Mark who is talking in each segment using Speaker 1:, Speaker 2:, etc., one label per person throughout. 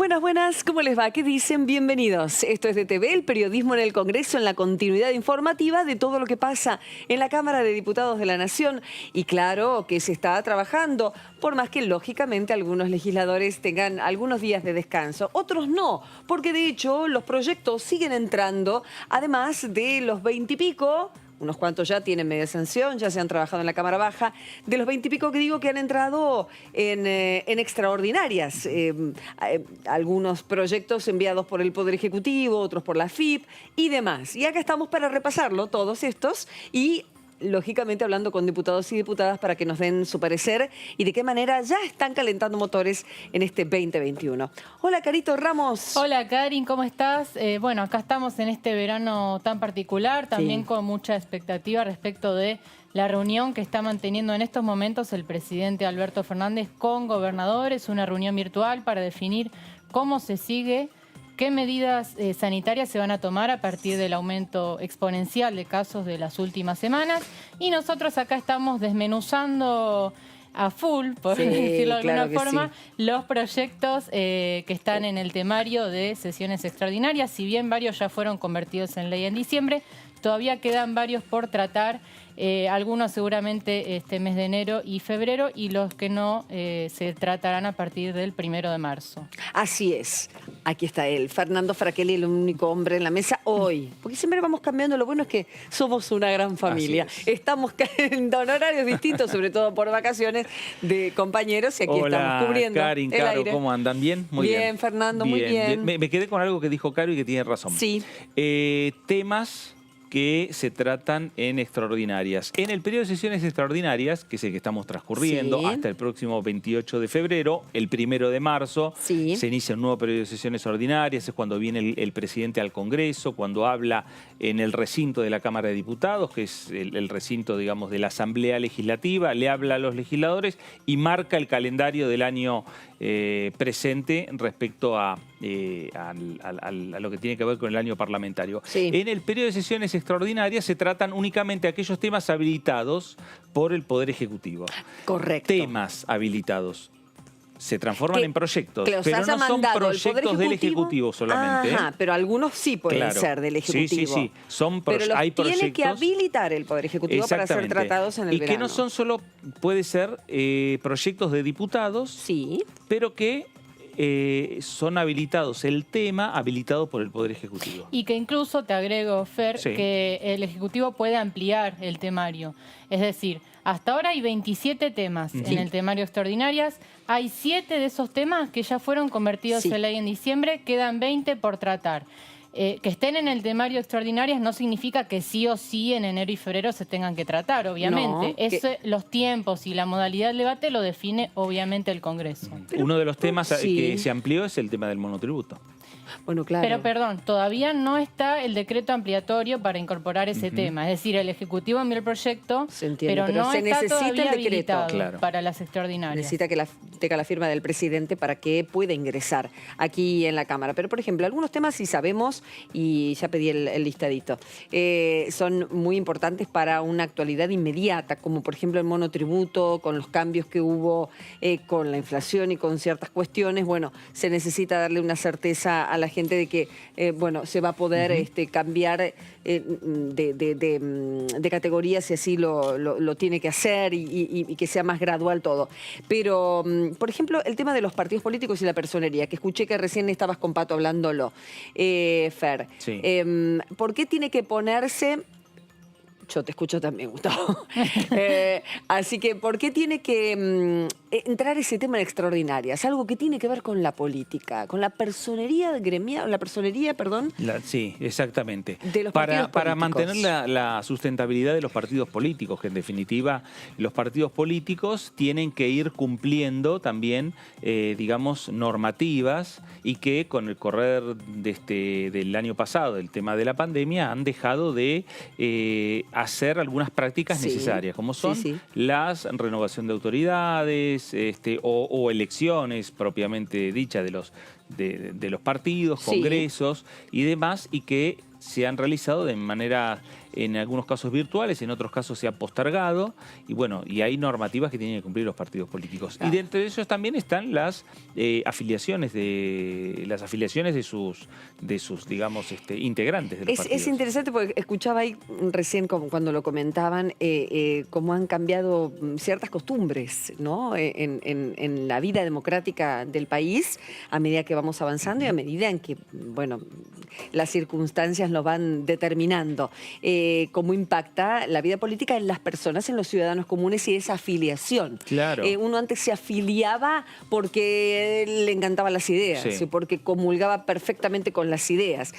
Speaker 1: Buenas, buenas, ¿cómo les va? ¿Qué dicen? Bienvenidos. Esto es DTV, el periodismo en el Congreso, en la continuidad informativa de todo lo que pasa en la Cámara de Diputados de la Nación. Y claro que se está trabajando, por más que lógicamente algunos legisladores tengan algunos días de descanso. Otros no, porque de hecho los proyectos siguen entrando, además de los 20 y pico... Unos cuantos ya tienen media sanción, ya se han trabajado en la Cámara Baja. De los 20 y pico que digo que han entrado en extraordinarias. Algunos proyectos enviados por el Poder Ejecutivo, otros por la FIP y demás. Y acá estamos para repasarlo, todos estos, y lógicamente hablando con diputados y diputadas para que nos den su parecer y de qué manera ya están calentando motores en este 2021. Hola, Carito Ramos.
Speaker 2: Hola, Karin, ¿cómo estás? Bueno, acá estamos en este verano tan particular, también con mucha expectativa respecto de la reunión que está manteniendo en estos momentos el presidente Alberto Fernández con gobernadores, una reunión virtual para definir cómo se sigue, qué medidas sanitarias se van a tomar a partir del aumento exponencial de casos de las últimas semanas. Y nosotros acá estamos desmenuzando a full, por decirlo de alguna forma, los proyectos que están en el temario de sesiones extraordinarias. Si bien varios ya fueron convertidos en ley en diciembre, todavía quedan varios por tratar, algunos seguramente este mes de enero y febrero, y los que no se tratarán a partir del 1 de marzo. Así es.
Speaker 1: Aquí está él, Fernando Fraquelli, el único hombre en la mesa hoy. Porque siempre vamos cambiando, lo bueno es que somos una gran familia. Estamos en horarios distintos, sobre todo por vacaciones de compañeros, y aquí estamos cubriendo
Speaker 3: Karin,
Speaker 1: el
Speaker 3: Caro,
Speaker 1: aire.
Speaker 3: ¿cómo andan? ¿Bien? Muy bien.
Speaker 1: Bien, Fernando, muy bien.
Speaker 3: Me quedé con algo que dijo Caro y que tiene razón.
Speaker 1: Sí.
Speaker 3: Temas que se tratan en extraordinarias. En el periodo de sesiones extraordinarias, que es el que estamos transcurriendo, hasta el próximo 28 de febrero, el 1 de marzo, se inicia un nuevo periodo de sesiones ordinarias, es cuando viene el presidente al Congreso, cuando habla en el recinto de la Cámara de Diputados, que es el recinto, digamos, de la Asamblea Legislativa, le habla a los legisladores y marca el calendario del año presente respecto a lo que tiene que ver con el año parlamentario. En el periodo de sesiones extraordinarias se tratan únicamente aquellos temas habilitados por el Poder Ejecutivo.
Speaker 1: Correcto.
Speaker 3: Temas habilitados. Se transforman en proyectos, pero no son proyectos del Ejecutivo solamente.
Speaker 1: Ajá, pero algunos sí pueden ser del Ejecutivo.
Speaker 3: Sí.
Speaker 1: Pero los
Speaker 3: hay proyectos,
Speaker 1: tiene que habilitar el Poder Ejecutivo para ser tratados en el verano.
Speaker 3: Y que no son solo, puede ser proyectos de diputados, pero que son habilitados, el tema habilitado por el Poder Ejecutivo.
Speaker 2: Y que incluso, te agrego, Fer, que el Ejecutivo puede ampliar el temario. Es decir, hasta ahora hay 27 temas en el temario extraordinarias. Hay 7 de esos temas que ya fueron convertidos en ley en diciembre. Quedan 20 por tratar. Que estén en el temario extraordinarias no significa que sí o sí en enero y febrero se tengan que tratar, obviamente. Los tiempos y la modalidad del debate lo define, obviamente, el Congreso.
Speaker 3: Uno de los temas que se amplió es el tema del monotributo.
Speaker 1: Bueno, claro.
Speaker 2: Pero, perdón, todavía no está el decreto ampliatorio para intar ese tema. Es decir, el Ejecutivo envió el proyecto, pero no
Speaker 1: se
Speaker 2: está
Speaker 1: necesita
Speaker 2: todavía
Speaker 1: el decreto
Speaker 2: habilitado para las extraordinarias.
Speaker 1: Necesita que tenga la firma del presidente para que pueda ingresar aquí en la Cámara. Pero, por ejemplo, algunos temas sí sabemos, y ya pedí el listadito, son muy importantes para una actualidad inmediata, como por ejemplo el monotributo, con los cambios que hubo con la inflación y con ciertas cuestiones. Bueno, se necesita darle una certeza a la gente de que bueno, se va a poder cambiar de categoría si así lo tiene que hacer y que sea más gradual todo. Pero, por ejemplo, el tema de los partidos políticos y la personería, que escuché que recién estabas con Pato hablándolo, Fer. ¿Por qué tiene que ponerse... Yo te escucho también, Gustavo. Así que, ¿por qué tiene que entrar ese tema en extraordinarias? Algo que tiene que ver con la política, con la personería gremial,
Speaker 3: Sí, exactamente.
Speaker 1: De los partidos políticos.
Speaker 3: Para mantener la sustentabilidad de los partidos políticos, que en definitiva los partidos políticos tienen que ir cumpliendo también, digamos, normativas, y que con el correr del año pasado, del tema de la pandemia, han dejado de hacer algunas prácticas necesarias, como son la renovación de autoridades o elecciones propiamente dichas de los partidos, congresos y demás, y que se han realizado de manera en algunos casos virtuales, en otros casos se ha postergado, y bueno, y hay normativas que tienen que cumplir los partidos políticos.
Speaker 1: Claro.
Speaker 3: Y dentro de ellos también están las afiliaciones de sus digamos, integrantes de los partidos.
Speaker 1: Es interesante porque escuchaba ahí recién cuando lo comentaban cómo han cambiado ciertas costumbres, ¿no? En la vida democrática del país a medida que vamos avanzando y a medida en que, bueno, las circunstancias lo van determinando. Cómo impacta la vida política en las personas, en los ciudadanos comunes y esa afiliación.
Speaker 3: Claro.
Speaker 1: Uno antes se afiliaba porque le encantaban las ideas,
Speaker 3: Sí.
Speaker 1: porque comulgaba perfectamente con las ideas,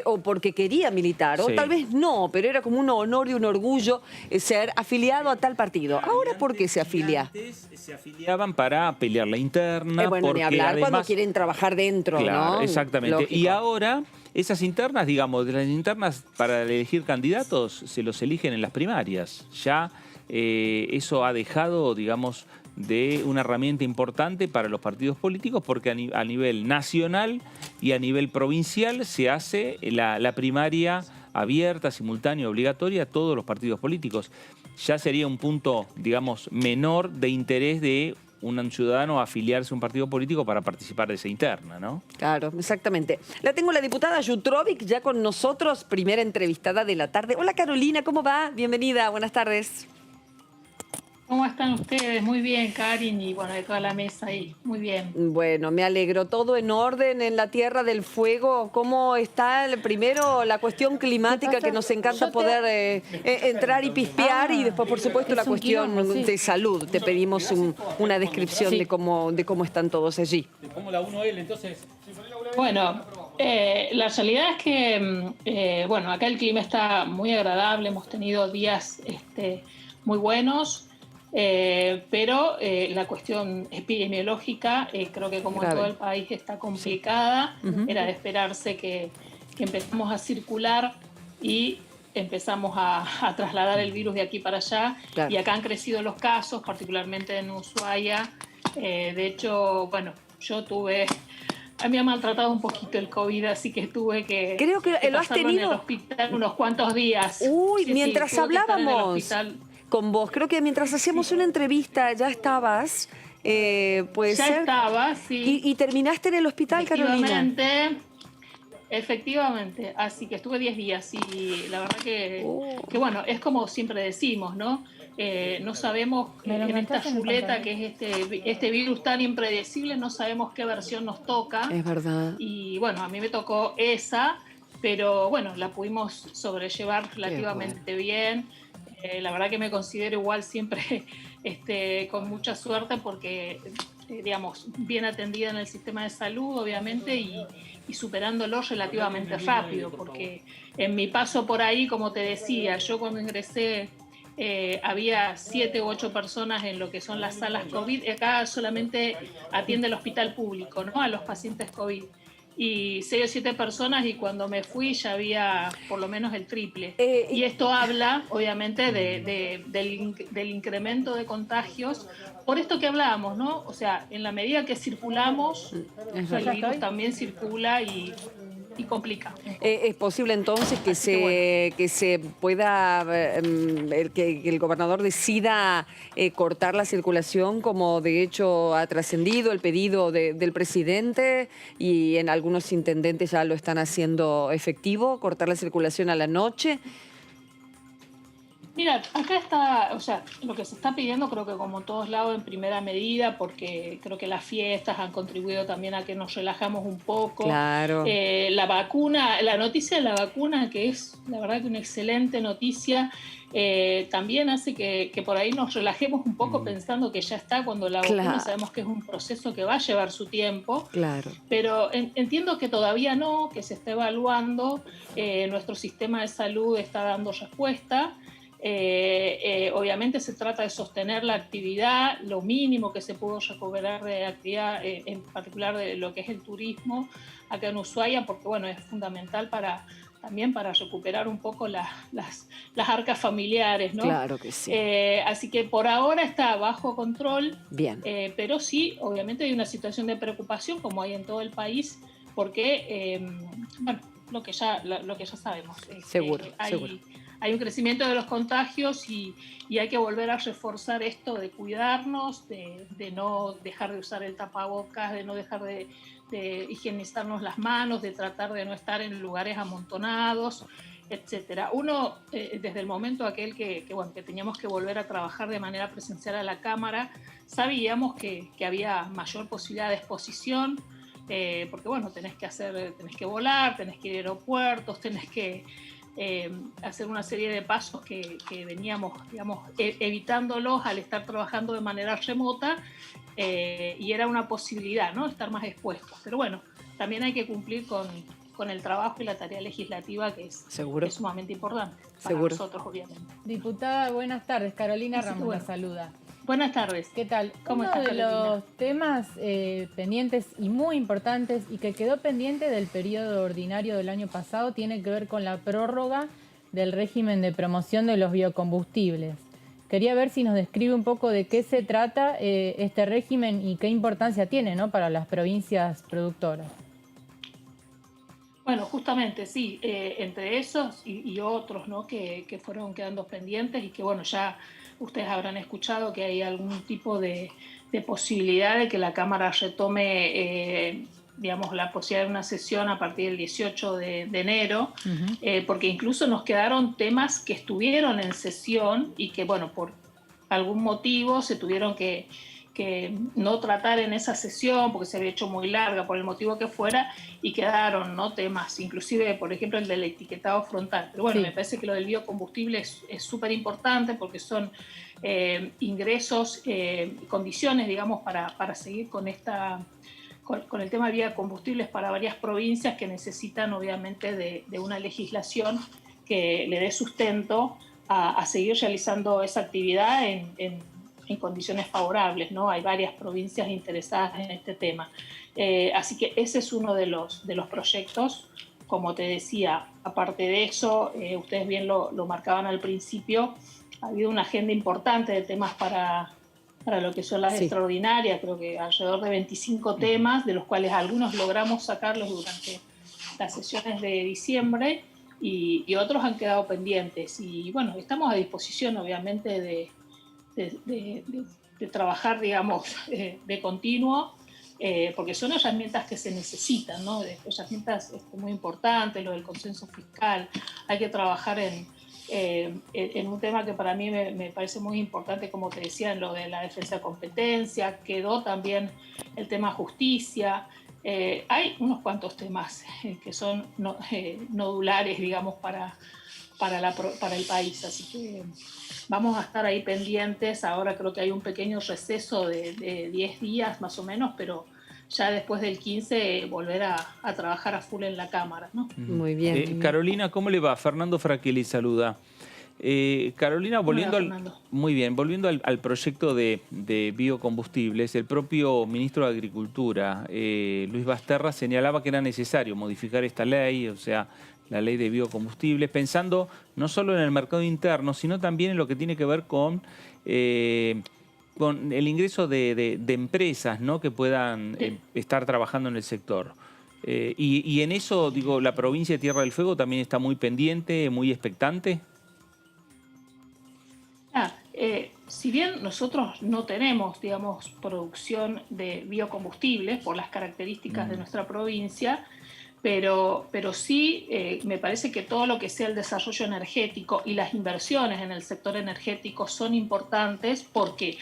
Speaker 1: o porque quería militar, o
Speaker 3: Sí.
Speaker 1: tal vez no, pero era como un honor y un orgullo ser afiliado a tal partido. Ahora, ¿por qué se afilia?
Speaker 3: Antes se afiliaban para pelear la interna,
Speaker 1: Bueno, ni
Speaker 3: porque
Speaker 1: hablar
Speaker 3: además,
Speaker 1: cuando quieren trabajar dentro,
Speaker 3: claro,
Speaker 1: ¿no?
Speaker 3: exactamente.
Speaker 1: Lógico.
Speaker 3: Y ahora, esas internas, digamos, de las internas para elegir candidatos, se los eligen en las primarias. Ya eso ha dejado, digamos, de una herramienta importante para los partidos políticos, porque a nivel nacional y a nivel provincial se hace la primaria abierta, simultánea, obligatoria a todos los partidos políticos. Ya sería un punto, digamos, menor de interés de un ciudadano afiliarse a un partido político para participar de esa interna, ¿no?
Speaker 1: Claro, exactamente. La tengo la diputada Yutrovic ya con nosotros, primera entrevistada de la tarde. Hola Carolina, ¿cómo va? Bienvenida, buenas tardes.
Speaker 4: ¿Cómo están ustedes? Muy bien, Karin, y bueno, de toda la mesa ahí. Muy bien.
Speaker 1: Bueno, me alegro. ¿Todo en orden en la Tierra del Fuego? ¿Cómo está primero la cuestión climática que nos encanta poder entrar y pispear? Y después, por supuesto, la cuestión de salud. Te pedimos una descripción de cómo están todos allí.
Speaker 3: ¿Cómo la 1L entonces?
Speaker 4: Bueno, la realidad es que, bueno, acá el clima está muy agradable. Hemos tenido días muy buenos. Pero la cuestión epidemiológica creo que como en todo el país está complicada. Era de esperarse que empezamos a circular y empezamos a trasladar el virus de aquí para allá.
Speaker 1: Claro.
Speaker 4: Y acá han crecido los casos, particularmente en Ushuaia. De hecho, bueno, a mí me ha maltratado un poquito el COVID, así que tuve que
Speaker 1: Creo que lo has
Speaker 4: pasarlo
Speaker 1: tenido
Speaker 4: en el hospital unos cuantos días.
Speaker 1: Uy,
Speaker 4: Sí,
Speaker 1: mientras
Speaker 4: tuve que estar en el
Speaker 1: hablábamos
Speaker 4: hospital.
Speaker 1: con vos, creo que mientras hacíamos una entrevista ya estabas, puede
Speaker 4: Ya
Speaker 1: ser.
Speaker 4: estaba, sí.
Speaker 1: Y terminaste en el hospital, Carolina.
Speaker 4: Efectivamente, así que estuve 10 días y la verdad que bueno, es como siempre decimos, ¿no? No sabemos en esta chuleta que es este virus tan impredecible, no sabemos qué versión nos toca.
Speaker 1: Es verdad.
Speaker 4: Y bueno, a mí me tocó esa, pero bueno, la pudimos sobrellevar relativamente bien. La verdad que me considero igual siempre con mucha suerte porque, digamos, bien atendida en el sistema de salud, obviamente, y superándolo relativamente rápido, porque en mi paso por ahí, como te decía, yo cuando ingresé había 7 u 8 personas en lo que son las salas COVID. Acá solamente atiende el hospital público, ¿no? A los pacientes COVID. Y 6 o 7 personas, y cuando me fui ya había por lo menos el triple. Y esto habla, obviamente, del incremento de contagios, por esto que hablábamos, ¿no? O sea, en la medida que circulamos, el virus también circula y complica.
Speaker 1: ¿Es posible entonces que se pueda, que el gobernador decida cortar la circulación, como de hecho ha trascendido el pedido del presidente, y en algunos intendentes ya lo están haciendo efectivo, cortar la circulación a la noche?
Speaker 4: Mira, acá está, o sea, lo que se está pidiendo creo que como en todos lados en primera medida, porque creo que las fiestas han contribuido también a que nos relajamos un poco.
Speaker 1: Claro.
Speaker 4: La vacuna, la noticia de la vacuna, que es la verdad que una excelente noticia, también hace que por ahí nos relajemos un poco pensando que ya está, cuando la vacuna sabemos que es un proceso que va a llevar su tiempo.
Speaker 1: Claro.
Speaker 4: Pero entiendo que todavía no, que se está evaluando, nuestro sistema de salud está dando respuesta. Obviamente se trata de sostener la actividad, lo mínimo que se pudo recuperar de actividad, en particular de lo que es el turismo acá en Ushuaia, porque bueno, es fundamental también para recuperar un poco las arcas familiares, ¿no?
Speaker 1: Claro que sí.
Speaker 4: Así que por ahora está bajo control.
Speaker 1: Bien.
Speaker 4: Pero sí, obviamente hay una situación de preocupación, como hay en todo el país, porque bueno, lo que ya sabemos.
Speaker 1: Seguro.
Speaker 4: hay un crecimiento de los contagios y hay que volver a reforzar esto de cuidarnos, de no dejar de usar el tapabocas, de no dejar de higienizarnos las manos, de tratar de no estar en lugares amontonados, etcétera. Uno, desde el momento aquel que teníamos que volver a trabajar de manera presencial a la Cámara, sabíamos que había mayor posibilidad de exposición, porque bueno, tenés que volar, tenés que ir a aeropuertos, tenés que hacer una serie de pasos que veníamos, digamos, evitándolos al estar trabajando de manera remota, y era una posibilidad, ¿no? Estar más expuestos. Pero bueno, también hay que cumplir con el trabajo y la tarea legislativa que es sumamente importante para nosotros, obviamente.
Speaker 2: Diputada, buenas tardes. Carolina Ramos la saluda.
Speaker 4: Buenas tardes.
Speaker 2: ¿Qué tal?
Speaker 4: ¿Cómo estás,
Speaker 2: Uno de los temas pendientes y muy importantes y que quedó pendiente del periodo ordinario del año pasado tiene que ver con la prórroga del régimen de promoción de los biocombustibles. Quería ver si nos describe un poco de qué se trata este régimen y qué importancia tiene, ¿no?, para las provincias productoras.
Speaker 4: Bueno, justamente sí, entre esos y otros, ¿no?, que fueron quedando pendientes y que bueno, ya ustedes habrán escuchado que hay algún tipo de posibilidad de que la Cámara retome, digamos, la posibilidad de una sesión a partir del 18 de enero, porque incluso nos quedaron temas que estuvieron en sesión y que, bueno, por algún motivo se tuvieron que no tratar en esa sesión porque se había hecho muy larga por el motivo que fuera y quedaron, ¿no?, temas, inclusive por ejemplo el del etiquetado frontal. Pero bueno, me parece que lo del biocombustible es súper importante porque son ingresos, condiciones, digamos, para seguir con el tema de biocombustibles para varias provincias que necesitan obviamente de una legislación que le dé sustento a seguir realizando esa actividad en condiciones favorables, ¿no? Hay varias provincias interesadas en este tema. Así que ese es uno de los proyectos. Como te decía, aparte de eso, ustedes bien lo marcaban al principio, ha habido una agenda importante de temas para lo que son las extraordinarias, creo que alrededor de 25 temas, de los cuales algunos logramos sacarlos durante las sesiones de diciembre y otros han quedado pendientes. Y bueno, estamos a disposición obviamente de trabajar, digamos, de continuo, porque son herramientas que se necesitan, ¿no? Herramientas muy importantes, lo del consenso fiscal. Hay que trabajar en un tema que para mí me parece muy importante, como te decía, en lo de la defensa de competencia. Quedó también el tema justicia. Hay unos cuantos temas que son nodulares, digamos, para el país, así que vamos a estar ahí pendientes. Ahora creo que hay un pequeño receso de 10 días más o menos, pero ya después del 15 volver a trabajar a full en la Cámara, ¿no?
Speaker 1: Muy bien.
Speaker 3: Carolina, ¿cómo le va? Fernando Fraquelli saluda. Carolina, volviendo al proyecto de biocombustibles, el propio ministro de Agricultura, Luis Basterra, señalaba que era necesario modificar esta ley, o sea, la ley de biocombustibles, pensando no solo en el mercado interno, sino también en lo que tiene que ver con el ingreso de empresas, ¿no?, que puedan estar trabajando en el sector. Y en eso, digo, la provincia de Tierra del Fuego también está muy pendiente, muy expectante.
Speaker 4: Si bien nosotros no tenemos, digamos, producción de biocombustibles por las características de nuestra provincia, pero sí me parece que todo lo que sea el desarrollo energético y las inversiones en el sector energético son importantes porque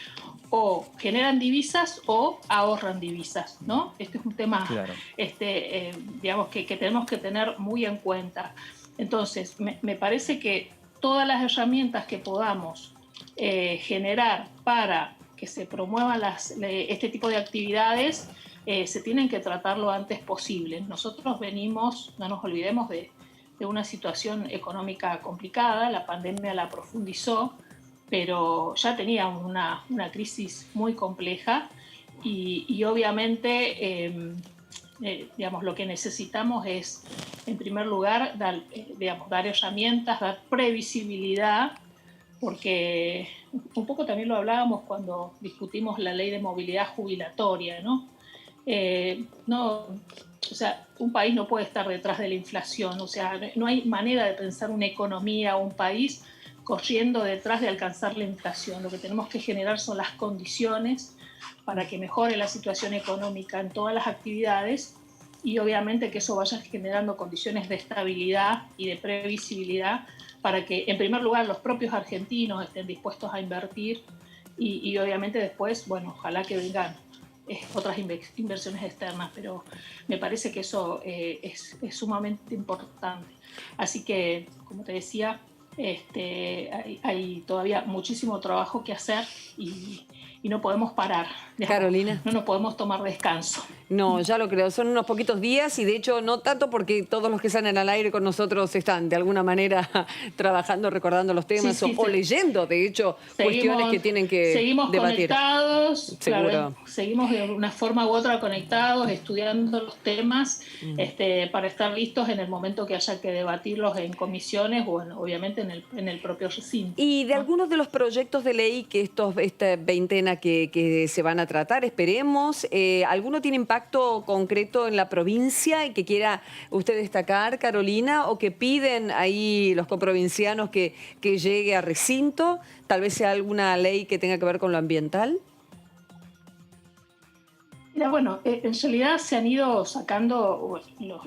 Speaker 4: o generan divisas o ahorran divisas, ¿no? Este es un tema, claro, digamos, que tenemos que tener muy en cuenta. Entonces, me parece que todas las herramientas que podamos generar para que se promuevan este tipo de actividades se tienen que tratar lo antes posible. Nosotros venimos, no nos olvidemos, de una situación económica complicada, la pandemia la profundizó, pero ya teníamos una crisis muy compleja y obviamente digamos, lo que necesitamos es, en primer lugar, dar herramientas, dar previsibilidad, porque un poco también lo hablábamos cuando discutimos la ley de movilidad jubilatoria, ¿no? o sea, un país no puede estar detrás de la inflación, o sea, no hay manera de pensar una economía o un país corriendo detrás de alcanzar la inflación. Lo que tenemos que generar son las condiciones para que mejore la situación económica en todas las actividades y obviamente que eso vaya generando condiciones de estabilidad y de previsibilidad para que, en primer lugar, los propios argentinos estén dispuestos a invertir y obviamente después, bueno, ojalá que vengan otras inversiones externas, pero me parece que eso es sumamente importante. Así que, como te decía, hay todavía muchísimo trabajo que hacer y no podemos parar.
Speaker 1: Carolina.
Speaker 4: No nos podemos tomar descanso.
Speaker 1: No, ya lo creo, son unos poquitos días y de hecho no tanto porque todos los que salen al aire con nosotros están de alguna manera trabajando, recordando los temas o leyendo, de hecho, cuestiones que tienen que
Speaker 4: seguimos
Speaker 1: debatir.
Speaker 4: Conectados,
Speaker 1: Seguro.
Speaker 4: Claro, seguimos de una forma u otra conectados, estudiando los temas para estar listos en el momento que haya que debatirlos en comisiones o obviamente en el propio recinto.
Speaker 1: Y de algunos de los proyectos de ley que esta veintena que se van a tratar, esperemos, ¿alguno tiene impacto concreto en la provincia y que quiera usted destacar, Carolina, o que piden ahí los coprovincianos que llegue a recinto? Tal vez sea alguna ley que tenga que ver con lo ambiental.
Speaker 4: Mira, bueno, en realidad se han ido sacando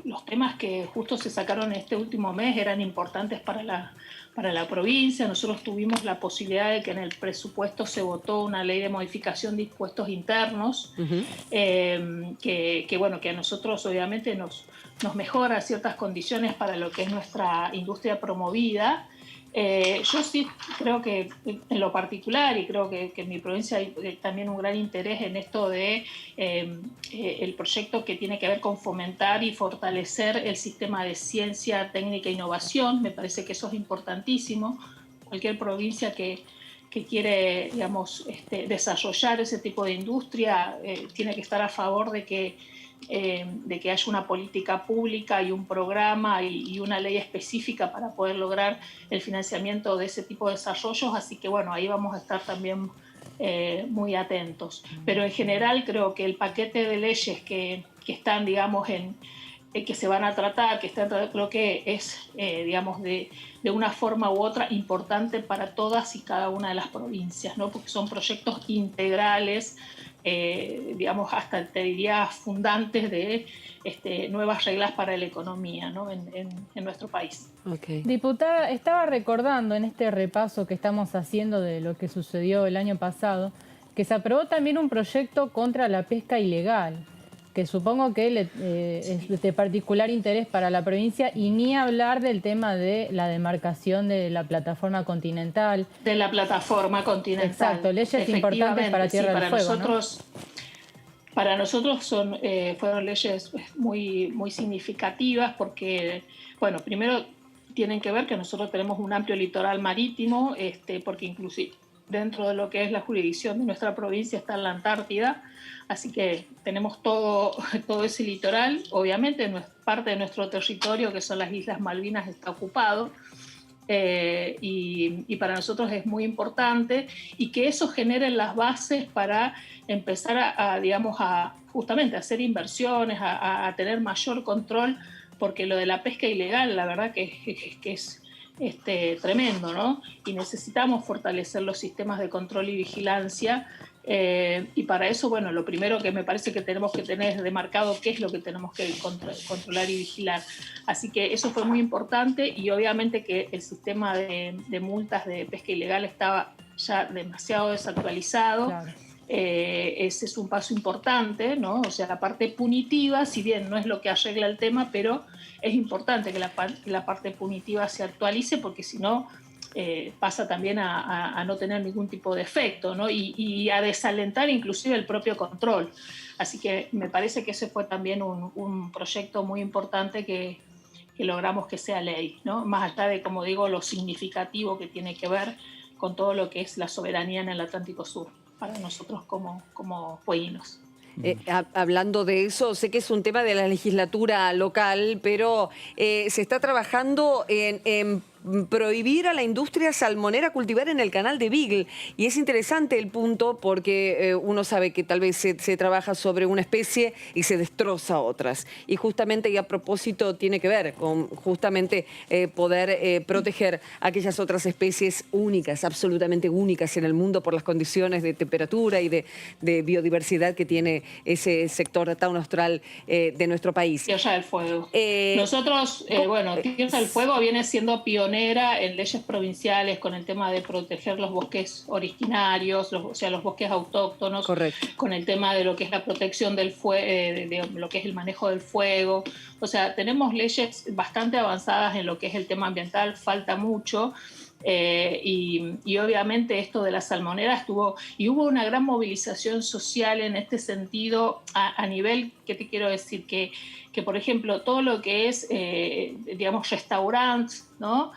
Speaker 4: los temas que justo se sacaron este último mes, eran importantes para la provincia. Nosotros tuvimos la posibilidad de que en el presupuesto se votó una ley de modificación de impuestos internos, bueno, que a nosotros obviamente nos mejora ciertas condiciones para lo que es nuestra industria promovida. Yo sí creo que en lo particular, y creo que en mi provincia hay también un gran interés en esto de el proyecto que tiene que ver con fomentar y fortalecer el sistema de ciencia, técnica e innovación. Me parece que eso es importantísimo. Cualquier provincia que quiere, digamos, desarrollar ese tipo de industria tiene que estar a favor de que haya una política pública y un programa y una ley específica para poder lograr el financiamiento de ese tipo de desarrollos, así que bueno, ahí vamos a estar también muy atentos. Pero en general creo que el paquete de leyes que están, digamos, que se van a tratar, creo que es, digamos, de una forma u otra importante para todas y cada una de las provincias, ¿no? Porque son proyectos integrales, digamos, hasta te diría fundantes de nuevas reglas para la economía, ¿no? en nuestro país.
Speaker 2: Okay. Diputada, estaba recordando en este repaso que estamos haciendo de lo que sucedió el año pasado, que se aprobó también un proyecto contra la pesca ilegal, que supongo que es de particular interés para la provincia, y ni hablar del tema de la demarcación de la plataforma continental.
Speaker 4: De la plataforma continental.
Speaker 2: Exacto, leyes importantes para Tierra del Fuego,
Speaker 4: nosotros, ¿no? Para nosotros fueron leyes muy, muy significativas porque, bueno, primero tienen que ver que nosotros tenemos un amplio litoral marítimo, porque inclusive dentro de lo que es la jurisdicción de nuestra provincia está en la Antártida, así que tenemos todo ese litoral. Obviamente parte de nuestro territorio, que son las Islas Malvinas, está ocupado, y para nosotros es muy importante y que eso genere las bases para empezar digamos, justamente a hacer inversiones, a tener mayor control, porque lo de la pesca ilegal, la verdad que es tremendo, ¿no? Y necesitamos fortalecer los sistemas de control y vigilancia, y para eso, bueno, lo primero que me parece que tenemos que tener es demarcado qué es lo que tenemos que controlar y vigilar. Así que eso fue muy importante, y obviamente que el sistema de multas de pesca ilegal estaba ya demasiado desactualizado. Claro. Ese es un paso importante, ¿no? O sea, la parte punitiva, si bien no es lo que arregla el tema, pero es importante que la parte punitiva se actualice, porque si no pasa también a no tener ningún tipo de efecto, ¿no? Y a desalentar inclusive el propio control. Así que me parece que ese fue también un proyecto muy importante que logramos que sea ley, ¿no? Más allá de, como digo, lo significativo que tiene que ver con todo lo que es la soberanía en el Atlántico Sur para nosotros como fueguinos.
Speaker 1: Hablando de eso, sé que es un tema de la legislatura local, pero se está trabajando en prohibir a la industria salmonera cultivar en el canal de Beagle. Y es interesante el punto porque uno sabe que tal vez se trabaja sobre una especie y se destroza otras. Y justamente, y a propósito, tiene que ver con justamente poder proteger aquellas otras especies únicas, absolutamente únicas en el mundo por las condiciones de temperatura y de biodiversidad que tiene ese sector tan austral de nuestro país.
Speaker 4: Tierra del Fuego. Nosotros, bueno, Tierra del Fuego viene siendo pionera en leyes provinciales con el tema de proteger los bosques originarios, o sea, los bosques autóctonos.
Speaker 1: Correcto.
Speaker 4: Con el tema de lo que es la protección del fuego, de lo que es el manejo del fuego. O sea, tenemos leyes bastante avanzadas en lo que es el tema ambiental, falta mucho. Y obviamente esto de la salmonera estuvo, y hubo una gran movilización social en este sentido a nivel, ¿qué te quiero decir? Que por ejemplo, todo lo que es, digamos, restaurantes, ¿no?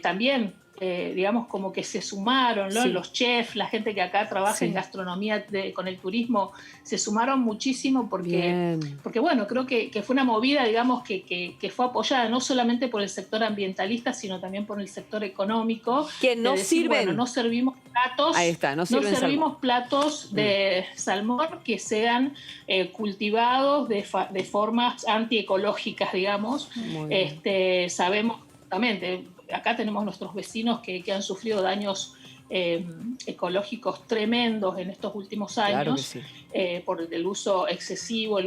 Speaker 4: También, digamos, como que se sumaron, ¿no? Sí. Los chefs, la gente que acá trabaja en gastronomía con el turismo, se sumaron muchísimo porque bueno, creo que fue una movida, digamos, que fue apoyada no solamente por el sector ambientalista, sino también por el sector económico.
Speaker 1: Que no
Speaker 4: decir,
Speaker 1: sirven.
Speaker 4: Bueno, no servimos platos,
Speaker 1: ahí está, no
Speaker 4: servimos platos de salmón que sean cultivados de formas antiecológicas, digamos. Sabemos justamente, acá tenemos nuestros vecinos que han sufrido daños ecológicos tremendos en estos últimos años. Claro que sí. Por el uso excesivo,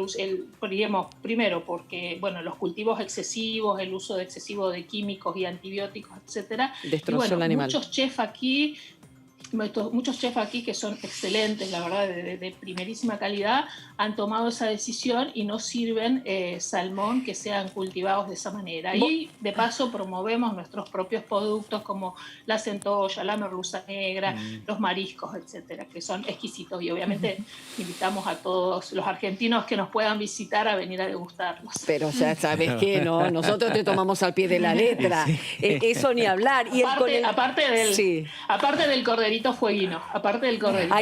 Speaker 4: digamos, primero porque bueno, los cultivos excesivos, el uso excesivo de químicos y antibióticos, etcétera.
Speaker 1: Destrozó
Speaker 4: bueno,
Speaker 1: el animal.
Speaker 4: Muchos chefs aquí que son excelentes, la verdad, de primerísima calidad, han tomado esa decisión y no sirven salmón que sean cultivados de esa manera. Y de paso promovemos nuestros propios productos como la centolla, la merluza negra, los mariscos, etcétera, que son exquisitos. Y obviamente invitamos a todos los argentinos que nos puedan visitar a venir a degustarlos.
Speaker 1: Pero ya sabes que no, nosotros te tomamos al pie de la letra. Eso ni hablar. Y
Speaker 4: aparte del corderito fueguino, aparte del corderito.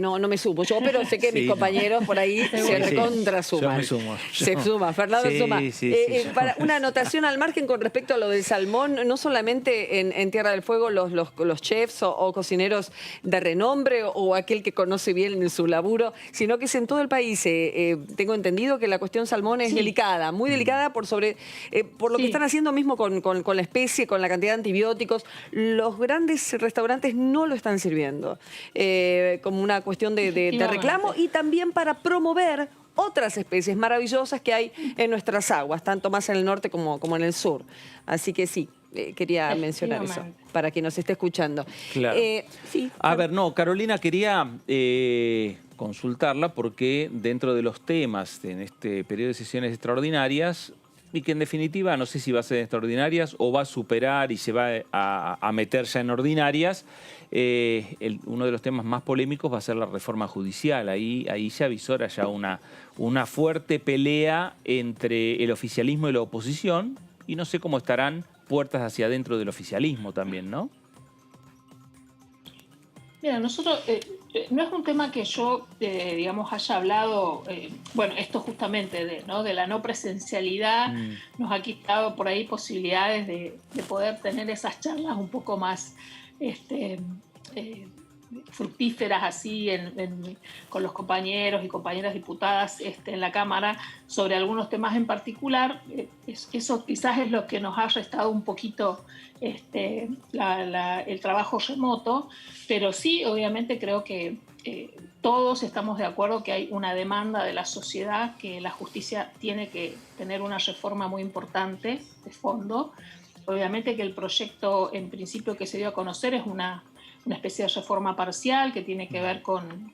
Speaker 1: No me sumo yo, pero sé que mis compañeros por ahí se recontra suman. Se suma, Fernando suma. Para una anotación al margen con respecto a lo del salmón, no solamente en Tierra del Fuego los chefs o cocineros de renombre o aquel que conoce bien en su laburo, sino que es en todo el país. Tengo entendido que la cuestión salmón es delicada, muy delicada por lo que están haciendo mismo con la especie, con la cantidad de antibióticos. Los grandes restaurantes no lo están sirviendo como una cuestión de reclamo y también para promover otras especies maravillosas que hay en nuestras aguas, tanto más en el norte como en el sur. Así que sí, quería mencionar eso para quien nos esté escuchando.
Speaker 3: Claro. A ver, Carolina, quería consultarla porque dentro de los temas en este periodo de sesiones extraordinarias, y que en definitiva no sé si va a ser extraordinarias o va a superar y se va a meter ya en ordinarias, uno de los temas más polémicos va a ser la reforma judicial. Ahí se avisora ya una fuerte pelea entre el oficialismo y la oposición, y no sé cómo estarán puertas hacia adentro del oficialismo también, ¿no?
Speaker 4: Mira, nosotros, no es un tema que yo, digamos, haya hablado, bueno, esto justamente de la no presencialidad nos ha quitado por ahí posibilidades de poder tener esas charlas un poco más fructíferas así con los compañeros y compañeras diputadas en la Cámara sobre algunos temas en particular. Eso quizás es lo que nos ha restado un poquito el trabajo remoto, pero sí, obviamente creo que todos estamos de acuerdo que hay una demanda de la sociedad, que la justicia tiene que tener una reforma muy importante de fondo. Obviamente que el proyecto en principio que se dio a conocer es una especie de reforma parcial que tiene que ver con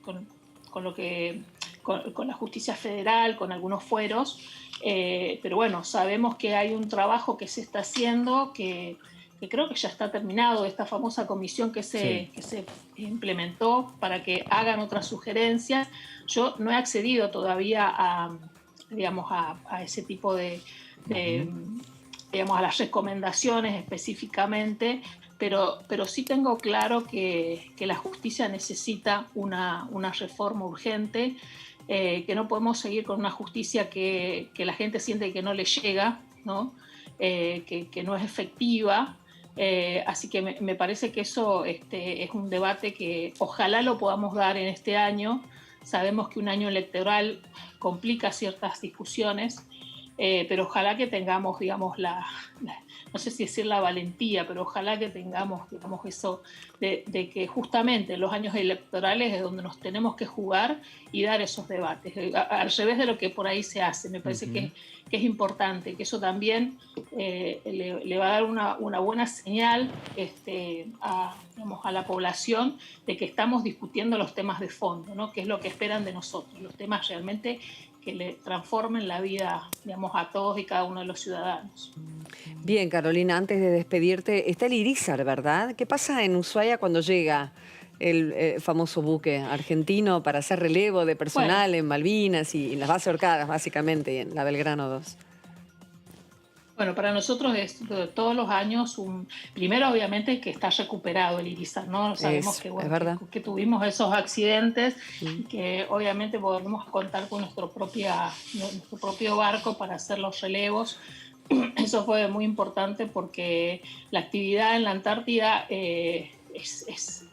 Speaker 4: la justicia federal, con algunos fueros, pero bueno, sabemos que hay un trabajo que se está haciendo que creo que ya está terminado, esta famosa comisión que se implementó para que hagan otras sugerencias. Yo no he accedido todavía a ese tipo digamos, a las recomendaciones específicamente, pero sí tengo claro que la justicia necesita una reforma urgente, que no podemos seguir con una justicia que la gente siente que no le llega, ¿no? que no es efectiva. Así que me parece que eso es un debate que ojalá lo podamos dar en este año. Sabemos que un año electoral complica ciertas discusiones, pero ojalá que tengamos, digamos, no sé si decir la valentía, pero ojalá que tengamos, digamos, eso de que justamente en los años electorales es donde nos tenemos que jugar y dar esos debates, al revés de lo que por ahí se hace. Me parece que es importante, que eso también le va a dar una buena señal digamos, a la población de que estamos discutiendo los temas de fondo, ¿no? Que es lo que esperan de nosotros, los temas realmente que le transformen la vida, digamos, a todos y cada uno de los ciudadanos.
Speaker 1: Bien, Carolina, antes de despedirte, está el Irizar, ¿verdad? ¿Qué pasa en Ushuaia cuando llega el famoso buque argentino para hacer relevo de personal en Malvinas y en las bases Orcadas, básicamente, y en la Belgrano 2?
Speaker 4: Bueno, para nosotros es todos los años primero obviamente que está recuperado el Irizar, ¿no? Sabemos que tuvimos esos accidentes y que obviamente podemos contar con nuestro propio barco para hacer los relevos. Eso fue muy importante porque la actividad en la Antártida es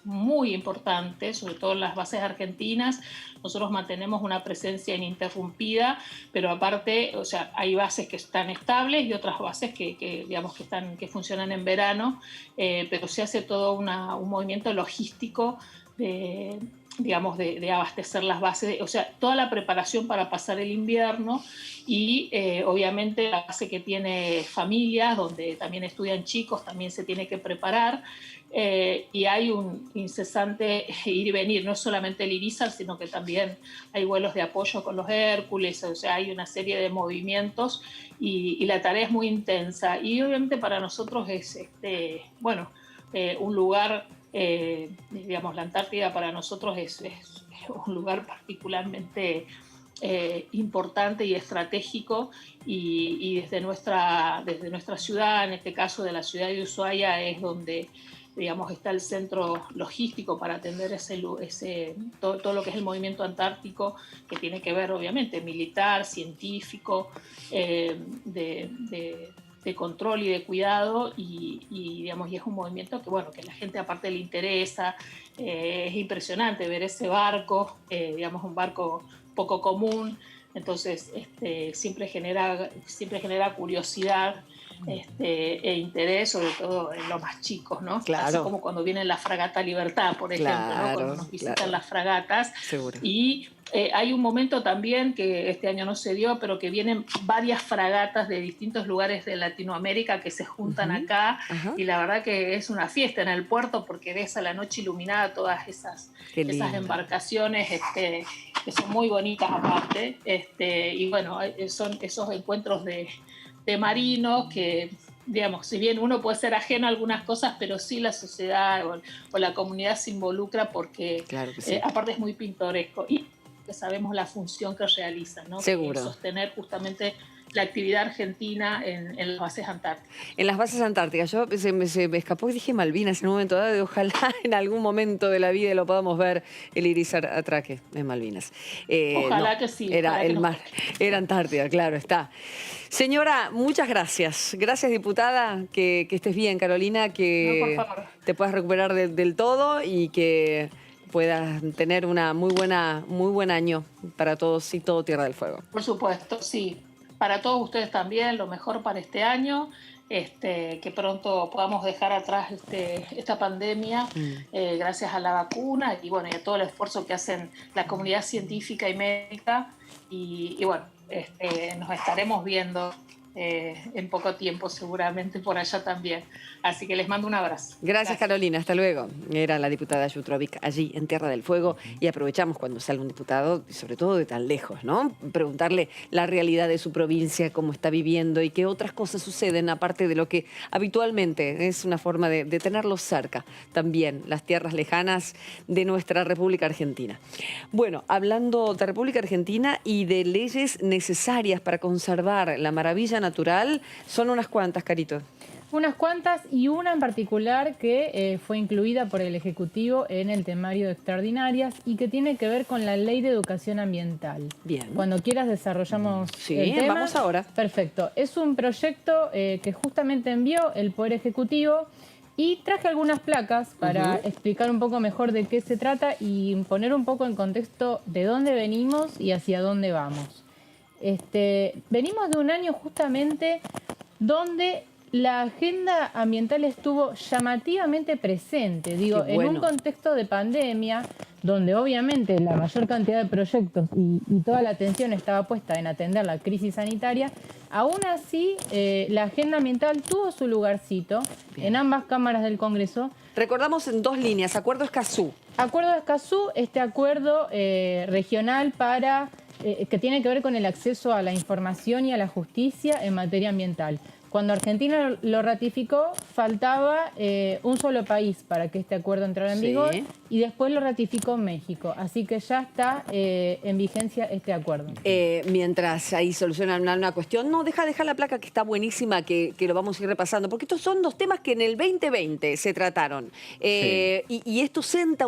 Speaker 4: muy importante, sobre todo en las bases argentinas. Nosotros mantenemos una presencia ininterrumpida, pero aparte, o sea, hay bases que están estables y otras bases digamos, que funcionan en verano, pero se hace todo un movimiento logístico digamos, de abastecer las bases, o sea, toda la preparación para pasar el invierno y obviamente la base que tiene familias, donde también estudian chicos, también se tiene que preparar. Y hay un incesante ir y venir, no es solamente el Irizar, sino que también hay vuelos de apoyo con los Hércules, o sea, hay una serie de movimientos y la tarea es muy intensa. Y obviamente para nosotros es, un lugar, digamos, la Antártida para nosotros es un lugar particularmente importante y estratégico y desde nuestra ciudad, en este caso de la ciudad de Ushuaia, es donde, digamos, está el centro logístico para atender todo lo que es el movimiento antártico, que tiene que ver, obviamente, militar, científico, de control y de cuidado, digamos, y es un movimiento que, bueno, que a la gente aparte le interesa. Es impresionante ver ese barco, digamos, un barco poco común, entonces siempre genera curiosidad e interés, sobre todo en los más chicos, ¿no?
Speaker 1: Claro.
Speaker 4: Así como cuando viene la fragata Libertad, por ejemplo, ¿no? Cuando nos visitan las fragatas.
Speaker 1: Seguro.
Speaker 4: Y hay un momento también que este año no se dio, pero que vienen varias fragatas de distintos lugares de Latinoamérica que se juntan acá, y la verdad que es una fiesta en el puerto porque ves a la noche iluminada todas esas embarcaciones que son muy bonitas aparte, y bueno, son esos encuentros de marinos que, digamos, si bien uno puede ser ajeno a algunas cosas, pero sí la sociedad o la comunidad se involucra porque claro que sí. Aparte es muy pintoresco y que sabemos la función que realizan, ¿no?
Speaker 1: Seguro.
Speaker 4: Que es sostener justamente la actividad argentina en las bases antárticas.
Speaker 1: En las bases antárticas. Yo se me escapó y dije Malvinas en un momento dado, y ojalá en algún momento de la vida lo podamos ver el Irizar atraque en Malvinas.
Speaker 4: Ojalá que sí.
Speaker 1: Era el mar, era Antártida, claro, está. Señora, muchas gracias. Gracias, diputada, que estés bien, Carolina, que
Speaker 4: no, por favor,
Speaker 1: te puedas recuperar del todo y que puedas tener muy buen año para todos y todo Tierra del Fuego.
Speaker 4: Por supuesto, sí. Para todos ustedes también, lo mejor para este año, que pronto podamos dejar atrás esta pandemia gracias a la vacuna y bueno, y a todo el esfuerzo que hacen la comunidad científica y médica y bueno, nos estaremos viendo en poco tiempo seguramente por allá también. Así que les mando un abrazo.
Speaker 1: Gracias, Carolina. Hasta luego. Era la diputada Jutrovic allí en Tierra del Fuego y aprovechamos cuando sale un diputado, sobre todo de tan lejos, ¿no? Preguntarle la realidad de su provincia, cómo está viviendo y qué otras cosas suceden aparte de lo que habitualmente es una forma de tenerlos cerca. También las tierras lejanas de nuestra República Argentina. Bueno, hablando de República Argentina y de leyes necesarias para conservar la maravilla natural, son unas cuantas, Carito.
Speaker 2: Unas cuantas y una en particular que fue incluida por el Ejecutivo en el temario de extraordinarias y que tiene que ver con la Ley de Educación Ambiental.
Speaker 1: Bien.
Speaker 2: Cuando quieras desarrollamos el tema.
Speaker 1: Vamos ahora.
Speaker 2: Perfecto. Es un proyecto que justamente envió el Poder Ejecutivo y traje algunas placas para explicar un poco mejor de qué se trata y poner un poco en contexto de dónde venimos y hacia dónde vamos. Venimos de un año justamente donde la agenda ambiental estuvo llamativamente presente, digo,
Speaker 1: Qué bueno.
Speaker 2: en un contexto de pandemia, donde obviamente la mayor cantidad de proyectos y toda la atención estaba puesta en atender la crisis sanitaria, aún así la agenda ambiental tuvo su lugarcito en ambas cámaras del Congreso.
Speaker 1: Recordamos en 2 líneas, Acuerdo Escazú.
Speaker 2: Acuerdo de Escazú, este acuerdo regional para que tiene que ver con el acceso a la información y a la justicia en materia ambiental. Cuando Argentina lo ratificó, faltaba un solo país para que este acuerdo entrara en vigor y después lo ratificó México. Así que ya está en vigencia este acuerdo.
Speaker 1: Mientras ahí solucionan una cuestión, no, deja la placa que está buenísima, que lo vamos a ir repasando, porque estos son 2 temas que en el 2020 se trataron. Y esto sienta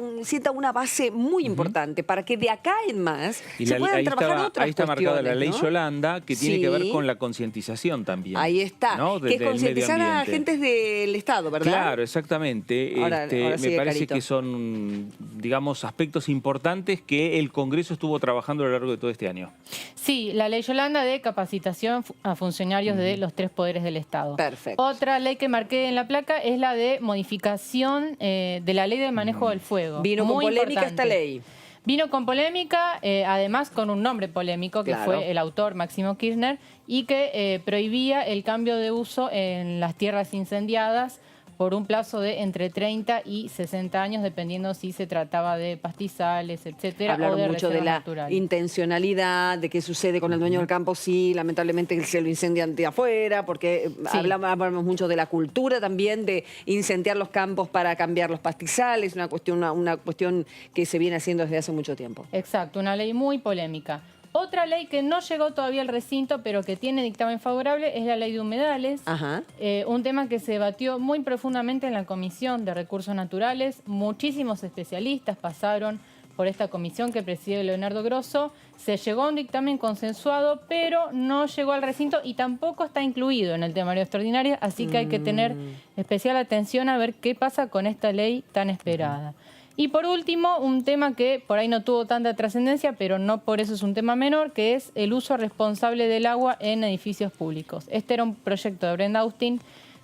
Speaker 1: una base muy importante para que de acá en más se puedan trabajar otras
Speaker 3: ahí está marcada la ley
Speaker 1: ¿no?
Speaker 3: Yolanda, que tiene que ver con la concientización también.
Speaker 1: Ahí está.
Speaker 3: ¿no?
Speaker 1: Que es concientizar a agentes del Estado, ¿verdad?
Speaker 3: Claro, exactamente.
Speaker 1: Ahora
Speaker 3: me parece que son, digamos, aspectos importantes que el Congreso estuvo trabajando a lo largo de todo este año.
Speaker 2: Sí, la ley Yolanda de capacitación a funcionarios de los 3 poderes del Estado.
Speaker 1: Perfecto.
Speaker 2: Otra ley que marqué en la placa es la de modificación de la ley de manejo del fuego.
Speaker 1: Vino con polémica esta ley.
Speaker 2: Vino con polémica, además con un nombre polémico, que fue el autor Máximo Kirchner, y que prohibía el cambio de uso en las tierras incendiadas por un plazo de entre 30 y 60 años, dependiendo si se trataba de pastizales, etcétera,
Speaker 1: Hablaron
Speaker 2: o de
Speaker 1: mucho de
Speaker 2: reservas
Speaker 1: la
Speaker 2: naturales.
Speaker 1: intencionalidad, de qué sucede con el dueño del campo, sí, lamentablemente se lo incendian de afuera, porque hablamos mucho de la cultura también, de incendiar los campos para cambiar los pastizales, una cuestión que se viene haciendo desde hace mucho tiempo.
Speaker 2: Exacto, una ley muy polémica. Otra ley que no llegó todavía al recinto, pero que tiene dictamen favorable, es la ley de humedales.
Speaker 1: Ajá.
Speaker 2: Un tema que se debatió muy profundamente en la Comisión de Recursos Naturales. Muchísimos especialistas pasaron por esta comisión que preside Leonardo Grosso. Se llegó a un dictamen consensuado, pero no llegó al recinto y tampoco está incluido en el temario extraordinario, así que hay que tener especial atención a ver qué pasa con esta ley tan esperada. Y por último, un tema que por ahí no tuvo tanta trascendencia, pero no por eso es un tema menor, que es el uso responsable del agua en edificios públicos. Este era un proyecto de Brenda Austin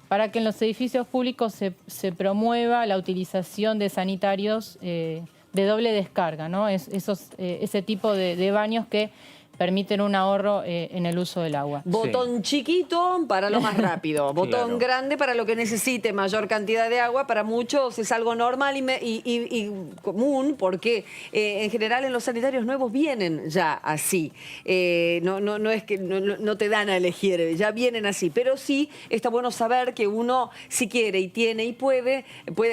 Speaker 2: para que en los edificios públicos se promueva la utilización de sanitarios de doble descarga, ¿no? Ese tipo de baños que permiten un ahorro en el uso del agua.
Speaker 1: Botón chiquito para lo más rápido, botón grande para lo que necesite mayor cantidad de agua. Para muchos es algo normal y común, porque en general en los sanitarios nuevos vienen ya así. No es que no te dan a elegir, ya vienen así. Pero sí está bueno saber que uno, si quiere y tiene y puede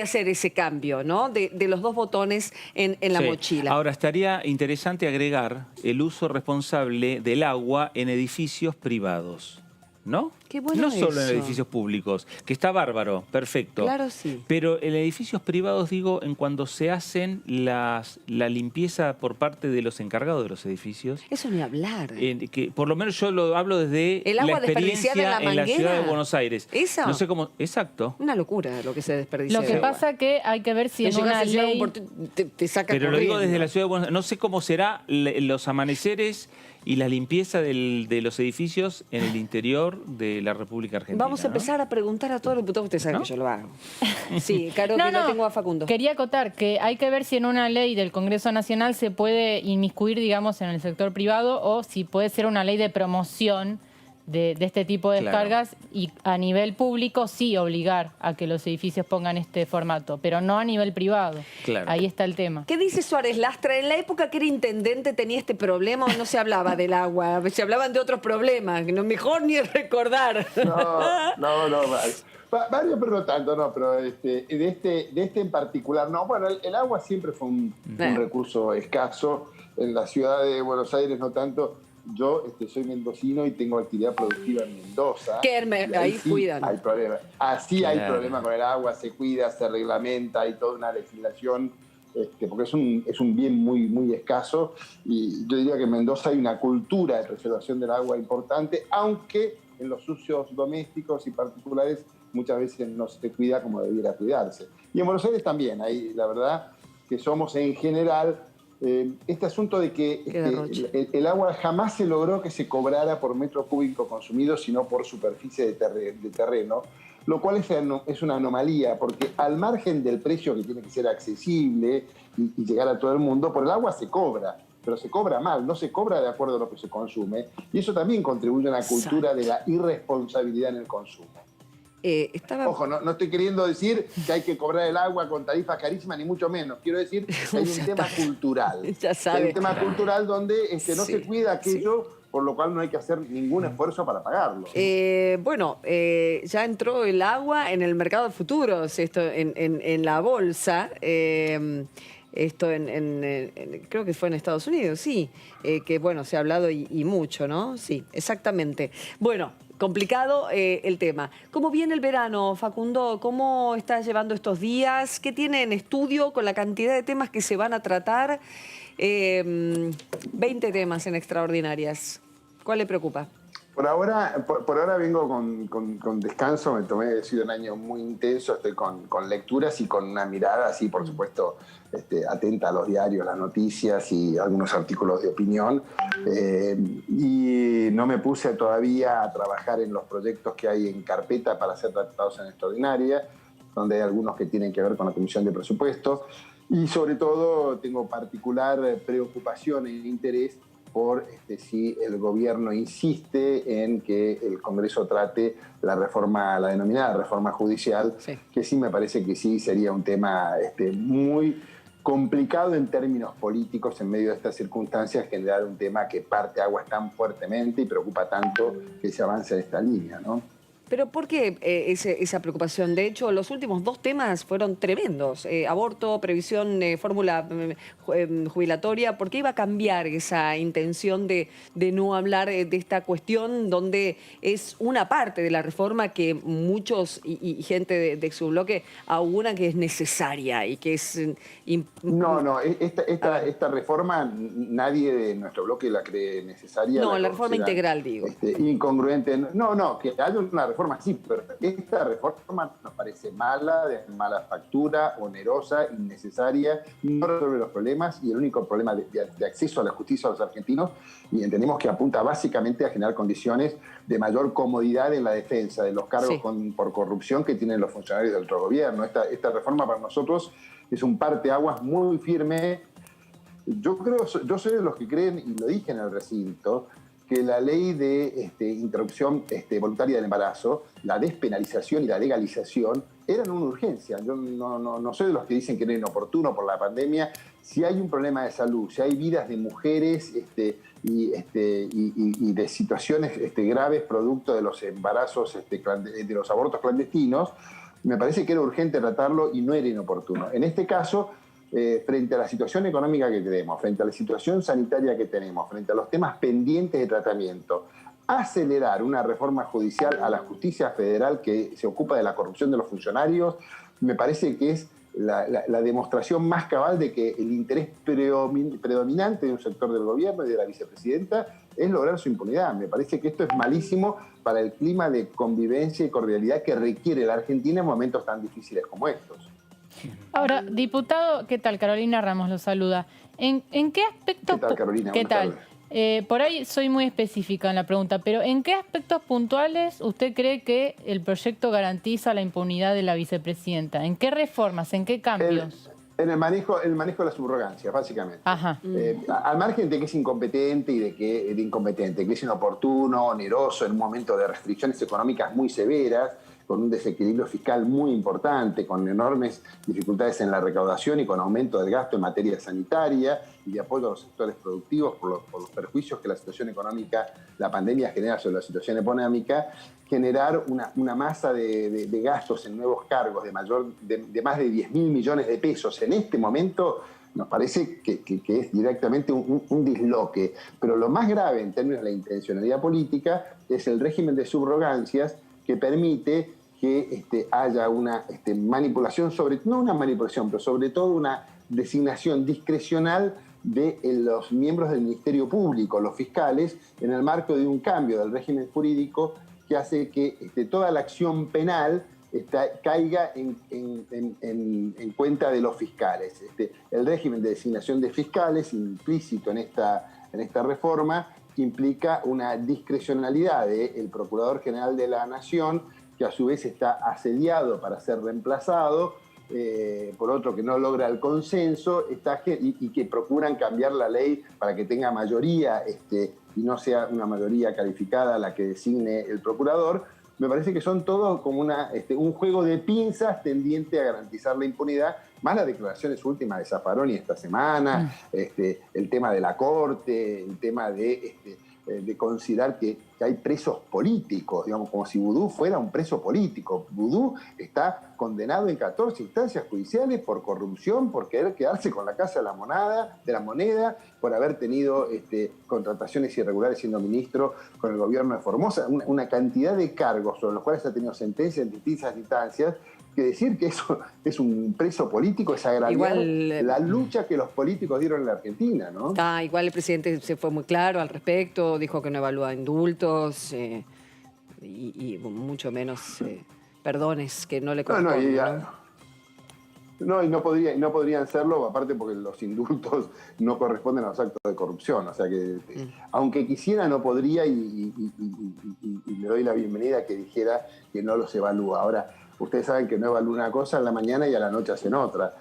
Speaker 1: hacer ese cambio, ¿no? De los 2 botones en la mochila.
Speaker 3: Ahora, estaría interesante agregar el uso responsable del agua en edificios privados, ¿no?
Speaker 1: Qué bueno
Speaker 3: no solo
Speaker 1: eso.
Speaker 3: en edificios públicos, que está bárbaro, perfecto.
Speaker 1: Claro, sí.
Speaker 3: Pero en edificios privados, digo, en cuando se hacen la limpieza por parte de los encargados de los edificios.
Speaker 1: Eso ni hablar.
Speaker 3: Que por lo menos yo lo hablo desde
Speaker 1: El agua
Speaker 3: la experiencia
Speaker 1: desperdiciada en la manguera.
Speaker 3: Ciudad de Buenos Aires.
Speaker 1: ¿Eso?
Speaker 3: No sé cómo. Exacto.
Speaker 1: Una locura lo que se desperdicia.
Speaker 2: Lo que pasa que hay que ver si en una ley...
Speaker 1: Te saca
Speaker 3: Pero lo digo
Speaker 1: corriendo.
Speaker 3: desde la Ciudad de Buenos Aires. No sé cómo será los amaneceres y la limpieza de los edificios en el interior de la República Argentina.
Speaker 1: Vamos a empezar a preguntar a todos los diputados. Ustedes saben que yo lo hago. Sí, claro que no tengo a Facundo.
Speaker 2: Quería acotar que hay que ver si en una ley del Congreso Nacional se puede inmiscuir, digamos, en el sector privado o si puede ser una ley de promoción de este tipo de descargas y a nivel público sí obligar a que los edificios pongan este formato, pero no a nivel privado.
Speaker 3: Claro.
Speaker 2: Ahí está el tema.
Speaker 1: ¿Qué dice Suárez Lastra? En la época que era intendente tenía este problema o no se hablaba del agua, se hablaban de otros problemas, que no mejor ni recordar.
Speaker 5: No. Varios, pero no tanto, no, pero de este en particular, no. Bueno, el agua siempre fue un recurso escaso, en la ciudad de Buenos Aires no tanto, yo soy mendocino y tengo actividad productiva en Mendoza.
Speaker 1: Ahí
Speaker 5: sí
Speaker 1: cuidan.
Speaker 5: Hay problema. Así hay problema con el agua, se cuida, se reglamenta, hay toda una legislación, porque es un bien muy, muy escaso. Y yo diría que en Mendoza hay una cultura de preservación del agua importante, aunque en los usos domésticos y particulares muchas veces no se cuida como debiera cuidarse. Y en Buenos Aires también, ahí la verdad que somos en general este asunto de que el agua jamás se logró que se cobrara por metro cúbico consumido, sino por superficie de terreno, lo cual es una anomalía, porque al margen del precio que tiene que ser accesible y llegar a todo el mundo, por el agua se cobra, pero se cobra mal, no se cobra de acuerdo a lo que se consume, y eso también contribuye a una cultura de la irresponsabilidad en el consumo. Ojo, no estoy queriendo decir que hay que cobrar el agua con tarifas carísimas, ni mucho menos. Quiero decir que hay un tema cultural.
Speaker 1: Ya sabe.
Speaker 5: Hay un tema cultural donde no se cuida aquello, por lo cual no hay que hacer ningún esfuerzo para pagarlo.
Speaker 1: Ya entró el agua en el mercado de futuros, esto en la bolsa. Creo que fue en Estados Unidos, sí. Que bueno, se ha hablado y mucho, ¿no? Sí, exactamente. Bueno, complicado el tema. ¿Cómo viene el verano, Facundo? ¿Cómo estás llevando estos días? ¿Qué tiene en estudio con la cantidad de temas que se van a tratar? 20 temas en Extraordinarias. ¿Cuál le preocupa?
Speaker 5: Por ahora vengo con descanso, ha sido un año muy intenso, estoy con lecturas y con una mirada así, por supuesto, atenta a los diarios, las noticias y algunos artículos de opinión. Y no me puse todavía a trabajar en los proyectos que hay en carpeta para ser tratados en Extraordinaria, donde hay algunos que tienen que ver con la Comisión de Presupuestos. Y sobre todo tengo particular preocupación e interés por si el gobierno insiste en que el Congreso trate la denominada reforma judicial, sí, que sí me parece que sí sería un tema muy complicado en términos políticos en medio de estas circunstancias, generar un tema que parte aguas tan fuertemente y preocupa tanto que se avance en esta línea, ¿no?
Speaker 1: ¿Pero por qué esa preocupación? De hecho, los últimos dos temas fueron tremendos. Aborto, previsión, fórmula jubilatoria. ¿Por qué iba a cambiar esa intención de no hablar de esta cuestión donde es una parte de la reforma que muchos y gente de su bloque auguran que es necesaria y que es...
Speaker 5: Esta reforma nadie de nuestro bloque la cree necesaria.
Speaker 1: No, la reforma integral, digo.
Speaker 5: Incongruente. No, que haya una reforma sí, pero esta reforma nos parece mala, de mala factura, onerosa, innecesaria, no resuelve los problemas y el único problema de acceso a la justicia a los argentinos, y entendemos que apunta básicamente a generar condiciones de mayor comodidad en la defensa de los cargos por corrupción que tienen los funcionarios del otro gobierno. Esta reforma para nosotros es un parteaguas muy firme. Yo soy de los que creen, y lo dije en el recinto, que la ley de interrupción voluntaria del embarazo, la despenalización y la legalización eran una urgencia. Yo no soy de los que dicen que era inoportuno por la pandemia. Si hay un problema de salud, si hay vidas de mujeres y de situaciones graves producto de los embarazos, de los abortos clandestinos, me parece que era urgente tratarlo y no era inoportuno. En este caso, frente a la situación económica que tenemos, frente a la situación sanitaria que tenemos, frente a los temas pendientes de tratamiento, acelerar una reforma judicial a la justicia federal que se ocupa de la corrupción de los funcionarios, me parece que es la demostración más cabal de que el interés predominante de un sector del gobierno y de la vicepresidenta es lograr su impunidad. Me parece que esto es malísimo para el clima de convivencia y cordialidad que requiere la Argentina en momentos tan difíciles como estos.
Speaker 2: Ahora, diputado, ¿qué tal? Carolina Ramos lo saluda. ¿En qué aspectos...
Speaker 5: ¿Qué tal, Carolina?
Speaker 2: ¿Qué tal? Por ahí soy muy específica en la pregunta, pero ¿en qué aspectos puntuales usted cree que el proyecto garantiza la impunidad de la vicepresidenta? ¿En qué reformas? ¿En qué cambios?
Speaker 5: En el manejo de la subrogancia, básicamente.
Speaker 2: Ajá.
Speaker 5: Al margen de que es incompetente y que es inoportuno, oneroso en un momento de restricciones económicas muy severas, con un desequilibrio fiscal muy importante, con enormes dificultades en la recaudación y con aumento del gasto en materia sanitaria y de apoyo a los sectores productivos por los perjuicios que la situación económica, la pandemia genera sobre la situación económica, generar una masa de gastos en nuevos cargos de más de 10.000 millones de pesos en este momento nos parece que es directamente un disloque. Pero lo más grave en términos de la intencionalidad política es el régimen de subrogancias que permite que haya una manipulación, no una manipulación, pero sobre todo una designación discrecional de los miembros del Ministerio Público, los fiscales, en el marco de un cambio del régimen jurídico que hace que toda la acción penal caiga en cuenta de los fiscales. El régimen de designación de fiscales, implícito en esta reforma, implica una discrecionalidad del Procurador General de la Nación, que a su vez está asediado para ser reemplazado por otro que no logra el consenso y que procuran cambiar la ley para que tenga mayoría y no sea una mayoría calificada la que designe el procurador. Me parece que son todos como un juego de pinzas tendiente a garantizar la impunidad, más las declaraciones últimas de Zaffaroni esta semana, el tema de la Corte, el tema de considerar que hay presos políticos, digamos, como si Vudú fuera un preso político. Vudú está condenado en 14 instancias judiciales por corrupción, por querer quedarse con la Casa de la Moneda, por haber tenido contrataciones irregulares siendo ministro con el gobierno de Formosa, una cantidad de cargos sobre los cuales ha tenido sentencias en distintas instancias, que decir que eso es un preso político es agraviar la lucha que los políticos dieron en la Argentina, ¿no?
Speaker 1: Igual el presidente se fue muy claro al respecto, dijo que no evalúa indultos y mucho menos perdones que no le corresponden.
Speaker 5: Y no podrían serlo, aparte porque los indultos no corresponden a los actos de corrupción. O sea que, aunque quisiera, no podría y le doy la bienvenida a que dijera que no los evalúa. Ahora, ustedes saben que no evalúan una cosa en la mañana y a la noche hacen otra.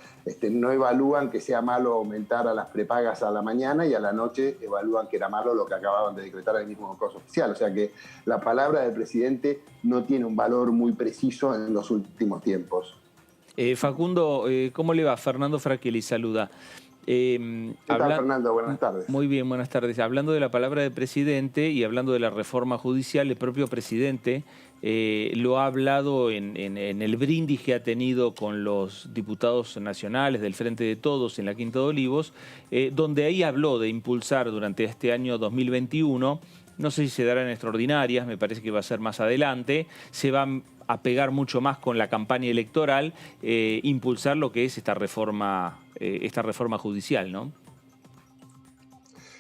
Speaker 5: No evalúan que sea malo aumentar a las prepagas a la mañana y a la noche evalúan que era malo lo que acababan de decretar el mismo Congreso Oficial. O sea que la palabra del presidente no tiene un valor muy preciso en los últimos tiempos.
Speaker 3: Facundo, ¿cómo le va? Fernando Fraquelli saluda.
Speaker 5: ¿Qué tal, Fernando? Buenas tardes.
Speaker 3: Muy bien, buenas tardes. Hablando de la palabra del presidente y hablando de la reforma judicial, el propio presidente lo ha hablado en el brindis que ha tenido con los diputados nacionales del Frente de Todos en la Quinta de Olivos, donde ahí habló de impulsar durante este año 2021, no sé si se darán extraordinarias, me parece que va a ser más adelante, se va a pegar mucho más con la campaña electoral, impulsar lo que es esta reforma judicial, ¿no?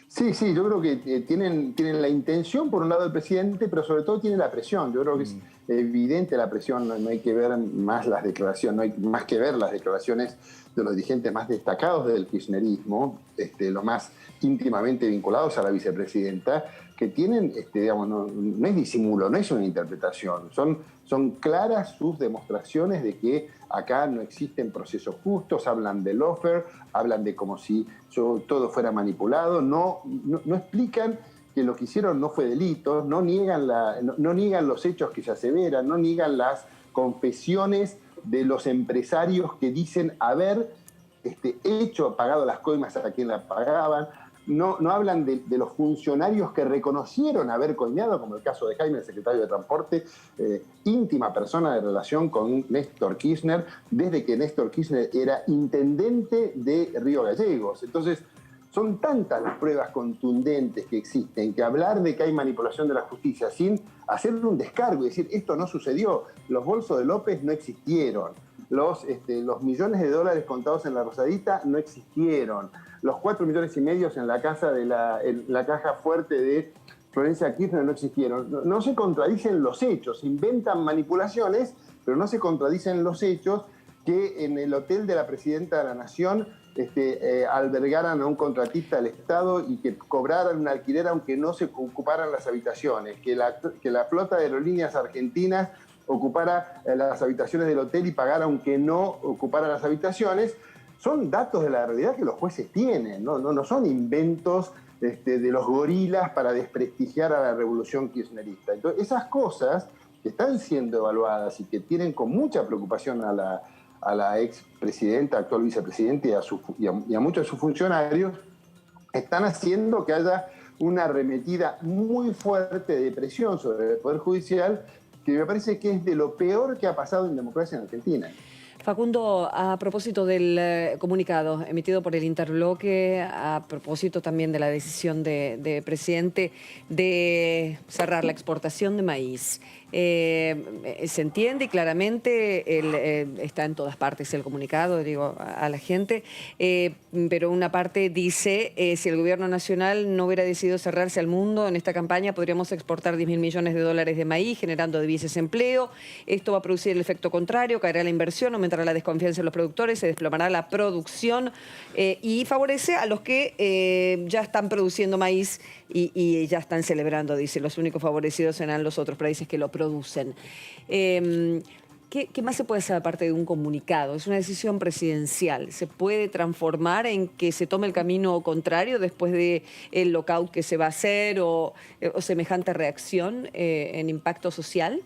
Speaker 5: Sí, yo creo que tienen la intención, por un lado, del presidente, pero sobre todo tienen la presión. Yo creo que es evidente la presión, no hay que ver más las declaraciones, no hay más que ver las declaraciones de los dirigentes más destacados del kirchnerismo, los más íntimamente vinculados a la vicepresidenta, que tienen, digamos, no es disimulo, no es una interpretación, son claras sus demostraciones de que acá no existen procesos justos, hablan de lawfare, hablan de como si todo fuera manipulado, no explican que lo que hicieron no fue delito, no niegan los hechos que se aseveran, no niegan las confesiones de los empresarios que dicen haber pagado las coimas a quien las pagaban. No hablan de los funcionarios que reconocieron haber coimeado, como el caso de Jaime, el secretario de Transporte, íntima persona de relación con Néstor Kirchner, desde que Néstor Kirchner era intendente de Río Gallegos. Entonces, son tantas las pruebas contundentes que existen que hablar de que hay manipulación de la justicia sin hacerle un descargo y decir esto no sucedió, los bolsos de López no existieron, los millones de dólares contados en la Rosadita no existieron, los 4,5 millones en la caja fuerte de Florencia Kirchner no existieron. No se contradicen los hechos, inventan manipulaciones, pero no se contradicen los hechos que en el hotel de la Presidenta de la Nación albergaran a un contratista del Estado y que cobraran un alquiler aunque no se ocuparan las habitaciones, que la flota de aerolíneas argentinas ocupara las habitaciones del hotel y pagara aunque no ocupara las habitaciones. Son datos de la realidad que los jueces tienen, no son inventos de los gorilas para desprestigiar a la revolución kirchnerista. Entonces, esas cosas que están siendo evaluadas y que tienen con mucha preocupación a la expresidenta, actual vicepresidenta y a muchos de sus funcionarios, están haciendo que haya una arremetida muy fuerte de presión sobre el Poder Judicial, que me parece que es de lo peor que ha pasado en democracia en Argentina.
Speaker 1: Facundo, a propósito del comunicado emitido por el Interbloque, a propósito también de la decisión de presidente de cerrar la exportación de maíz, se entiende y claramente está en todas partes el comunicado, digo, a la gente, pero una parte dice, si el gobierno nacional no hubiera decidido cerrarse al mundo en esta campaña, podríamos exportar 10.000 millones de dólares de maíz, generando divisas empleo. Esto va a producir el efecto contrario, caerá la inversión, aumentará la desconfianza en los productores, se desplomará la producción y favorece a los que ya están produciendo maíz y ya están celebrando, dice. Los únicos favorecidos serán los otros países que lo producen. ¿Qué más se puede hacer aparte de un comunicado? Es una decisión presidencial. ¿Se puede transformar en que se tome el camino contrario después del lockout que se va a hacer o semejante reacción en impacto social?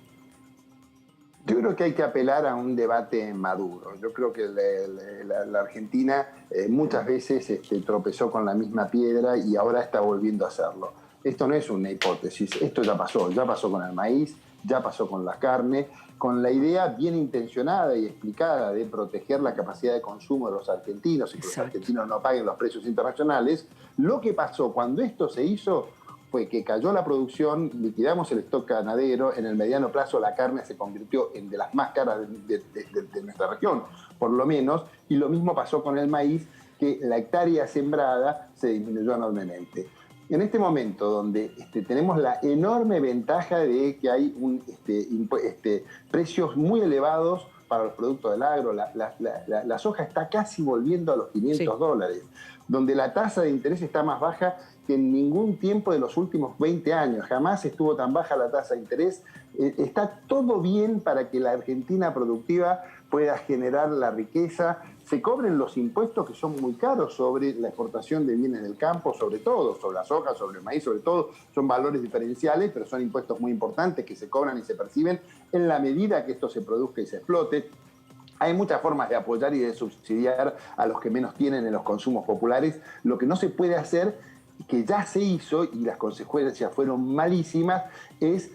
Speaker 5: Yo creo que hay que apelar a un debate maduro. Yo creo que la Argentina muchas veces tropezó con la misma piedra y ahora está volviendo a hacerlo. Esto no es una hipótesis, esto ya pasó con el maíz, ya pasó con la carne, con la idea bien intencionada y explicada de proteger la capacidad de consumo de los argentinos y que los argentinos no paguen los precios internacionales. Lo que pasó cuando esto se hizo fue que cayó la producción, liquidamos el stock ganadero, en el mediano plazo la carne se convirtió en de las más caras de nuestra región, por lo menos, y lo mismo pasó con el maíz, que la hectárea sembrada se disminuyó enormemente. En este momento donde tenemos la enorme ventaja de que hay precios muy elevados para los productos del agro, la soja está casi volviendo a los 500 dólares, donde la tasa de interés está más baja que en ningún tiempo de los últimos 20 años. Jamás estuvo tan baja la tasa de interés. Está todo bien para que la Argentina productiva pueda generar la riqueza, se cobren los impuestos que son muy caros sobre la exportación de bienes del campo, sobre todo, sobre la soja, sobre el maíz, sobre todo, son valores diferenciales, pero son impuestos muy importantes que se cobran y se perciben en la medida que esto se produzca y se explote. Hay muchas formas de apoyar y de subsidiar a los que menos tienen en los consumos populares. Lo que no se puede hacer, que ya se hizo y las consecuencias fueron malísimas, es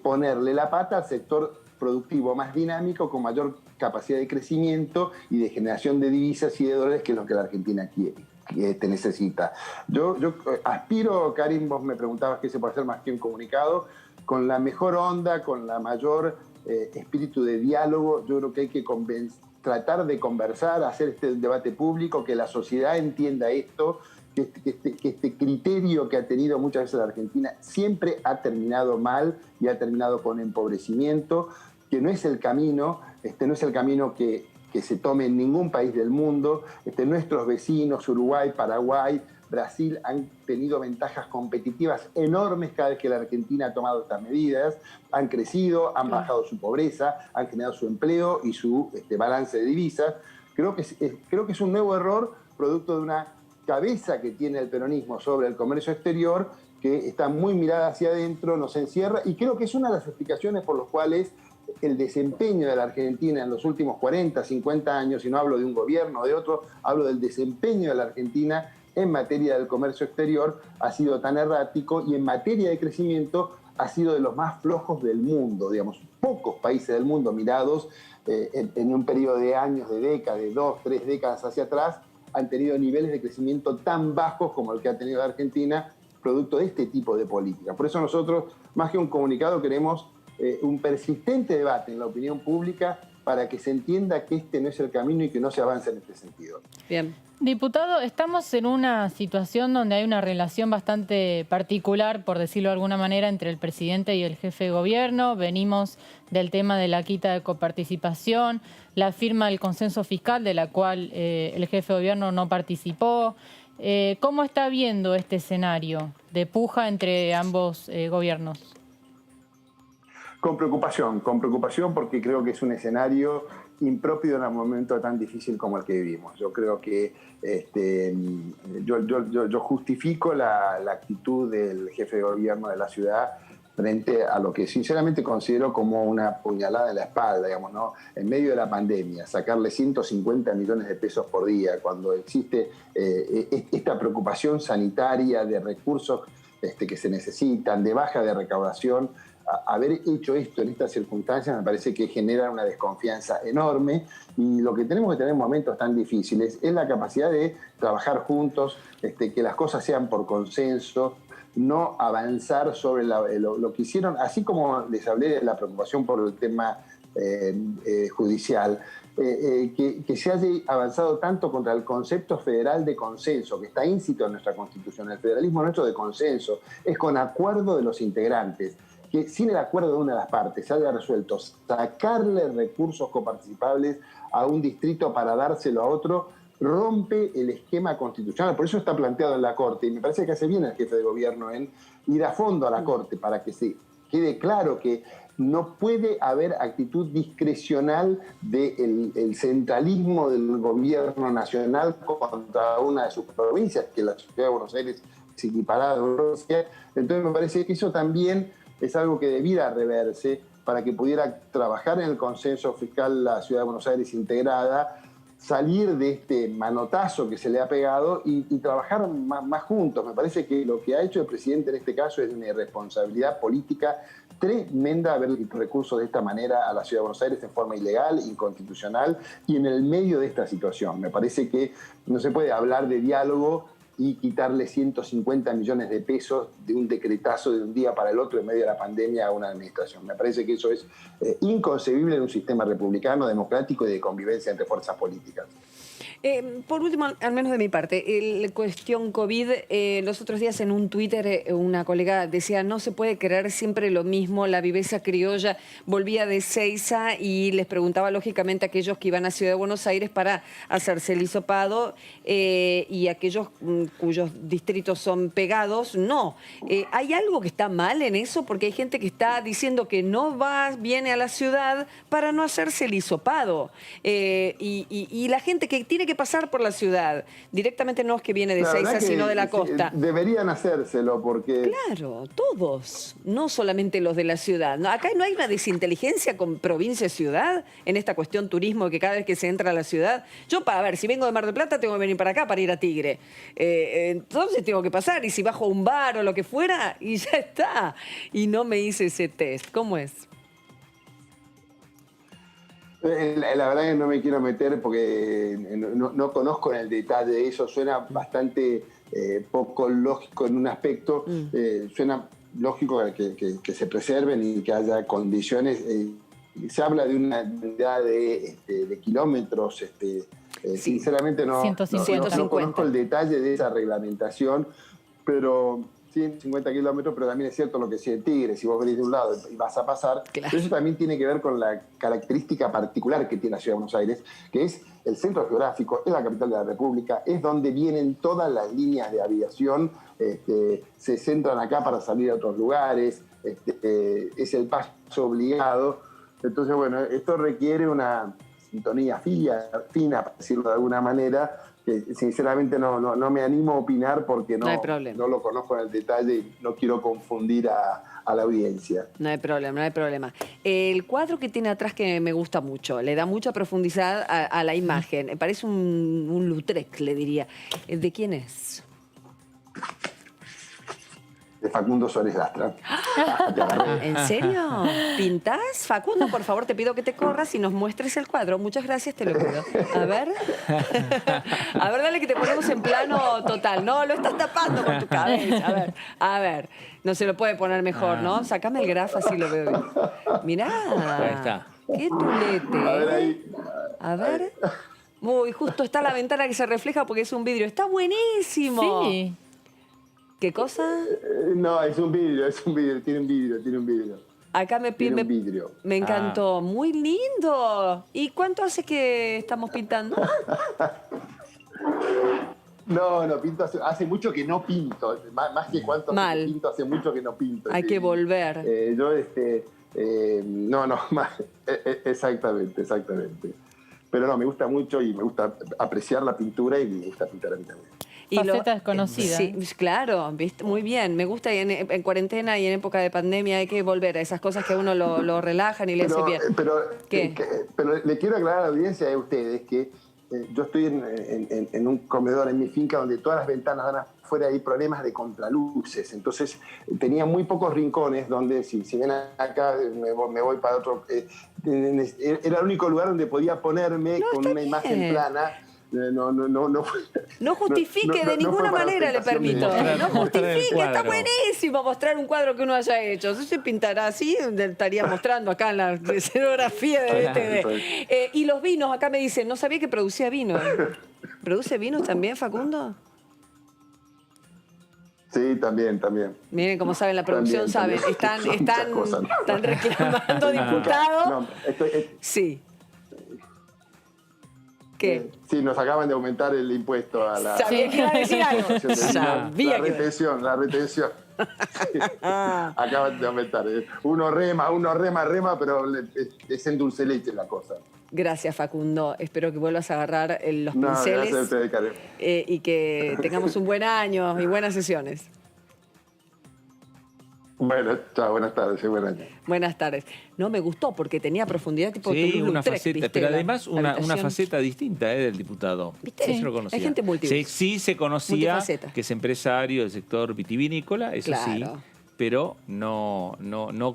Speaker 5: ponerle la pata al sector productivo más dinámico, con mayor capacidad de crecimiento y de generación de divisas y de dólares, que es lo que la Argentina quiere, que necesita. Yo aspiro, Karin, vos me preguntabas qué se puede hacer más que un comunicado, con la mejor onda, con la mayor espíritu de diálogo. Yo creo que hay que tratar de conversar, hacer este debate público, que la sociedad entienda esto, que este criterio que ha tenido muchas veces la Argentina siempre ha terminado mal y ha terminado con empobrecimiento, que no es el camino, no es el camino que se tome en ningún país del mundo. Nuestros vecinos, Uruguay, Paraguay, Brasil, han tenido ventajas competitivas enormes cada vez que la Argentina ha tomado estas medidas, han crecido, han bajado su pobreza, han generado su empleo y su balance de divisas. Creo que es un nuevo error, producto de una cabeza que tiene el peronismo sobre el comercio exterior, que está muy mirada hacia adentro, nos encierra, y creo que es una de las explicaciones por las cuales el desempeño de la Argentina en los últimos 40, 50 años, y no hablo de un gobierno o de otro, hablo del desempeño de la Argentina en materia del comercio exterior, ha sido tan errático, y en materia de crecimiento ha sido de los más flojos del mundo. Digamos, pocos países del mundo mirados en un periodo de años, de décadas, de 2, 3 décadas hacia atrás, han tenido niveles de crecimiento tan bajos como el que ha tenido la Argentina, producto de este tipo de política. Por eso nosotros, más que un comunicado, queremos un persistente debate en la opinión pública para que se entienda que este no es el camino y que no se avance en este sentido.
Speaker 1: Bien.
Speaker 2: Diputado, estamos en una situación donde hay una relación bastante particular, por decirlo de alguna manera, entre el presidente y el jefe de gobierno. Venimos del tema de la quita de coparticipación, la firma del consenso fiscal, de la cual el jefe de gobierno no participó. ¿Cómo está viendo este escenario de puja entre ambos gobiernos?
Speaker 5: Con preocupación porque creo que es un escenario impropio en un momento tan difícil como el que vivimos. Yo creo que yo justifico la actitud del jefe de gobierno de la ciudad frente a lo que sinceramente considero como una puñalada en la espalda, digamos, ¿no? En medio de la pandemia, sacarle 150 millones de pesos por día, cuando existe esta preocupación sanitaria de recursos que se necesitan, de baja de recaudación, haber hecho esto en estas circunstancias me parece que genera una desconfianza enorme, y lo que tenemos que tener en momentos tan difíciles es la capacidad de trabajar juntos, que las cosas sean por consenso, no avanzar sobre lo que hicieron, así como les hablé de la preocupación por el tema judicial, que se haya avanzado tanto contra el concepto federal de consenso, que está íncito en nuestra Constitución. El federalismo nuestro de consenso es con acuerdo de los integrantes, que sin el acuerdo de una de las partes se haya resuelto sacarle recursos coparticipables a un distrito para dárselo a otro, rompe el esquema constitucional. Por eso está planteado en la Corte, y me parece que hace bien el jefe de gobierno en ir a fondo a la Corte para que se quede claro que no puede haber actitud discrecional del centralismo del gobierno nacional contra una de sus provincias, que la ciudad de Buenos Aires es equiparada a Rusia. Entonces me parece que eso también es algo que debiera reverse para que pudiera trabajar en el consenso fiscal la ciudad de Buenos Aires integrada, salir de este manotazo que se le ha pegado y trabajar más juntos. Me parece que lo que ha hecho el presidente en este caso es una irresponsabilidad política tremenda, haber recursos de esta manera a la ciudad de Buenos Aires en forma ilegal, inconstitucional y en el medio de esta situación. Me parece que no se puede hablar de diálogo y quitarle 150 millones de pesos de un decretazo de un día para el otro en medio de la pandemia a una administración. Me parece que eso es inconcebible en un sistema republicano, democrático y de convivencia entre fuerzas políticas.
Speaker 1: Por último, al menos de mi parte, la cuestión COVID, los otros días en un Twitter una colega decía, no se puede creer siempre lo mismo, la viveza criolla volvía de Seiza y les preguntaba lógicamente a aquellos que iban a Ciudad de Buenos Aires para hacerse el hisopado y aquellos cuyos distritos son pegados, no. ¿Hay algo que está mal en eso? Porque hay gente que está diciendo que no viene a la ciudad para no hacerse el hisopado. Y la gente que tiene que pasar por la ciudad, directamente no es que viene de Seiza, sino de la costa.
Speaker 5: Deberían hacérselo porque...
Speaker 1: Claro, todos, no solamente los de la ciudad. No, acá no hay una desinteligencia con provincia-ciudad en esta cuestión turismo, que cada vez que se entra a la ciudad... Yo, para ver, si vengo de Mar del Plata, tengo que venir para acá para ir a Tigre. Entonces tengo que pasar, y si bajo a un bar o lo que fuera, y ya está. Y no me hice ese test. ¿Cómo es?
Speaker 5: La verdad que no me quiero meter porque no conozco en el detalle de eso. Suena bastante poco lógico en un aspecto. Suena lógico que se preserven y que haya condiciones. Se habla de una unidad de kilómetros. Sí. Sinceramente no conozco el detalle de esa reglamentación, pero... 150 kilómetros, pero también es cierto lo que decía el Tigre, si vos venís de un lado y vas a pasar, claro. Pero eso también tiene que ver con la característica particular que tiene la Ciudad de Buenos Aires, que es el centro geográfico, es la capital de la República, es donde vienen todas las líneas de aviación, se centran acá para salir a otros lugares, es el paso obligado. Entonces, bueno, esto requiere una sintonía fina, para decirlo de alguna manera, que sinceramente no me animo a opinar porque no lo conozco en el detalle y no quiero confundir a la audiencia.
Speaker 1: No hay problema. El cuadro que tiene atrás que me gusta mucho, le da mucha profundidad a la imagen. Parece un Lautrec, le diría. ¿De quién es?
Speaker 5: De Facundo Suárez Lastra.
Speaker 1: ¿En serio? ¿Pintás? Facundo, por favor, te pido que te corras y nos muestres el cuadro. Muchas gracias, te lo pido. A ver. A ver, dale que te ponemos en plano total. No, lo estás tapando con tu cabeza. A ver. No se lo puede poner mejor, ¿no? Sácame el grafo, así lo veo bien. Mirá.
Speaker 3: Ahí está.
Speaker 1: Qué tulete.
Speaker 5: A ver ahí.
Speaker 1: A ver. Uy, justo está la ventana que se refleja porque es un vidrio. Está buenísimo.
Speaker 2: Sí.
Speaker 1: ¿Qué cosa?
Speaker 5: No, es un vidrio, tiene un vidrio.
Speaker 1: Acá me encantó. Muy lindo. ¿Y cuánto hace que estamos pintando?
Speaker 5: No, pinto hace mucho que no pinto. Más que cuánto hace que pinto, hace mucho que no pinto.
Speaker 1: Hay que volver.
Speaker 5: Exactamente. Pero no, me gusta mucho y me gusta apreciar la pintura y me gusta pintar a mí también.
Speaker 2: Faceta desconocida.
Speaker 1: Sí, claro, ¿viste? Muy bien. Me gusta en cuarentena y en época de pandemia hay que volver a esas cosas que a uno lo relajan y le hace bien.
Speaker 5: Pero le quiero aclarar a la audiencia de ustedes que yo estoy en un comedor en mi finca donde todas las ventanas dan afuera, hay problemas de contraluces, entonces tenía muy pocos rincones donde, si ven acá, me voy para otro, era el único lugar donde podía ponerme con una imagen plana.
Speaker 1: No justifique de ninguna manera, le permito. No justifique, está buenísimo mostrar un cuadro que uno haya hecho. Si se pintará así, estaría mostrando acá en la escenografía de BTV. Y los vinos, acá me dicen, no sabía que producía vino. ¿Produce vinos también, Facundo?
Speaker 5: Sí, también.
Speaker 1: Miren cómo saben la producción, saben. Están reclamando diputados. Sí. ¿Qué?
Speaker 5: Sí, nos acaban de aumentar el impuesto a la...
Speaker 1: ¿Sabía que iba a decir algo?
Speaker 5: La retención. Sí. Acaban de aumentar. Uno rema, pero es en dulce leche la cosa.
Speaker 1: Gracias, Facundo. Espero que vuelvas a agarrar los pinceles.
Speaker 5: Gracias a ustedes, Karen.
Speaker 1: Y que tengamos un buen año y buenas sesiones.
Speaker 5: Bueno, chao, buenas tardes y buen año.
Speaker 1: Buenas tardes. No, me gustó porque tenía profundidad tipo
Speaker 3: una
Speaker 1: Toulouse-Lautrec,
Speaker 3: faceta,
Speaker 1: ¿viste?
Speaker 3: pero además una
Speaker 1: habitación.
Speaker 3: faceta distinta del diputado.
Speaker 1: ¿Viste?
Speaker 3: Eso lo conocía.
Speaker 1: Hay gente multiuso.
Speaker 3: Sí se conocía
Speaker 1: Multifaceta.
Speaker 3: que es empresario del sector vitivinícola, eso
Speaker 1: Claro.
Speaker 3: sí, pero no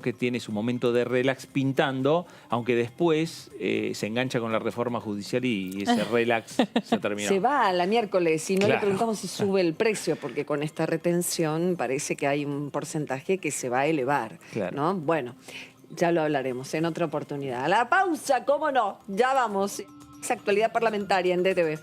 Speaker 3: que tiene su momento de relax pintando, aunque después se engancha con la reforma judicial y ese relax se terminó.
Speaker 1: Se va a la miércoles y no
Speaker 3: Claro.
Speaker 1: le preguntamos si sube el precio, porque con esta retención parece que hay un porcentaje que se va a elevar.
Speaker 3: Claro.
Speaker 1: ¿No? Bueno, ya lo hablaremos en otra oportunidad. A la pausa, ¿cómo no? Ya vamos. Es actualidad parlamentaria en DTV.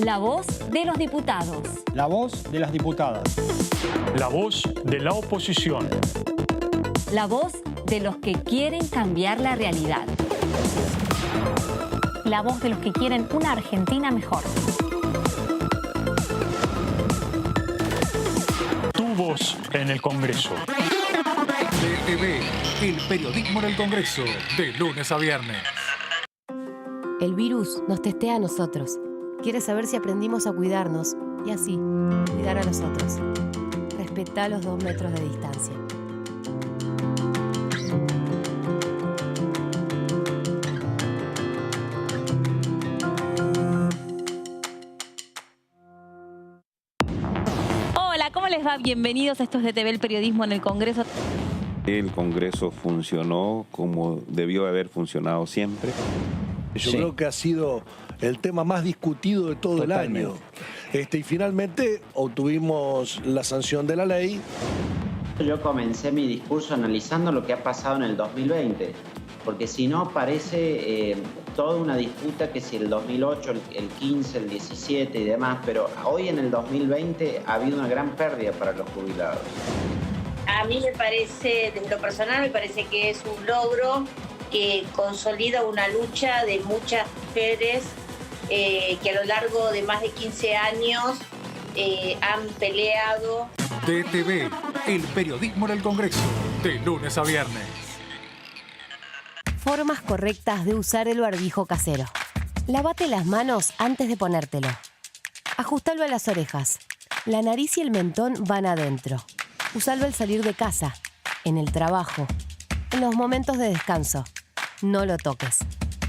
Speaker 6: La voz de los diputados.
Speaker 7: La voz de las diputadas.
Speaker 8: La voz de la oposición.
Speaker 6: La voz de los que quieren cambiar la realidad. La voz de los que quieren una Argentina mejor.
Speaker 8: Tu voz en el Congreso.
Speaker 9: DTV, el periodismo en el Congreso, de lunes a viernes.
Speaker 10: El virus nos testea a nosotros. Quiere saber si aprendimos a cuidarnos y así cuidar a los otros. Respetá los 2 metros de distancia.
Speaker 6: Hola, ¿cómo les va? Bienvenidos a estos DTV, el periodismo en el Congreso.
Speaker 11: El Congreso funcionó como debió haber funcionado siempre.
Speaker 12: Yo creo que ha sido el tema más discutido de todo el año. Y finalmente obtuvimos la sanción de la ley.
Speaker 13: Yo comencé mi discurso analizando lo que ha pasado en el 2020, porque si no parece toda una disputa que si el 2008, el 15, el 17 y demás, pero hoy en el 2020 ha habido una gran pérdida para los jubilados.
Speaker 14: A mí me parece, desde lo personal, me parece que es un logro que consolida una lucha de muchas mujeres que a lo largo de más de 15 años han peleado.
Speaker 9: DTV, el periodismo en el Congreso, de lunes a viernes.
Speaker 10: Formas correctas de usar el barbijo casero. Lávate las manos antes de ponértelo. Ajustalo a las orejas. La nariz y el mentón van adentro. Usalo al salir de casa, en el trabajo, en los momentos de descanso. No lo toques.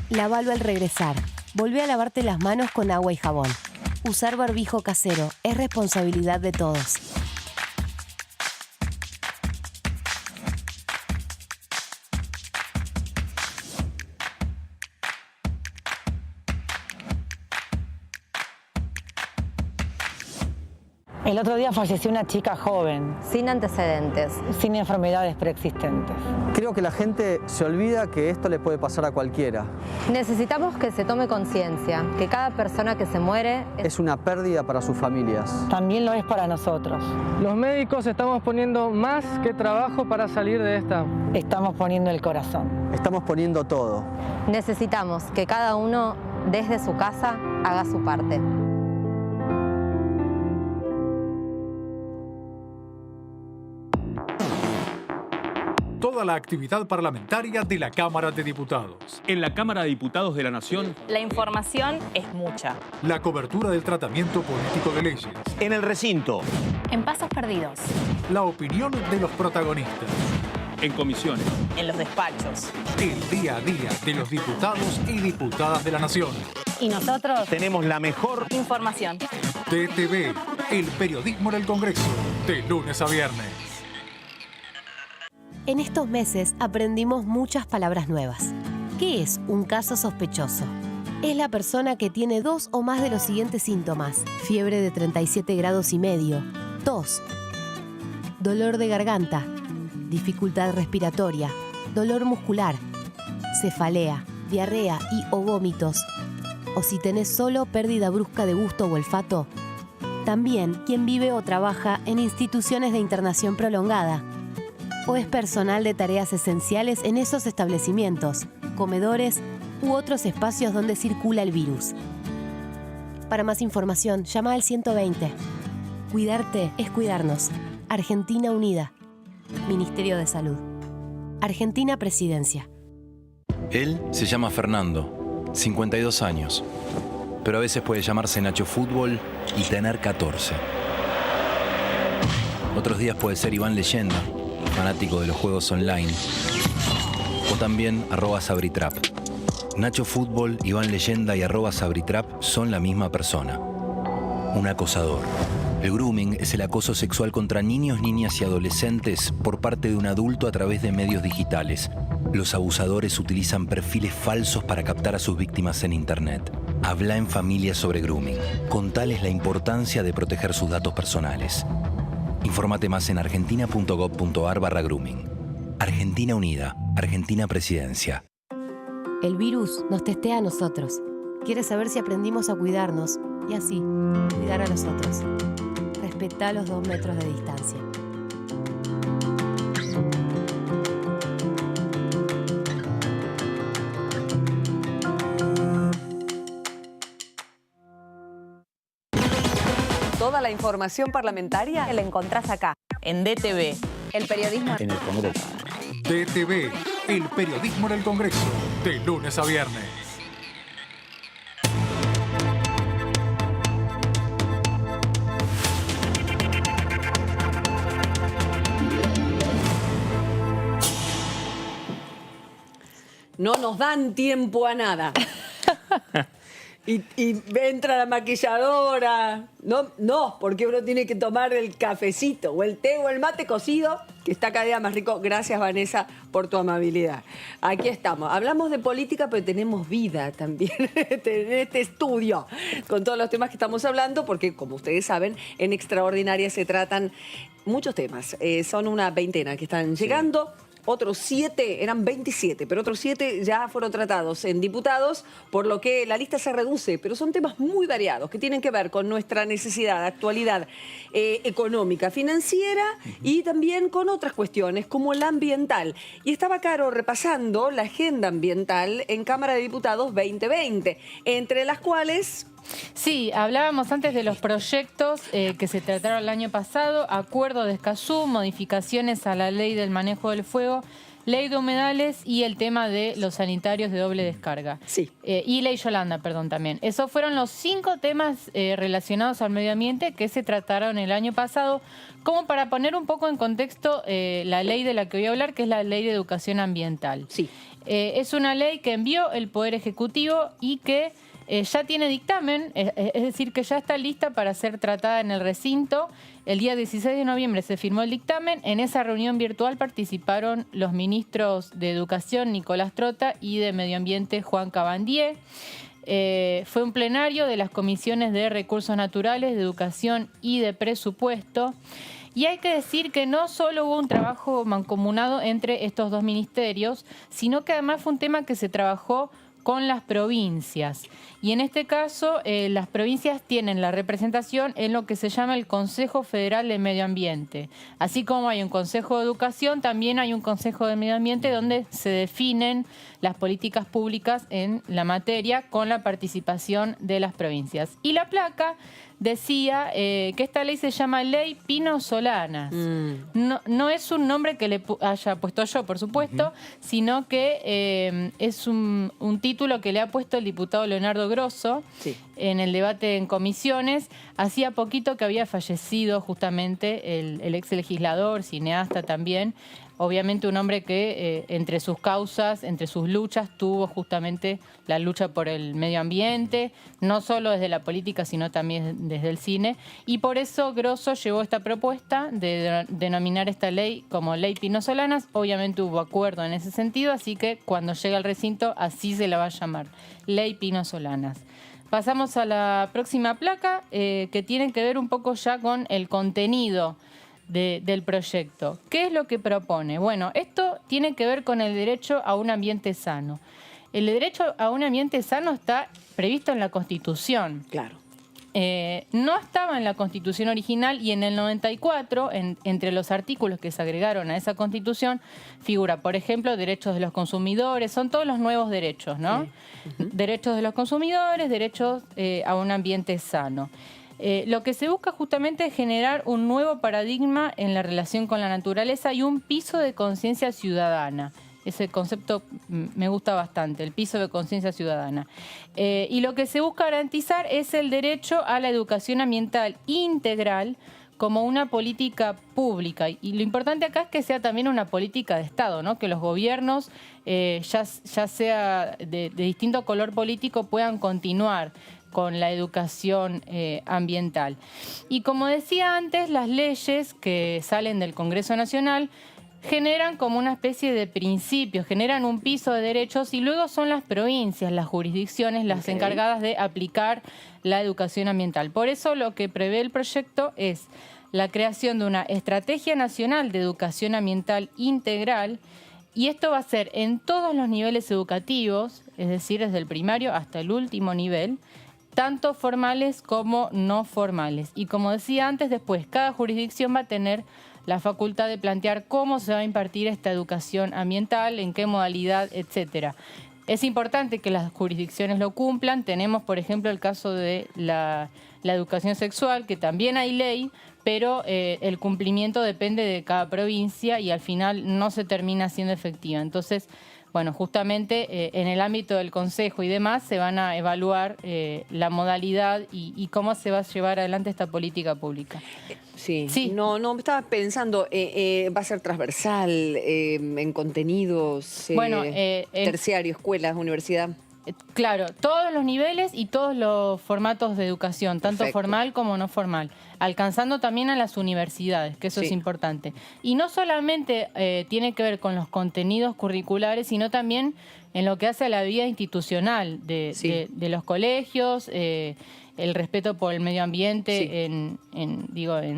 Speaker 10: Lávalo al regresar. Volvé a lavarte las manos con agua y jabón. Usar barbijo casero es responsabilidad de todos.
Speaker 15: El otro día falleció una chica joven.
Speaker 16: Sin antecedentes.
Speaker 15: Sin enfermedades preexistentes.
Speaker 17: Creo que la gente se olvida que esto le puede pasar a cualquiera.
Speaker 16: Necesitamos que se tome conciencia, que cada persona que se muere
Speaker 17: es una pérdida para sus familias.
Speaker 15: También lo es para nosotros.
Speaker 18: Los médicos estamos poniendo más que trabajo para salir de esta.
Speaker 15: Estamos poniendo el corazón.
Speaker 17: Estamos poniendo todo.
Speaker 16: Necesitamos que cada uno, desde su casa, haga su parte.
Speaker 9: toda la actividad parlamentaria de la Cámara de Diputados.
Speaker 19: En la Cámara de Diputados de la Nación,
Speaker 20: la información es mucha.
Speaker 9: La cobertura del tratamiento político de leyes.
Speaker 21: En el recinto.
Speaker 20: En pasos perdidos.
Speaker 9: La opinión de los protagonistas.
Speaker 19: en comisiones.
Speaker 20: En los despachos.
Speaker 9: El día a día de los diputados y diputadas de la Nación.
Speaker 20: Y nosotros
Speaker 21: tenemos la mejor
Speaker 20: información.
Speaker 9: DTV, el periodismo en el Congreso, de lunes a viernes.
Speaker 10: En estos meses aprendimos muchas palabras nuevas. ¿Qué es un caso sospechoso? Es la persona que tiene 2 o más de los siguientes síntomas: fiebre de 37 grados y medio, tos, dolor de garganta, dificultad respiratoria, dolor muscular, cefalea, diarrea y o vómitos. O si tenés solo pérdida brusca de gusto o olfato. También quien vive o trabaja en instituciones de internación prolongada. O es personal de tareas esenciales en esos establecimientos, comedores u otros espacios donde circula el virus. Para más información, llama al 120. Cuidarte es cuidarnos. Argentina Unida. Ministerio de Salud. Argentina Presidencia.
Speaker 22: Él se llama Fernando, 52 años, pero a veces puede llamarse Nacho Fútbol y tener 14. Otros días puede ser Iván Leyenda, fanático de los juegos online, o también @Sabritrap. Nacho Fútbol, Iván Leyenda y @Sabritrap son la misma persona. Un acosador. El grooming es el acoso sexual contra niños, niñas y adolescentes por parte de un adulto a través de medios digitales. Los abusadores utilizan perfiles falsos para captar a sus víctimas en Internet. Habla en familia sobre grooming. Contales la importancia de proteger sus datos personales. Infórmate más en argentina.gov.ar/grooming. Argentina Unida. Argentina Presidencia.
Speaker 10: El virus nos testea a nosotros. Quiere saber si aprendimos a cuidarnos y así cuidar a los otros. Respetá los 2 metros de distancia.
Speaker 1: Toda la información parlamentaria
Speaker 20: la encontrás acá, en DTV, el periodismo
Speaker 21: en el Congreso.
Speaker 9: DTV, el periodismo en el Congreso, de lunes a viernes.
Speaker 1: No nos dan tiempo a nada. Y entra la maquilladora. No, porque uno tiene que tomar el cafecito o el té o el mate cocido, que está cada día más rico. Gracias, Vanessa, por tu amabilidad. Aquí estamos. Hablamos de política, pero tenemos vida también en este estudio, con todos los temas que estamos hablando, porque, como ustedes saben, en Extraordinaria se tratan muchos temas. Son una veintena que están llegando. Otros 7, eran 27, pero otros 7 ya fueron tratados en diputados, por lo que la lista se reduce, pero son temas muy variados que tienen que ver con nuestra necesidad, actualidad económica, financiera y también con otras cuestiones como la ambiental. Y estaba Caro repasando la agenda ambiental en Cámara de Diputados 2020, entre las cuales...
Speaker 2: Sí, hablábamos antes de los proyectos que se trataron el año pasado: Acuerdo de Escazú, modificaciones a la Ley del Manejo del Fuego, Ley de Humedales y el tema de los sanitarios de doble descarga.
Speaker 1: Sí.
Speaker 2: Y Ley Yolanda, perdón, también. Esos fueron los 5 temas relacionados al medio ambiente que se trataron el año pasado, como para poner un poco en contexto la ley de la que voy a hablar, que es la Ley de Educación Ambiental.
Speaker 1: Sí.
Speaker 2: Es una ley que envió el Poder Ejecutivo y que ya tiene dictamen, es decir, que ya está lista para ser tratada en el recinto. El día 16 de noviembre se firmó el dictamen. En esa reunión virtual participaron los ministros de Educación, Nicolás Trota, y de Medio Ambiente, Juan Cabandier. Fue un plenario de las comisiones de Recursos Naturales, de Educación y de Presupuesto. Y hay que decir que no solo hubo un trabajo mancomunado entre estos 2 ministerios, sino que además fue un tema que se trabajó con las provincias. Y en este caso, las provincias tienen la representación en lo que se llama el Consejo Federal de Medio Ambiente. Así como hay un Consejo de Educación, también hay un Consejo de Medio Ambiente donde se definen las políticas públicas en la materia con la participación de las provincias. Y la placa decía que esta ley se llama Ley Pino Solanas. No es un nombre que le haya puesto yo, por supuesto, sino que es un título que le ha puesto el diputado Leonardo Grosso en el debate en comisiones. Hacía poquito que había fallecido justamente el ex legislador, cineasta también. Obviamente un hombre que entre sus causas, entre sus luchas, tuvo justamente la lucha por el medio ambiente, no solo desde la política, sino también desde el cine. Y por eso Grosso llevó esta propuesta de denominar esta ley como Ley Pino Solanas. Obviamente hubo acuerdo en ese sentido, así que cuando llegue al recinto así se la va a llamar, Ley Pino Solanas. Pasamos a la próxima placa, que tiene que ver un poco ya con el contenido del proyecto. ¿Qué es lo que propone? Bueno, esto tiene que ver con el derecho a un ambiente sano. El derecho a un ambiente sano está previsto en la Constitución.
Speaker 1: Claro.
Speaker 2: No estaba en la Constitución original y en el 94, entre los artículos que se agregaron a esa Constitución, figura, por ejemplo, derechos de los consumidores, son todos los nuevos derechos, ¿no? Derechos de los consumidores, derechos a un ambiente sano. Lo que se busca justamente es generar un nuevo paradigma en la relación con la naturaleza y un piso de conciencia ciudadana. Ese concepto me gusta bastante, el piso de conciencia ciudadana. Y lo que se busca garantizar es el derecho a la educación ambiental integral como una política pública. Y lo importante acá es que sea también una política de Estado, ¿no? Que los gobiernos, ya sea de distinto color político, puedan continuar con la educación ambiental. Y como decía antes, las leyes que salen del Congreso Nacional generan como una especie de principios, generan un piso de derechos y luego son las provincias, las jurisdicciones, las encargadas de aplicar la educación ambiental. Por eso lo que prevé el proyecto es la creación de una Estrategia Nacional de Educación Ambiental Integral, y esto va a ser en todos los niveles educativos, es decir, desde el primario hasta el último nivel, tanto formales como no formales. Y como decía antes, después cada jurisdicción va a tener la facultad de plantear cómo se va a impartir esta educación ambiental, en qué modalidad, etcétera. Es importante que las jurisdicciones lo cumplan. Tenemos, por ejemplo, el caso de la educación sexual, que también hay ley, pero el cumplimiento depende de cada provincia y al final no se termina siendo efectiva. Entonces, bueno, justamente en el ámbito del Consejo y demás se van a evaluar la modalidad y cómo se va a llevar adelante esta política pública.
Speaker 1: Sí. No, me estaba pensando, va a ser transversal en contenidos, terciario, escuelas, universidad.
Speaker 2: Claro, todos los niveles y todos los formatos de educación, tanto formal como no formal, alcanzando también a las universidades, que eso es importante. Y no solamente tiene que ver con los contenidos curriculares, sino también en lo que hace a la vida institucional de los colegios, el respeto por el medio ambiente en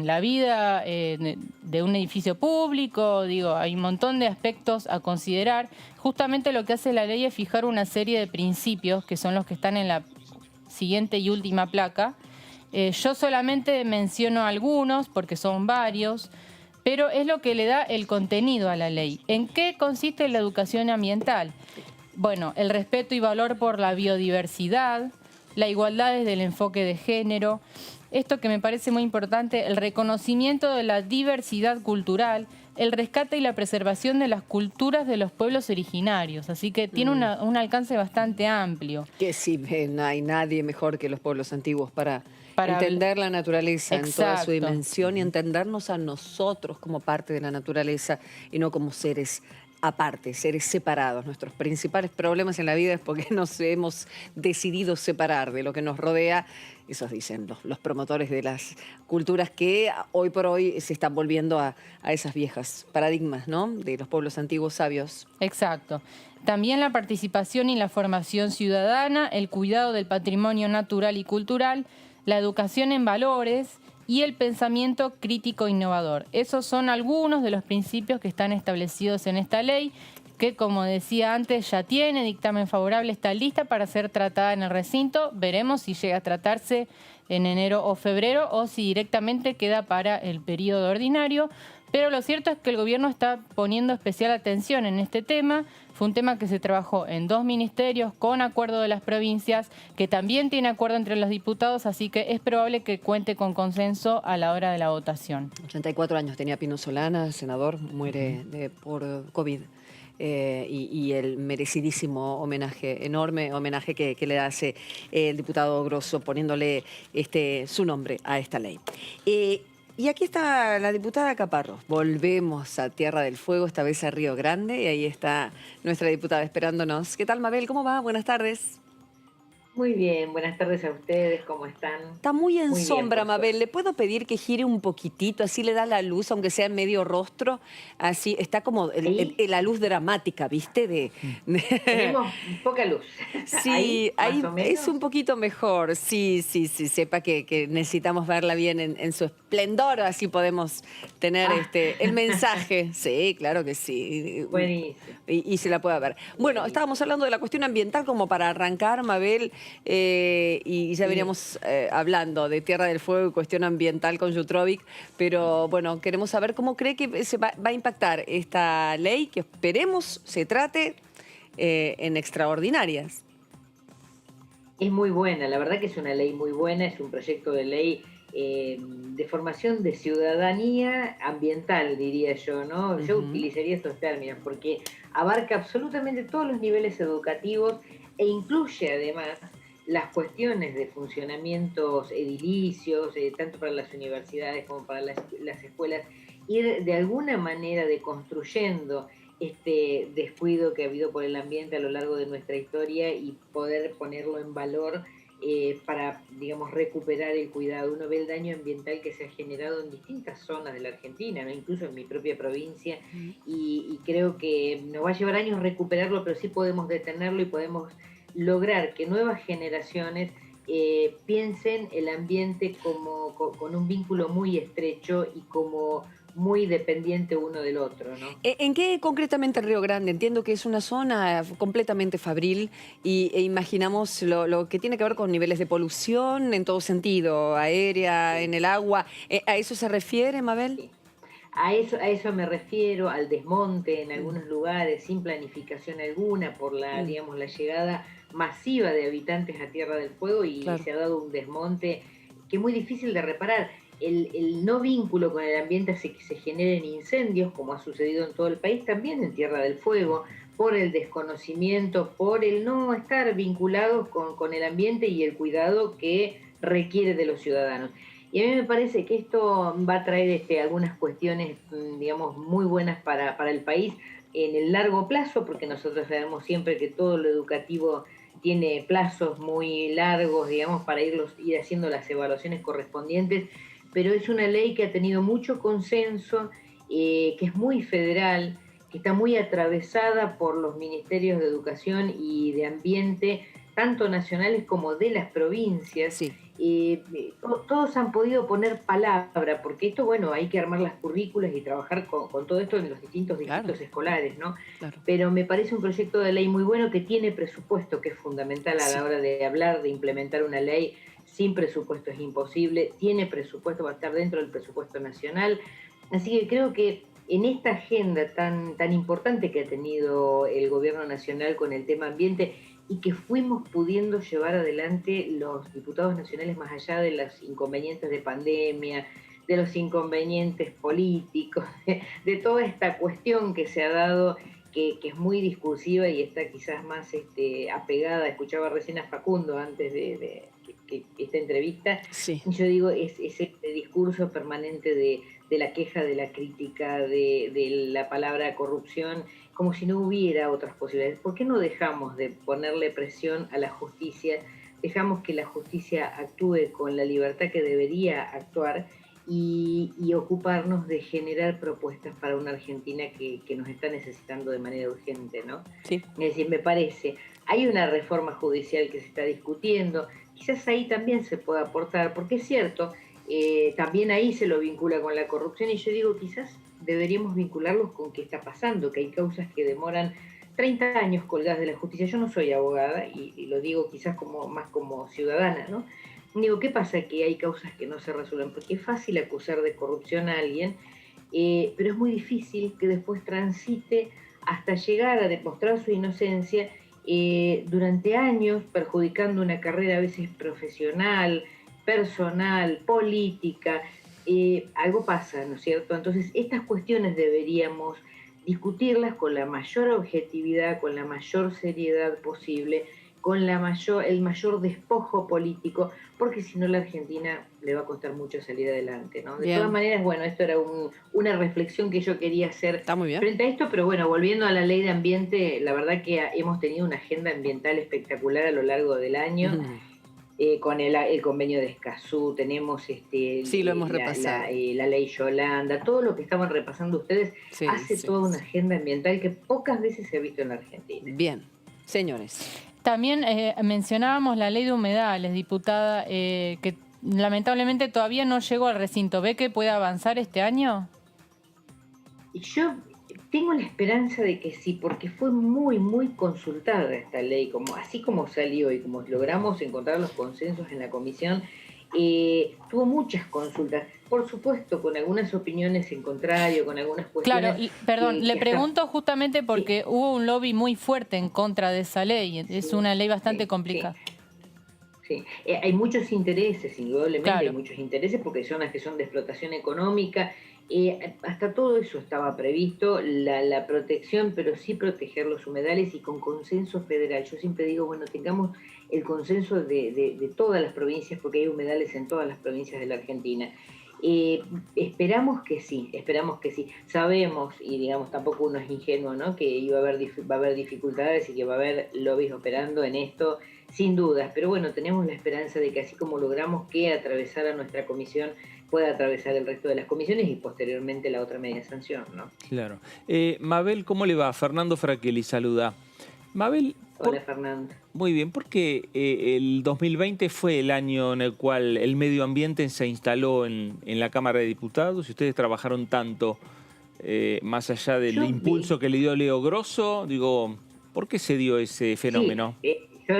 Speaker 2: la vida de un edificio público. Hay un montón de aspectos a considerar. Justamente lo que hace la ley es fijar una serie de principios que son los que están en la siguiente y última placa. Yo solamente menciono algunos porque son varios, pero es lo que le da el contenido a la ley. ¿En qué consiste la educación ambiental? Bueno, el respeto y valor por la biodiversidad, la igualdad desde el enfoque de género, esto que me parece muy importante, el reconocimiento de la diversidad cultural, el rescate y la preservación de las culturas de los pueblos originarios. Así que tiene un alcance bastante amplio.
Speaker 1: Que sí, no hay nadie mejor que los pueblos antiguos para entender la naturaleza en toda su dimensión y entendernos a nosotros como parte de la naturaleza y no como seres aparte, seres separados. Nuestros principales problemas en la vida es porque nos hemos decidido separar de lo que nos rodea. Esos dicen los promotores de las culturas que hoy por hoy se están volviendo a esas viejas paradigmas, ¿no? De los pueblos antiguos sabios.
Speaker 2: Exacto. También la participación y la formación ciudadana, el cuidado del patrimonio natural y cultural, la educación en valores y el pensamiento crítico innovador. Esos son algunos de los principios que están establecidos en esta ley, que, como decía antes, ya tiene dictamen favorable, está lista para ser tratada en el recinto. Veremos si llega a tratarse en enero o febrero o si directamente queda para el periodo ordinario. Pero lo cierto es que el gobierno está poniendo especial atención en este tema. Fue un tema que se trabajó en 2 ministerios con acuerdo de las provincias, que también tiene acuerdo entre los diputados, así que es probable que cuente con consenso a la hora de la votación.
Speaker 1: 84 años tenía Pino Solana, senador, muere por COVID. Y el merecidísimo homenaje, enorme homenaje que le hace el diputado Grosso poniéndole su nombre a esta ley. Y aquí está la diputada Caparro. Volvemos a Tierra del Fuego, esta vez a Río Grande, y ahí está nuestra diputada esperándonos. ¿Qué tal, Mabel? ¿Cómo va? Buenas tardes.
Speaker 4: Muy bien, buenas tardes a ustedes, ¿cómo están?
Speaker 1: Está muy en
Speaker 4: Muy
Speaker 1: sombra,
Speaker 4: bien,
Speaker 1: Mabel. ¿Le puedo pedir que gire un poquitito? Así le da la luz, aunque sea en medio rostro. Así está como la luz dramática, ¿viste?
Speaker 4: Tenemos poca luz.
Speaker 1: Sí,
Speaker 4: ahí
Speaker 1: ahí
Speaker 4: más o menos.
Speaker 1: es un poquito mejor. Sí, sepa que necesitamos verla bien en su esplendor, así podemos tener el mensaje. Sí, claro que sí.
Speaker 4: Buenísimo.
Speaker 1: Y se la pueda ver. Bueno, estábamos hablando de la cuestión ambiental como para arrancar, Mabel. Y ya veníamos hablando de Tierra del Fuego y cuestión ambiental con Jutrovic, pero bueno, queremos saber cómo cree que se va a impactar esta ley, que esperemos se trate en extraordinarias.
Speaker 4: Es muy buena, la verdad que es una ley muy buena, es un proyecto de ley de formación de ciudadanía ambiental, diría yo, ¿no? Yo utilizaría estos términos porque abarca absolutamente todos los niveles educativos e incluye además las cuestiones de funcionamientos edilicios, tanto para las universidades como para las escuelas, ir de alguna manera deconstruyendo este descuido que ha habido por el ambiente a lo largo de nuestra historia y poder ponerlo en valor para, digamos, recuperar el cuidado. Uno ve el daño ambiental que se ha generado en distintas zonas de la Argentina, ¿no? Incluso en mi propia provincia, y creo que nos va a llevar años recuperarlo, pero sí podemos detenerlo y podemos lograr que nuevas generaciones piensen el ambiente como con un vínculo muy estrecho y como muy dependiente uno del otro, ¿no?
Speaker 1: ¿En qué concretamente Río Grande? Entiendo que es una zona completamente fabril e imaginamos lo que tiene que ver con niveles de polución en todo sentido, aérea, en el agua. ¿A eso se refiere, Mabel?
Speaker 4: Sí. A eso me refiero, al desmonte en algunos lugares sin planificación alguna por la, digamos, la llegada masiva de habitantes a Tierra del Fuego y se ha dado un desmonte que es muy difícil de reparar. El no vínculo con el ambiente hace que se generen incendios, como ha sucedido en todo el país, también en Tierra del Fuego, por el desconocimiento, por el no estar vinculados con el ambiente y el cuidado que requiere de los ciudadanos. Y a mí me parece que esto va a traer algunas cuestiones, digamos, muy buenas para el país en el largo plazo, porque nosotros sabemos siempre que todo lo educativo tiene plazos muy largos, digamos, para ir haciendo las evaluaciones correspondientes, pero es una ley que ha tenido mucho consenso, que es muy federal, que está muy atravesada por los ministerios de Educación y de Ambiente, tanto nacionales como de las provincias.
Speaker 1: Sí.
Speaker 4: Todos han podido poner palabra, porque esto, bueno, hay que armar las currículas y trabajar con todo esto en los distintos distritos escolares, ¿no?
Speaker 1: Claro.
Speaker 4: Pero me parece un proyecto de ley muy bueno que tiene presupuesto, que es fundamental a la hora de hablar, de implementar una ley. Sin presupuesto es imposible, tiene presupuesto, va a estar dentro del presupuesto nacional. Así que creo que en esta agenda tan importante que ha tenido el gobierno nacional con el tema ambiente y que fuimos pudiendo llevar adelante los diputados nacionales más allá de los inconvenientes de pandemia, de los inconvenientes políticos, de toda esta cuestión que se ha dado, que es muy discursiva y está quizás más apegada. Escuchaba recién a Facundo antes de esta entrevista.
Speaker 1: Sí.
Speaker 4: Yo digo, es este discurso permanente de la queja, de la crítica, de la palabra corrupción, como si no hubiera otras posibilidades. ¿Por qué no dejamos de ponerle presión a la justicia? Dejamos que la justicia actúe con la libertad que debería actuar y ocuparnos de generar propuestas para una Argentina que nos está necesitando de manera urgente, ¿no?
Speaker 1: Sí.
Speaker 4: Es decir, me parece, hay una reforma judicial que se está discutiendo, quizás ahí también se pueda aportar, porque es cierto, también ahí se lo vincula con la corrupción y yo digo, quizás deberíamos vincularlos con qué está pasando, que hay causas que demoran 30 años colgadas de la justicia. Yo no soy abogada y lo digo quizás más como ciudadana, ¿no? Digo, ¿qué pasa? Que hay causas que no se resuelven, porque es fácil acusar de corrupción a alguien, pero es muy difícil que después transite hasta llegar a demostrar su inocencia durante años, perjudicando una carrera a veces profesional, personal, política. Algo pasa, ¿no es cierto? Entonces, estas cuestiones deberíamos discutirlas con la mayor objetividad, con la mayor seriedad posible, con el mayor despojo político, porque si no la Argentina le va a costar mucho salir adelante, ¿no? De todas maneras, bueno, esto era una reflexión que yo quería hacer frente a esto, pero bueno, volviendo a la ley de ambiente, la verdad que hemos tenido una agenda ambiental espectacular a lo largo del año. Con el convenio de Escazú, tenemos
Speaker 1: lo hemos repasado.
Speaker 4: La ley Yolanda, todo lo que estaban repasando ustedes hace toda una agenda ambiental que pocas veces se ha visto en la Argentina.
Speaker 1: Bien, señores.
Speaker 2: También mencionábamos la ley de humedales, diputada, que lamentablemente todavía no llegó al recinto. ¿Ve que puede avanzar este año?
Speaker 4: Yo tengo la esperanza de que sí, porque fue muy, muy consultada esta ley, así como salió y como logramos encontrar los consensos en la comisión, tuvo muchas consultas, por supuesto, con algunas opiniones en contrario, con algunas cuestiones...
Speaker 2: Claro, perdón, le pregunto justamente porque hubo un lobby muy fuerte en contra de esa ley, es una ley bastante complicada.
Speaker 4: Sí, hay muchos intereses, indudablemente hay muchos intereses, porque son las que son de explotación económica. Hasta todo eso estaba previsto, la protección, pero sí proteger los humedales y con consenso federal. Yo siempre digo, bueno, tengamos el consenso de todas las provincias, porque hay humedales en todas las provincias de la Argentina. Esperamos que sí. Sabemos, y digamos, tampoco uno es ingenuo, ¿no?, que va a haber dificultades y que va a haber lobbies operando en esto, sin dudas. Pero bueno, tenemos la esperanza de que así como logramos que atravesara nuestra comisión, pueda atravesar el resto de las comisiones y posteriormente la otra media sanción, ¿no?
Speaker 3: Claro. Mabel, ¿cómo le va? Fernando Fraquelli saluda. Mabel...
Speaker 4: Hola, Fernando.
Speaker 3: Muy bien, porque el 2020 fue el año en el cual el medio ambiente se instaló en la Cámara de Diputados y ustedes trabajaron tanto, más allá del impulso que le dio Leo Grosso, digo, ¿por qué se dio ese fenómeno?
Speaker 4: Sí, yo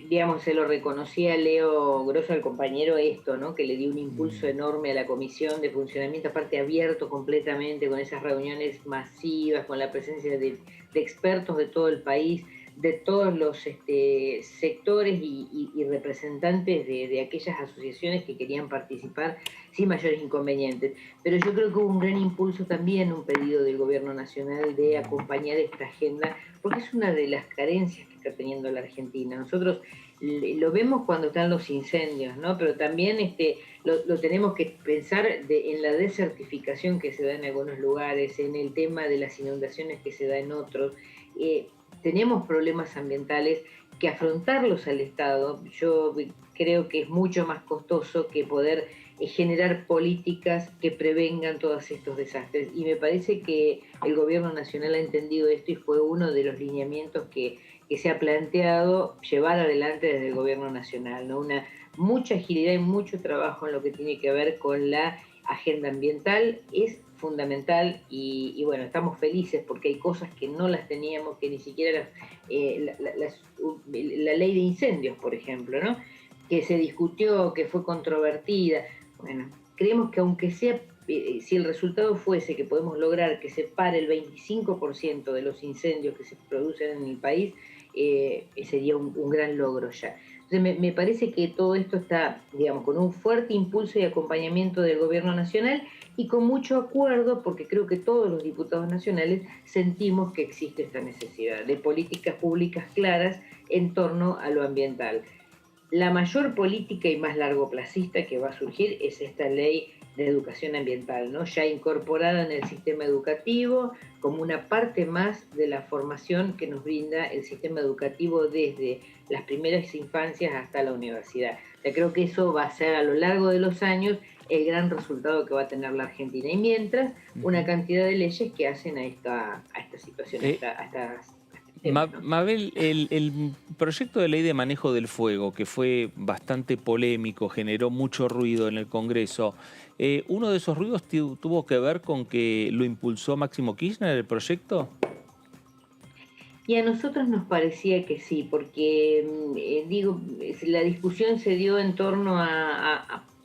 Speaker 4: digamos, se lo reconocía a Leo Grosso, al compañero, ¿no?, que le dio un impulso enorme a la comisión de funcionamiento, aparte abierto completamente, con esas reuniones masivas, con la presencia de expertos de todo el país, de todos los sectores y representantes de aquellas asociaciones que querían participar sin mayores inconvenientes. Pero yo creo que hubo un gran impulso también, un pedido del Gobierno Nacional de acompañar esta agenda, porque es una de las carencias que está teniendo la Argentina. Nosotros lo vemos cuando están los incendios, ¿no? Pero también lo tenemos que pensar en la desertificación que se da en algunos lugares, en el tema de las inundaciones que se da en otros. Tenemos problemas ambientales que afrontarlos al Estado. Yo creo que es mucho más costoso que poder generar políticas que prevengan todos estos desastres. Y me parece que el Gobierno Nacional ha entendido esto y fue uno de los lineamientos que se ha planteado llevar adelante desde el Gobierno Nacional, ¿no? Mucha agilidad y mucho trabajo en lo que tiene que ver con la agenda ambiental es fundamental y bueno, estamos felices porque hay cosas que no las teníamos, que ni siquiera la ley de incendios, por ejemplo, ¿no?, que se discutió, que fue controvertida. Bueno, creemos que aunque sea, si el resultado fuese que podemos lograr que se pare el 25% de los incendios que se producen en el país, sería un gran logro ya. Entonces me parece que todo esto está, digamos, con un fuerte impulso y acompañamiento del Gobierno Nacional y con mucho acuerdo, porque creo que todos los diputados nacionales sentimos que existe esta necesidad de políticas públicas claras en torno a lo ambiental. La mayor política y más largoplacista que va a surgir es esta ley de educación ambiental, ¿no?, ya incorporada en el sistema educativo como una parte más de la formación que nos brinda el sistema educativo desde las primeras infancias hasta la universidad. O sea, creo que eso va a ser a lo largo de los años el gran resultado que va a tener la Argentina. Y mientras, una cantidad de leyes que hacen a esta situación, a estas temas, ¿no?
Speaker 3: Mabel, el proyecto de ley de manejo del fuego, que fue bastante polémico, generó mucho ruido en el Congreso, ¿uno de esos ruidos tuvo que ver con que lo impulsó Máximo Kirchner, el proyecto?
Speaker 4: Y a nosotros nos parecía que sí, porque, la discusión se dio en torno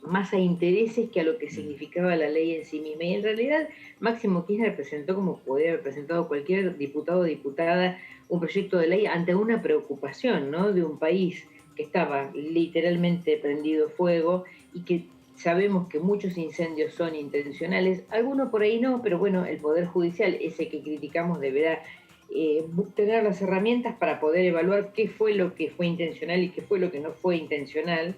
Speaker 4: más a intereses que a lo que significaba la ley en sí misma. Y en realidad Máximo Kirchner presentó, como podría haber presentado cualquier diputado o diputada, un proyecto de ley ante una preocupación, ¿no?, de un país que estaba literalmente prendido fuego y que sabemos que muchos incendios son intencionales, algunos por ahí no, pero bueno, el Poder Judicial, ese que criticamos, deberá tener las herramientas para poder evaluar qué fue lo que fue intencional y qué fue lo que no fue intencional,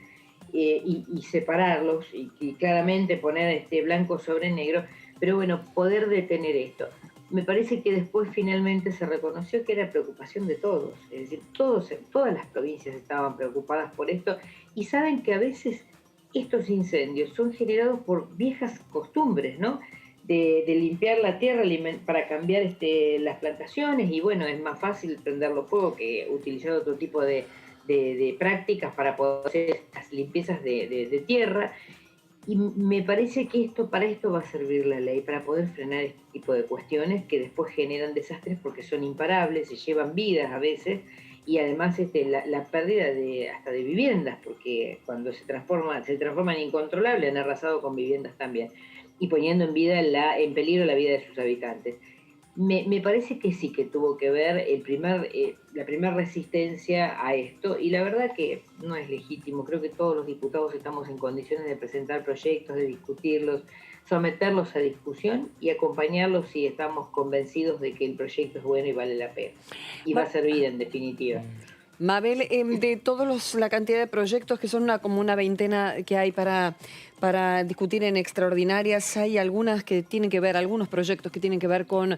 Speaker 4: y separarlos y claramente poner blanco sobre negro, pero bueno, poder detener esto. Me parece que después finalmente se reconoció que era preocupación de todos, es decir, todas las provincias estaban preocupadas por esto, y saben que a veces estos incendios son generados por viejas costumbres, ¿no?, de limpiar la tierra para cambiar las plantaciones, y bueno, es más fácil prenderlo fuego que utilizar otro tipo de prácticas para poder hacer estas limpiezas de tierra. Y me parece que para esto va a servir la ley, para poder frenar este tipo de cuestiones que después generan desastres porque son imparables, se llevan vidas a veces, y además la pérdida hasta de viviendas, porque cuando se transforman incontrolables, han arrasado con viviendas también, y poniendo en peligro la vida de sus habitantes. Me parece que sí que tuvo que ver la primera resistencia a esto, y la verdad que no es legítimo. Creo que todos los diputados estamos en condiciones de presentar proyectos, de discutirlos, someterlos a discusión y acompañarlos si estamos convencidos de que el proyecto es bueno y vale la pena. Y va a servir en definitiva.
Speaker 1: Mabel, de todos la cantidad de proyectos, que son como una veintena que hay para discutir en extraordinarias, hay algunos proyectos que tienen que ver con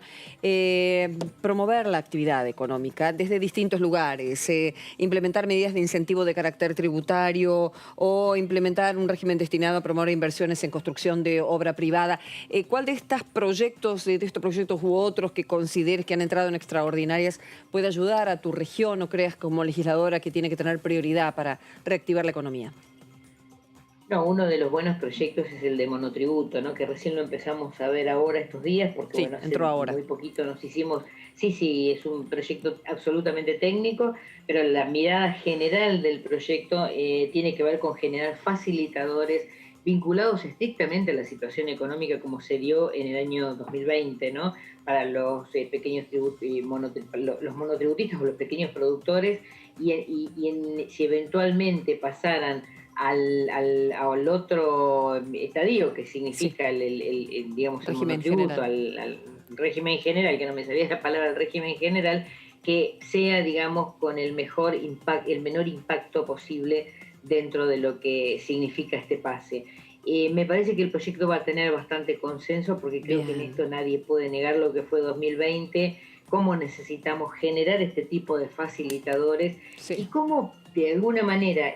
Speaker 1: promover la actividad económica desde distintos lugares, implementar medidas de incentivo de carácter tributario o implementar un régimen destinado a promover inversiones en construcción de obra privada. ¿Cuál de estos proyectos u otros que consideres que han entrado en extraordinarias puede ayudar a tu región o creas como legisladora que tiene que tener prioridad para reactivar la economía?
Speaker 4: No, uno de los buenos proyectos es el de monotributo, ¿no?, que recién lo empezamos a ver ahora estos días, porque
Speaker 1: sí, entró ahora.
Speaker 4: Muy poquito nos hicimos. Sí, es un proyecto absolutamente técnico, pero la mirada general del proyecto tiene que ver con generar facilitadores vinculados estrictamente a la situación económica como se dio en el año 2020, ¿no?, para los pequeños los monotributistas o los pequeños productores, si eventualmente pasaran al otro estadio, que significa el monotributo, al régimen general, que no me sabía la palabra, el régimen general, que sea, digamos, con el menor impacto posible dentro de lo que significa este pase. Me parece que el proyecto va a tener bastante consenso, porque creo que en esto nadie puede negar lo que fue 2020, cómo necesitamos generar este tipo de facilitadores, y cómo, de alguna manera,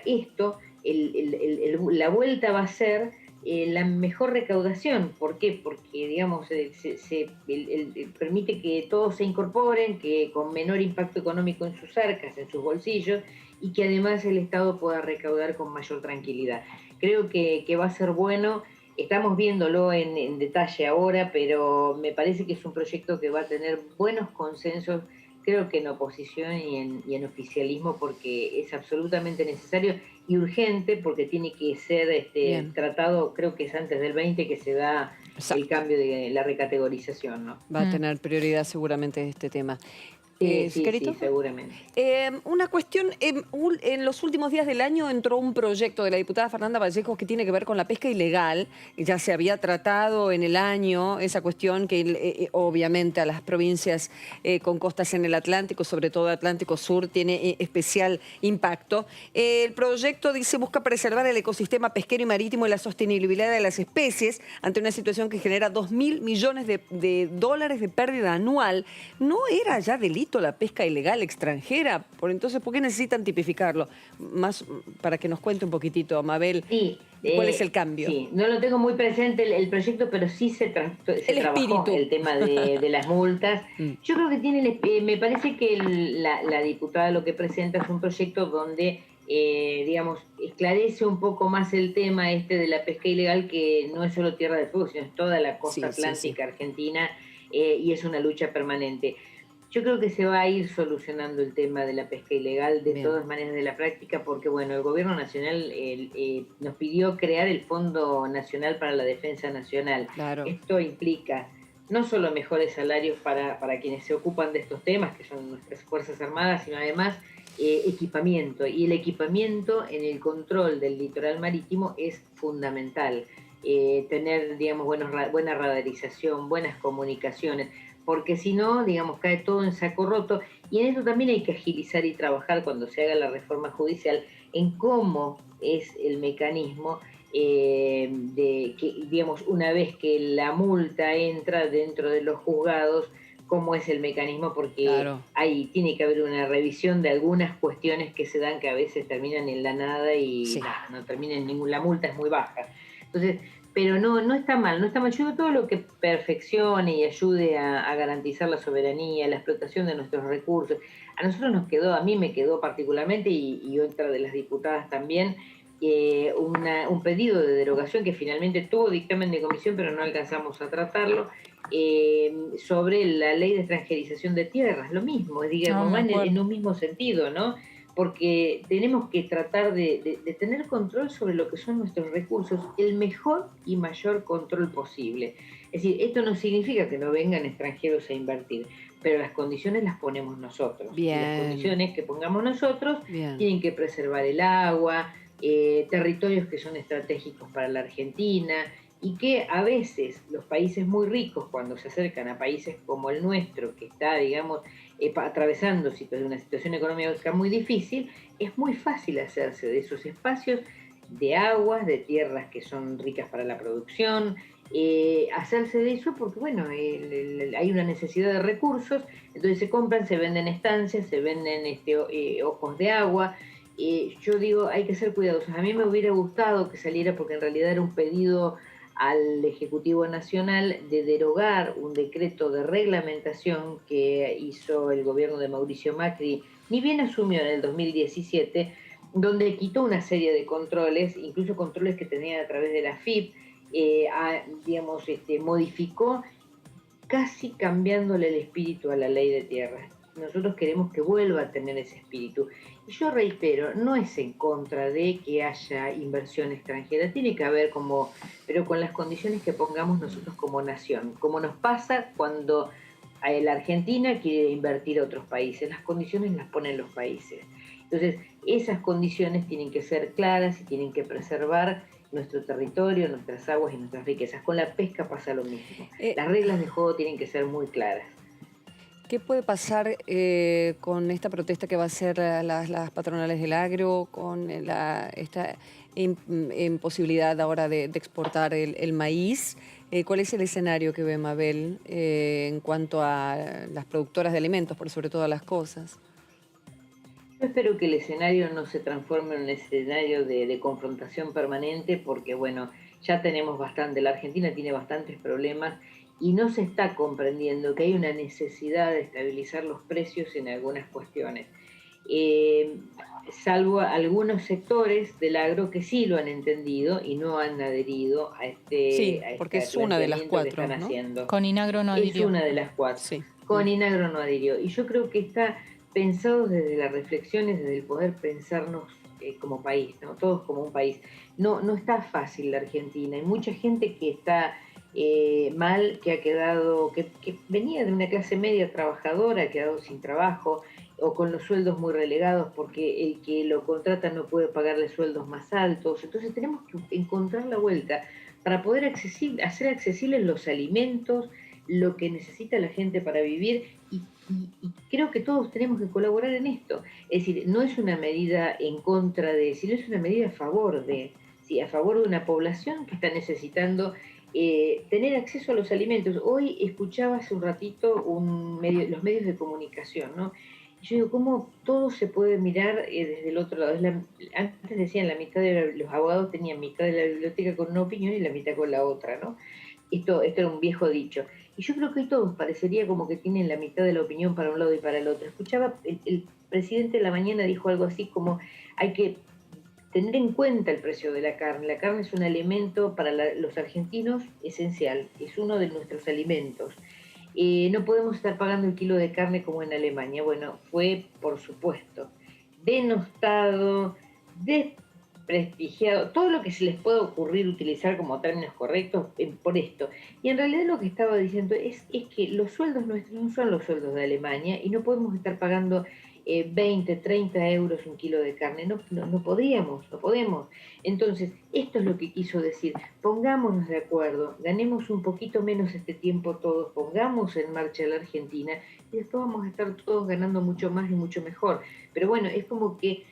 Speaker 4: la vuelta va a ser la mejor recaudación. ¿Por qué? Porque, digamos, permite que todos se incorporen, que con menor impacto económico en sus arcas, en sus bolsillos, y que además el Estado pueda recaudar con mayor tranquilidad. Creo que va a ser bueno. Estamos viéndolo en detalle ahora, pero me parece que es un proyecto que va a tener buenos consensos, creo que en oposición y en oficialismo, porque es absolutamente necesario y urgente, porque tiene que ser tratado, creo que es antes del 20 que se da el cambio de la recategorización, ¿no?
Speaker 1: Va a tener prioridad seguramente este tema.
Speaker 4: Sí, seguramente.
Speaker 1: Una cuestión, en los últimos días del año entró un proyecto de la diputada Fernanda Vallejos que tiene que ver con la pesca ilegal. Ya se había tratado en el año esa cuestión que obviamente a las provincias con costas en el Atlántico, sobre todo Atlántico Sur, tiene especial impacto. El proyecto busca preservar el ecosistema pesquero y marítimo y la sostenibilidad de las especies ante una situación que genera $2.000 millones de pérdida anual. ¿No era ya delito delito la pesca ilegal extranjera? Entonces, ¿por qué necesitan tipificarlo? Más para que nos cuente un poquito, Mabel, ¿cuál es el cambio?
Speaker 4: Sí, no lo tengo muy presente el proyecto, pero sí se trabajó el tema de las multas. Yo creo que me parece que la diputada lo que presenta es un proyecto donde, digamos, esclarece un poco más el tema de la pesca ilegal, que no es solo Tierra del Fuego, sino es toda la costa atlántica argentina, y es una lucha permanente. Yo creo que se va a ir solucionando el tema de la pesca ilegal de todas maneras de la práctica, porque bueno, el gobierno nacional nos pidió crear el Fondo Nacional para la Defensa Nacional.
Speaker 1: Claro.
Speaker 4: Esto implica no solo mejores salarios para quienes se ocupan de estos temas, que son nuestras Fuerzas Armadas, sino además equipamiento. Y el equipamiento en el control del litoral marítimo es fundamental. Tener, digamos, buena radarización, buenas comunicaciones, porque si no, digamos, cae todo en saco roto. Y en eso también hay que agilizar y trabajar cuando se haga la reforma judicial en cómo es el mecanismo de que, digamos, una vez que la multa entra dentro de los juzgados, cómo es el mecanismo, porque ahí tiene que haber una revisión de algunas cuestiones que se dan, que a veces terminan en la nada y no terminan en ninguna, la multa es muy baja. Entonces, pero no está mal, Yo creo todo lo que perfeccione y ayude a garantizar la soberanía, la explotación de nuestros recursos. A nosotros a mí me quedó particularmente, y otra de las diputadas también, un pedido de derogación que finalmente tuvo dictamen de comisión, pero no alcanzamos a tratarlo, sobre la ley de extranjerización de tierras. Lo mismo, digamos, en un mismo sentido, ¿no? Porque tenemos que tratar de tener control sobre lo que son nuestros recursos, el mejor y mayor control posible. Es decir, esto no significa que no vengan extranjeros a invertir, pero las condiciones las ponemos nosotros.
Speaker 1: Bien.
Speaker 4: Y las condiciones que pongamos nosotros tienen que preservar el agua, territorios que son estratégicos para la Argentina, y que a veces los países muy ricos, cuando se acercan a países como el nuestro, que está, digamos, atravesando una situación económica muy difícil, es muy fácil hacerse de esos espacios de aguas, de tierras que son ricas para la producción, hacerse de eso porque, bueno, hay una necesidad de recursos, entonces se compran, se venden estancias, se venden ojos de agua. Yo digo, hay que ser cuidadosos. A mí me hubiera gustado que saliera, porque en realidad era un pedido al Ejecutivo Nacional de derogar un decreto de reglamentación que hizo el gobierno de Mauricio Macri, ni bien asumió en el 2017, donde quitó una serie de controles, incluso controles que tenían a través de la FIP, digamos, modificó, casi cambiándole el espíritu a la ley de tierras. Nosotros queremos que vuelva a tener ese espíritu. Y yo reitero, no es en contra de que haya inversión extranjera, tiene que haber pero con las condiciones que pongamos nosotros como nación, como nos pasa cuando la Argentina quiere invertir a otros países, las condiciones las ponen los países. Entonces, esas condiciones tienen que ser claras y tienen que preservar nuestro territorio, nuestras aguas y nuestras riquezas. Con la pesca pasa lo mismo. Las reglas de juego tienen que ser muy claras.
Speaker 1: ¿Qué puede pasar con esta protesta que va a hacer las patronales del agro, con esta imposibilidad ahora de exportar el maíz? ¿Cuál es el escenario que ve Mabel en cuanto a las productoras de alimentos, por sobre todas las cosas?
Speaker 4: Yo espero que el escenario no se transforme en un escenario de confrontación permanente, porque bueno, ya tenemos bastante, la Argentina tiene bastantes problemas, y no se está comprendiendo que hay una necesidad de estabilizar los precios en algunas cuestiones. Salvo algunos sectores del agro que sí lo han entendido y no han adherido a
Speaker 1: porque es una de las cuatro, ¿no?
Speaker 4: Haciendo.
Speaker 2: Con Inagro no adhirió.
Speaker 4: Es una de las cuatro. Sí. Con Inagro no adhirió. Y yo creo que está pensado desde las reflexiones, desde el poder pensarnos como país, ¿no? Todos como un país. No está fácil la Argentina. Hay mucha gente que está mal, que ha quedado, que venía de una clase media trabajadora, ha quedado sin trabajo o con los sueldos muy relegados porque el que lo contrata no puede pagarle sueldos más altos. Entonces tenemos que encontrar la vuelta para poder hacer accesibles los alimentos, lo que necesita la gente para vivir, y creo que todos tenemos que colaborar en esto. Es decir, no es una medida en contra de, sino es una medida a favor de una población que está necesitando tener acceso a los alimentos. Hoy escuchaba hace un ratito los medios de comunicación, ¿no? Y yo digo, ¿cómo todo se puede mirar desde el otro lado? Antes decían, los abogados tenían mitad de la biblioteca con una opinión y la mitad con la otra, ¿no? Esto era un viejo dicho. Y yo creo que hoy todos parecería como que tienen la mitad de la opinión para un lado y para el otro. Escuchaba, el presidente de la mañana dijo algo así como, hay que tener en cuenta el precio de la carne. La carne es un alimento para los argentinos esencial, es uno de nuestros alimentos. No podemos estar pagando el kilo de carne como en Alemania. Bueno, fue, por supuesto, denostado, desprestigiado, todo lo que se les pueda ocurrir utilizar como términos correctos por esto. Y en realidad lo que estaba diciendo es que los sueldos nuestros no son los sueldos de Alemania y no podemos estar pagando 20, 30 euros un kilo de carne. No podemos. Entonces, esto es lo que quiso decir. Pongámonos de acuerdo, ganemos un poquito menos este tiempo todos, pongamos en marcha la Argentina y después vamos a estar todos ganando mucho más y mucho mejor. Pero bueno, es como que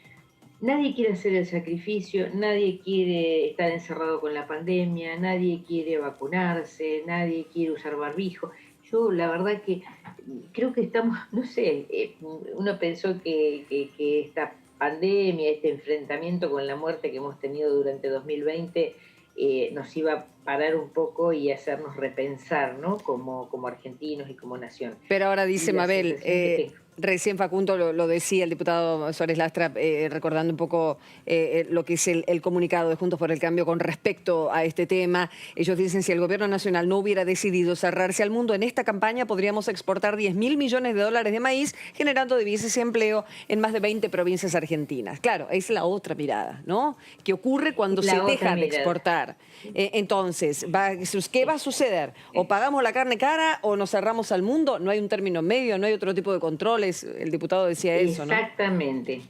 Speaker 4: nadie quiere hacer el sacrificio, nadie quiere estar encerrado con la pandemia, nadie quiere vacunarse, nadie quiere usar barbijo. Yo la verdad que creo que estamos, no sé, uno pensó que esta pandemia, este enfrentamiento con la muerte que hemos tenido durante 2020 nos iba a parar un poco y hacernos repensar, ¿no? Como argentinos y como nación.
Speaker 1: Pero ahora dice Mabel, recién Facundo lo decía el diputado Suárez Lastra, recordando un poco lo que es el comunicado de Juntos por el Cambio con respecto a este tema. Ellos dicen, si el gobierno nacional no hubiera decidido cerrarse al mundo en esta campaña, podríamos exportar 10.000 millones de dólares de maíz, generando divisas y empleo en más de 20 provincias argentinas. Claro, es la otra mirada, ¿no? ¿Qué ocurre cuando se deja de exportar? Entonces, ¿qué va a suceder? ¿O pagamos la carne cara o nos cerramos al mundo? No hay un término medio, no hay otro tipo de controles. El diputado decía eso, ¿no?
Speaker 4: Exactamente.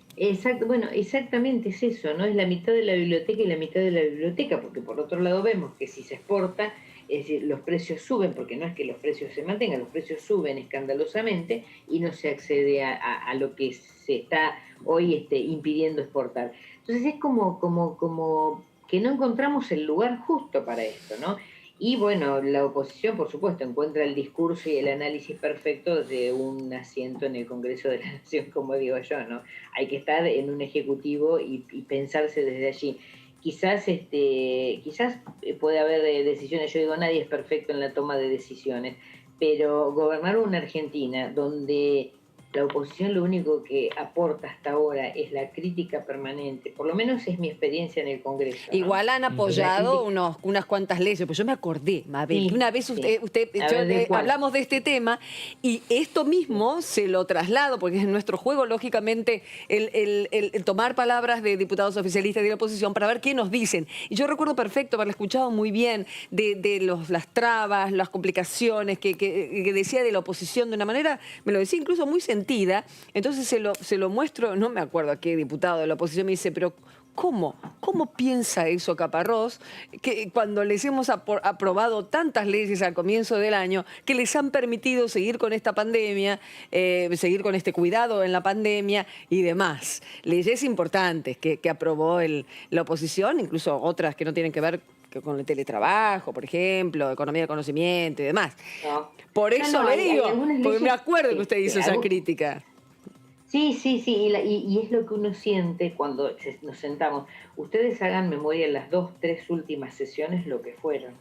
Speaker 4: Bueno, exactamente es eso, ¿no? Es la mitad de la biblioteca y la mitad de la biblioteca, porque por otro lado vemos que si se exporta, es decir, los precios suben, porque no es que los precios se mantengan, los precios suben escandalosamente y no se accede a lo que se está hoy impidiendo exportar. Entonces es como que no encontramos el lugar justo para esto, ¿no? Y bueno, la oposición, por supuesto, encuentra el discurso y el análisis perfecto de un asiento en el Congreso de la Nación, como digo yo, ¿no? Hay que estar en un ejecutivo y pensarse desde allí. Quizás puede haber decisiones, yo digo, nadie es perfecto en la toma de decisiones, pero gobernar una Argentina donde la oposición lo único que aporta hasta ahora es la crítica permanente, por lo menos es mi experiencia en el Congreso, ¿no?
Speaker 1: Igual han apoyado unas cuantas leyes, pues yo me acordé, Mabel, que una vez hablamos de este tema y esto mismo se lo traslado, porque es en nuestro juego, lógicamente, el tomar palabras de diputados oficialistas de la oposición para ver qué nos dicen. Y yo recuerdo perfecto haberle escuchado muy bien de las trabas, las complicaciones que decía de la oposición de una manera, me lo decía incluso muy sentida. Entonces se lo muestro, no me acuerdo a qué diputado de la oposición me dice, pero ¿cómo piensa eso Caparrós? Que cuando les hemos aprobado tantas leyes al comienzo del año que les han permitido seguir con esta pandemia, seguir con este cuidado en la pandemia y demás. Leyes importantes que aprobó la oposición, incluso otras que no tienen que ver con el teletrabajo, por ejemplo, economía del conocimiento y demás.
Speaker 4: No.
Speaker 1: Por eso le digo, porque me acuerdo que usted hizo esa crítica.
Speaker 4: Sí, y es lo que uno siente cuando nos sentamos. Ustedes hagan memoria en las 2, 3 últimas sesiones lo que fueron.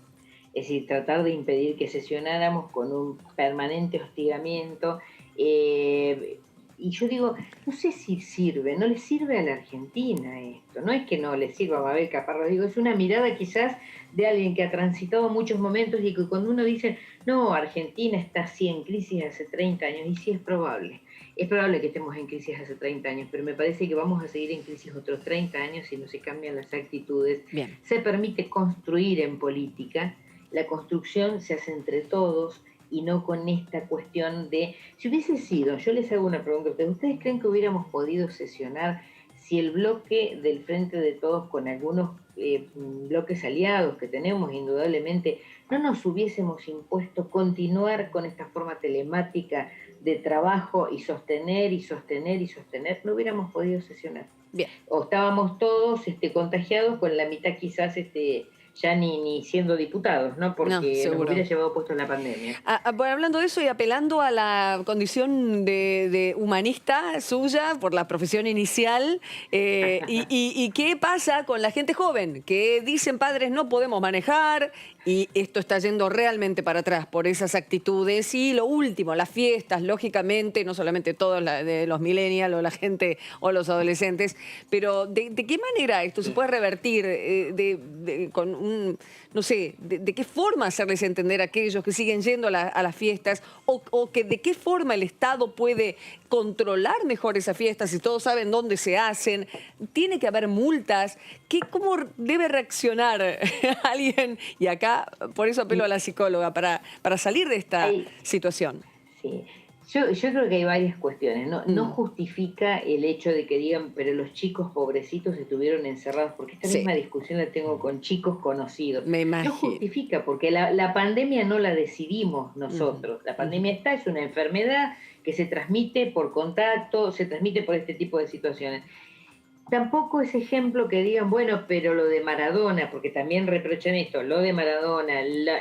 Speaker 4: Es decir, tratar de impedir que sesionáramos con un permanente hostigamiento. Y yo digo, no sé si sirve, no le sirve a la Argentina esto. No es que no le sirva a Mabel Caparrós, digo, es una mirada quizás de alguien que ha transitado muchos momentos y que cuando uno dice, no, Argentina está así en crisis hace 30 años, y sí es probable. Es probable que estemos en crisis hace 30 años, pero me parece que vamos a seguir en crisis otros 30 años si no se cambian las actitudes.
Speaker 1: Bien.
Speaker 4: Se permite construir en política, la construcción se hace entre todos y no con esta cuestión de... Si hubiese sido, yo les hago una pregunta a ustedes, ¿ustedes creen que hubiéramos podido sesionar si el bloque del Frente de Todos con algunos bloques aliados que tenemos indudablemente, no nos hubiésemos impuesto continuar con esta forma telemática de trabajo y sostener, no hubiéramos podido sesionar?
Speaker 1: Bien.
Speaker 4: O estábamos todos contagiados con la mitad quizás ya ni siendo diputados, ¿no? Porque nos hubiera llevado puesto la pandemia.
Speaker 1: Bueno, hablando de eso y apelando a la condición de humanista suya por la profesión inicial, y qué pasa con la gente joven, que dicen padres no podemos manejar, y esto está yendo realmente para atrás por esas actitudes. Y lo último, las fiestas, lógicamente, no solamente todos de los millennials o la gente o los adolescentes, pero ¿de qué manera esto se puede revertir con no sé, de qué forma hacerles entender a aquellos que siguen yendo a las fiestas, o que de qué forma el Estado puede controlar mejor esas fiestas si todos saben dónde se hacen? Tiene que haber multas. ¿Cómo debe reaccionar alguien? Y acá, por eso apelo a la psicóloga, para salir de esta situación.
Speaker 4: Sí. Yo creo que hay varias cuestiones. No justifica el hecho de que digan, pero los chicos pobrecitos estuvieron encerrados, porque esta misma discusión la tengo con chicos conocidos.
Speaker 1: Me imagino.
Speaker 4: No justifica, porque la pandemia no la decidimos nosotros. La pandemia es una enfermedad que se transmite por contacto, se transmite por este tipo de situaciones. Tampoco es ejemplo que digan, bueno, pero lo de Maradona, porque también reprochan esto, lo de Maradona,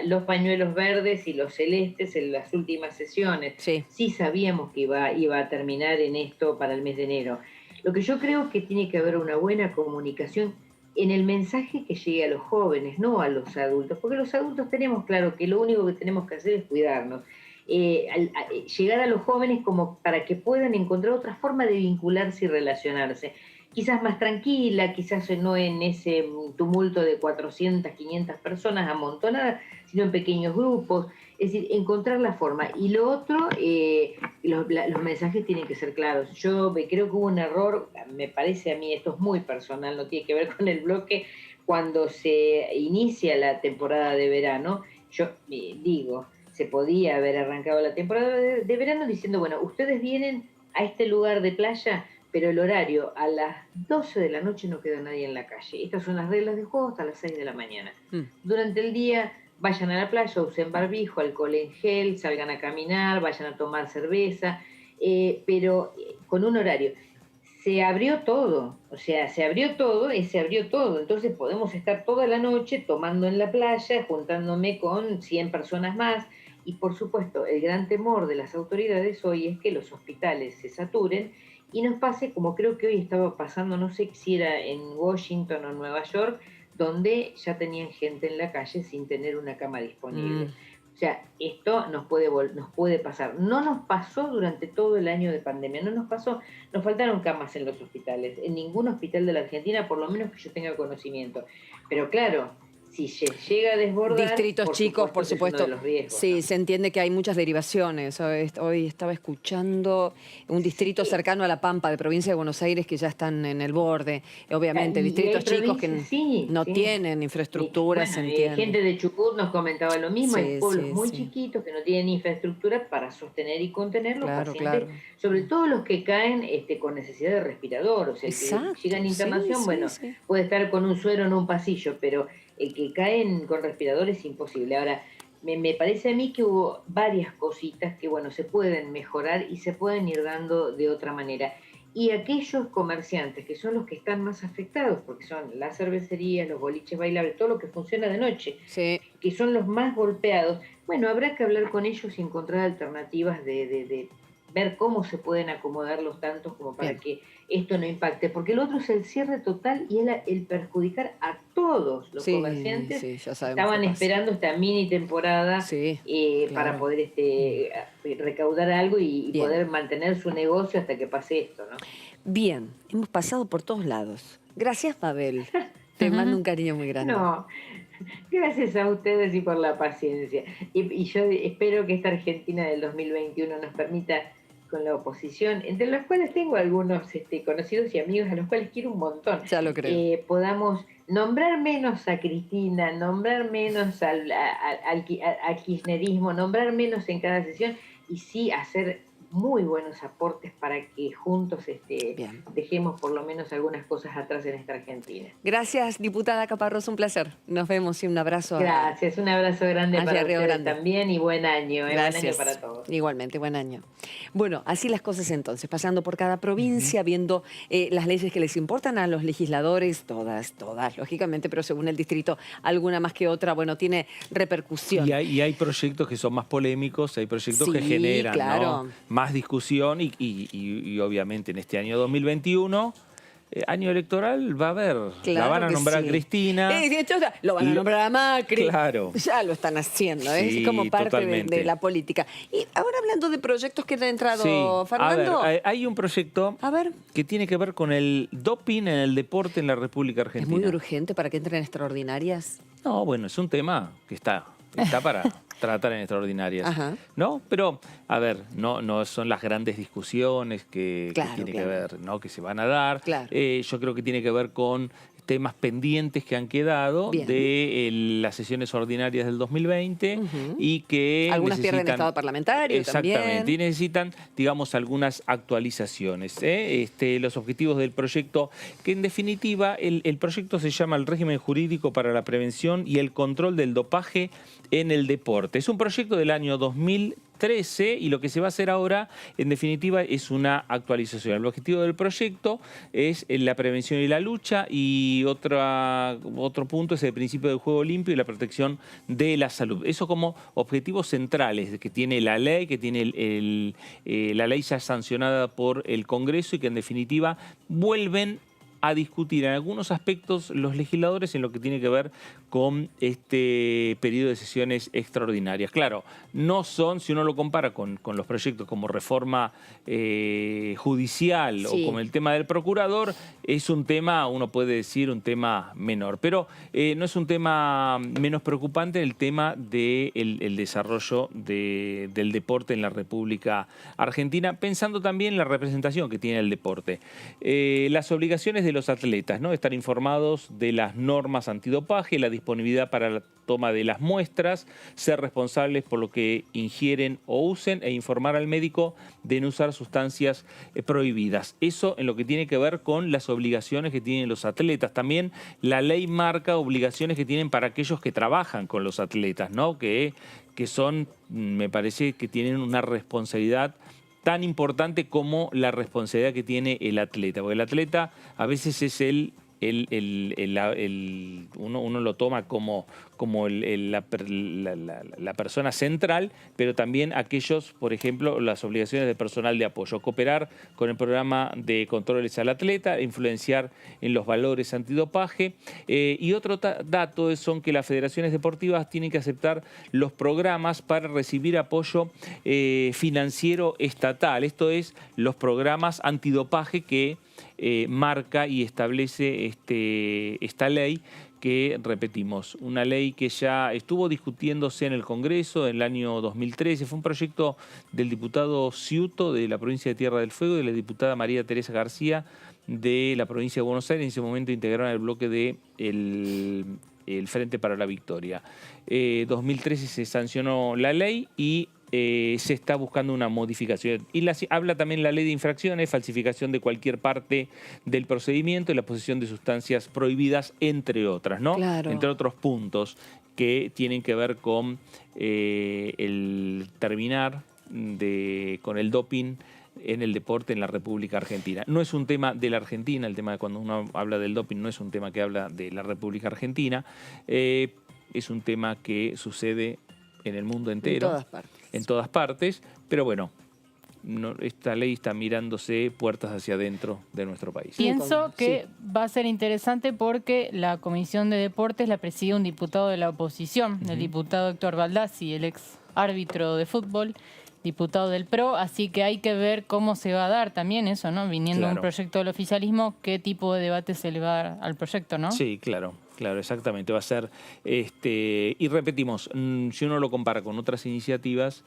Speaker 4: los pañuelos verdes y los celestes en las últimas sesiones. Sí sabíamos que iba a terminar en esto para el mes de enero. Lo que yo creo que tiene que haber una buena comunicación en el mensaje que llegue a los jóvenes, no a los adultos, porque los adultos tenemos claro que lo único que tenemos que hacer es cuidarnos. Llegar a los jóvenes como para que puedan encontrar otra forma de vincularse y relacionarse. Quizás más tranquila, quizás no en ese tumulto de 400, 500 personas amontonadas, sino en pequeños grupos. Es decir, encontrar la forma. Y lo otro, los mensajes tienen que ser claros. Yo creo que hubo un error, me parece a mí, esto es muy personal, no tiene que ver con el bloque, cuando se inicia la temporada de verano. Yo digo, se podía haber arrancado la temporada de verano diciendo, bueno, ustedes vienen a este lugar de playa, pero el horario, a las 12 de la noche no queda nadie en la calle. Estas son las reglas de juego hasta las 6 de la mañana. Durante el día vayan a la playa, usen barbijo, alcohol en gel, salgan a caminar, vayan a tomar cerveza, pero con un horario. Se abrió todo, se abrió todo. Entonces podemos estar toda la noche tomando en la playa, juntándome con 100 personas más. Y por supuesto, el gran temor de las autoridades hoy es que los hospitales se saturen y nos pase como creo que hoy estaba pasando, no sé si era en Washington o Nueva York, donde ya tenían gente en la calle sin tener una cama disponible. O sea, esto nos puede pasar. No nos pasó durante todo el año de pandemia, no nos pasó, nos faltaron camas en los hospitales, en ningún hospital de la Argentina, por lo menos que yo tenga conocimiento. Pero claro, si llega a desbordar,
Speaker 1: distritos chicos, por supuesto.
Speaker 4: Es uno de los riesgos,
Speaker 1: sí,
Speaker 4: ¿no?
Speaker 1: Se entiende que hay muchas derivaciones. Hoy estaba escuchando un distrito cercano a La Pampa, de provincia de Buenos Aires, que ya están en el borde. Obviamente, distritos chicos que no tienen infraestructura, se entiende.
Speaker 4: Gente de Chubut nos comentaba lo mismo. Hay pueblos muy chiquitos que no tienen infraestructura para sostener y contener los pacientes, sobre todo los que caen con necesidad de respirador. O sea, que llegan a internación, puede estar con un suero en un pasillo, pero el que caen con respirador es imposible. Ahora, me parece a mí que hubo varias cositas que, se pueden mejorar y se pueden ir dando de otra manera. Y aquellos comerciantes que son los que están más afectados, porque son las cervecerías, los boliches bailables, todo lo que funciona de noche, que son los más golpeados, habrá que hablar con ellos y encontrar alternativas de ver cómo se pueden acomodar los tantos como para que esto no impacte, porque el otro es el cierre total y el perjudicar a todos los comerciantes.
Speaker 1: Ya
Speaker 4: estaban esperando esta mini temporada para poder recaudar algo y poder mantener su negocio hasta que pase esto, ¿no?
Speaker 1: Bien, hemos pasado por todos lados. Gracias, Mabel. Te mando un cariño muy grande.
Speaker 4: No, gracias a ustedes y por la paciencia. Y yo espero que esta Argentina del 2021 nos permita, con la oposición, entre los cuales tengo algunos conocidos y amigos a los cuales quiero un montón,
Speaker 1: ya lo creo,
Speaker 4: podamos nombrar menos a Cristina, nombrar menos al kirchnerismo, nombrar menos en cada sesión y sí hacer muy buenos aportes para que juntos dejemos por lo menos algunas cosas atrás en esta Argentina.
Speaker 1: Gracias, diputada Caparrós, un placer. Nos vemos y un abrazo.
Speaker 4: Gracias, un abrazo grande para
Speaker 1: Río
Speaker 4: ustedes
Speaker 1: Grande
Speaker 4: también y buen año. Buen año para todos.
Speaker 1: Igualmente, buen año. Bueno, así las cosas entonces, pasando por cada provincia, viendo las leyes que les importan a los legisladores, todas, lógicamente, pero según el distrito, alguna más que otra, bueno, tiene repercusión.
Speaker 3: Y hay proyectos que son más polémicos, hay proyectos que generan,
Speaker 1: claro,
Speaker 3: ¿no?, más discusión y obviamente en este año 2021... año electoral va a haber, la van a nombrar a Cristina.
Speaker 1: De hecho, lo van a nombrar a Macri.
Speaker 3: Claro.
Speaker 1: Ya lo están haciendo,
Speaker 3: Sí,
Speaker 1: es como parte
Speaker 3: totalmente.
Speaker 1: de la política. Y ahora hablando de proyectos que han entrado, Fernando.
Speaker 3: A ver, hay un proyecto que tiene que ver con el doping en el deporte en la República Argentina.
Speaker 1: ¿Es muy urgente para que entren extraordinarias?
Speaker 3: No, bueno, es un tema que está para tratar en extraordinarias, ¿no? Pero, a ver, no son las grandes discusiones que tiene que ver, ¿no?, que se van a dar. Yo creo que tiene que ver con temas pendientes que han quedado de las sesiones ordinarias del 2020 y que
Speaker 1: algunas pierden estado parlamentario
Speaker 3: exactamente, y necesitan, digamos, algunas actualizaciones. Los objetivos del proyecto, que en definitiva el proyecto se llama el Régimen Jurídico para la Prevención y el Control del Dopaje en el Deporte. Es un proyecto del año 2013 y lo que se va a hacer ahora, en definitiva, es una actualización. El objetivo del proyecto es la prevención y la lucha, y otro punto es el principio del juego limpio y la protección de la salud. Eso como objetivos centrales que tiene la ley, que tiene la ley ya sancionada por el Congreso y que en definitiva vuelven a discutir en algunos aspectos los legisladores en lo que tiene que ver con este periodo de sesiones extraordinarias. Claro, no son, si uno lo compara con los proyectos como reforma judicial o como el tema del procurador, es un tema, uno puede decir, un tema menor. Pero no es un tema menos preocupante el tema del desarrollo del deporte en la República Argentina, pensando también en la representación que tiene el deporte. Las obligaciones de los atletas, ¿no?, estar informados de las normas antidopaje, la disponibilidad para la toma de las muestras, ser responsables por lo que ingieren o usen e informar al médico de no usar sustancias prohibidas. Eso en lo que tiene que ver con las obligaciones que tienen los atletas. También la ley marca obligaciones que tienen para aquellos que trabajan con los atletas, ¿no?, que son, me parece, que tienen una responsabilidad tan importante como la responsabilidad que tiene el atleta. Porque el atleta a veces es uno lo toma como la persona central, pero también aquellos, por ejemplo, las obligaciones de personal de apoyo, cooperar con el programa de controles al atleta, influenciar en los valores antidopaje. Y otro dato son que las federaciones deportivas tienen que aceptar los programas para recibir apoyo financiero estatal. Esto es, los programas antidopaje que marca y establece esta ley, que, repetimos, una ley que ya estuvo discutiéndose en el Congreso en el año 2013. Fue un proyecto del diputado Ciuto de la provincia de Tierra del Fuego y de la diputada María Teresa García de la provincia de Buenos Aires. En ese momento integraron el bloque de el Frente para la Victoria. 2013 se sancionó la ley y se está buscando una modificación. Y habla también la ley de infracciones, falsificación de cualquier parte del procedimiento y la posesión de sustancias prohibidas, entre otras, ¿no?
Speaker 1: Claro.
Speaker 3: Entre otros puntos que tienen que ver con el terminar con el doping en el deporte en la República Argentina. No es un tema de la Argentina, el tema de cuando uno habla del doping no es un tema que habla de la República Argentina, es un tema que sucede en el mundo entero. En todas partes, pero bueno, esta ley está mirándose puertas hacia adentro de nuestro país.
Speaker 2: Pienso que va a ser interesante porque la Comisión de Deportes la preside un diputado de la oposición, el diputado Héctor Baldassi, el ex árbitro de fútbol, diputado del PRO, así que hay que ver cómo se va a dar también eso, ¿no? Viniendo un proyecto del oficialismo, qué tipo de debate se le va a dar al proyecto, ¿no?
Speaker 3: Sí, claro, exactamente. Va a ser, y repetimos, si uno lo compara con otras iniciativas,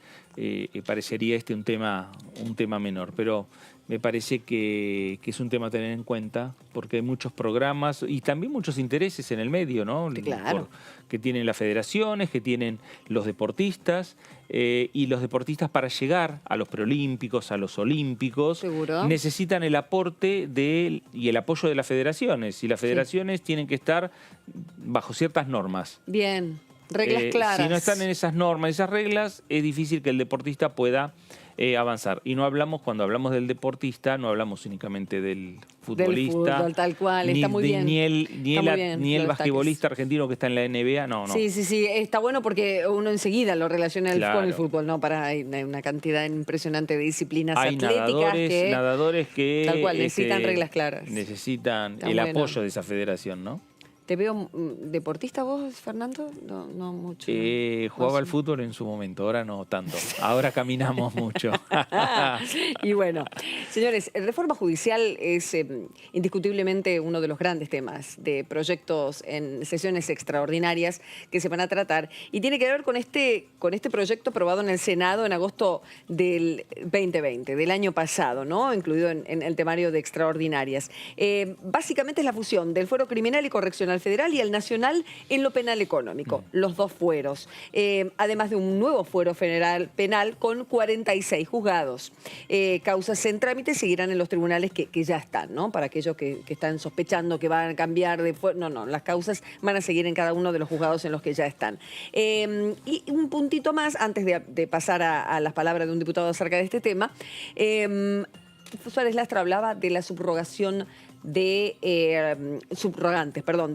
Speaker 3: parecería un tema menor, pero me parece que es un tema a tener en cuenta, porque hay muchos programas y también muchos intereses en el medio, ¿no?
Speaker 1: Claro.
Speaker 3: Que tienen las federaciones, que tienen los deportistas, y los deportistas para llegar a los preolímpicos, a los olímpicos, necesitan el aporte y el apoyo de las federaciones. Y las federaciones tienen que estar bajo ciertas normas.
Speaker 1: Bien, reglas claras.
Speaker 3: Si no están en esas normas, esas reglas, es difícil que el deportista pueda avanzar. Y no hablamos, cuando hablamos del deportista, no hablamos únicamente del futbolista.
Speaker 1: Del fútbol, tal cual, está muy bien.
Speaker 3: Ni el basquetbolista argentino que está en la NBA, no.
Speaker 1: Sí, está bueno porque uno enseguida lo relaciona con el fútbol, ¿no? Hay una cantidad impresionante de disciplinas atléticas
Speaker 3: nadadores que
Speaker 1: tal cual, necesitan reglas claras.
Speaker 3: Necesitan el apoyo de esa federación, ¿no?
Speaker 1: ¿Te veo deportista vos, Fernando? No mucho.
Speaker 3: Jugaba al fútbol en su momento, ahora no tanto. Ahora caminamos mucho.
Speaker 1: Y bueno, señores, reforma judicial es indiscutiblemente uno de los grandes temas de proyectos en sesiones extraordinarias que se van a tratar. Y tiene que ver con este proyecto aprobado en el Senado en agosto del 2020, del año pasado, ¿no? Incluido en el temario de extraordinarias. Básicamente es la fusión del fuero criminal y correccional federal y el nacional en lo penal económico, los dos fueros, además de un nuevo fuero federal penal con 46 juzgados. Causas en trámite seguirán en los tribunales que ya están, ¿no? Para aquellos que están sospechando que van a cambiar de fuero, no, las causas van a seguir en cada uno de los juzgados en los que ya están. Y un puntito más, antes de pasar a las palabras de un diputado acerca de este tema, Suárez Lastra hablaba de la subrogación de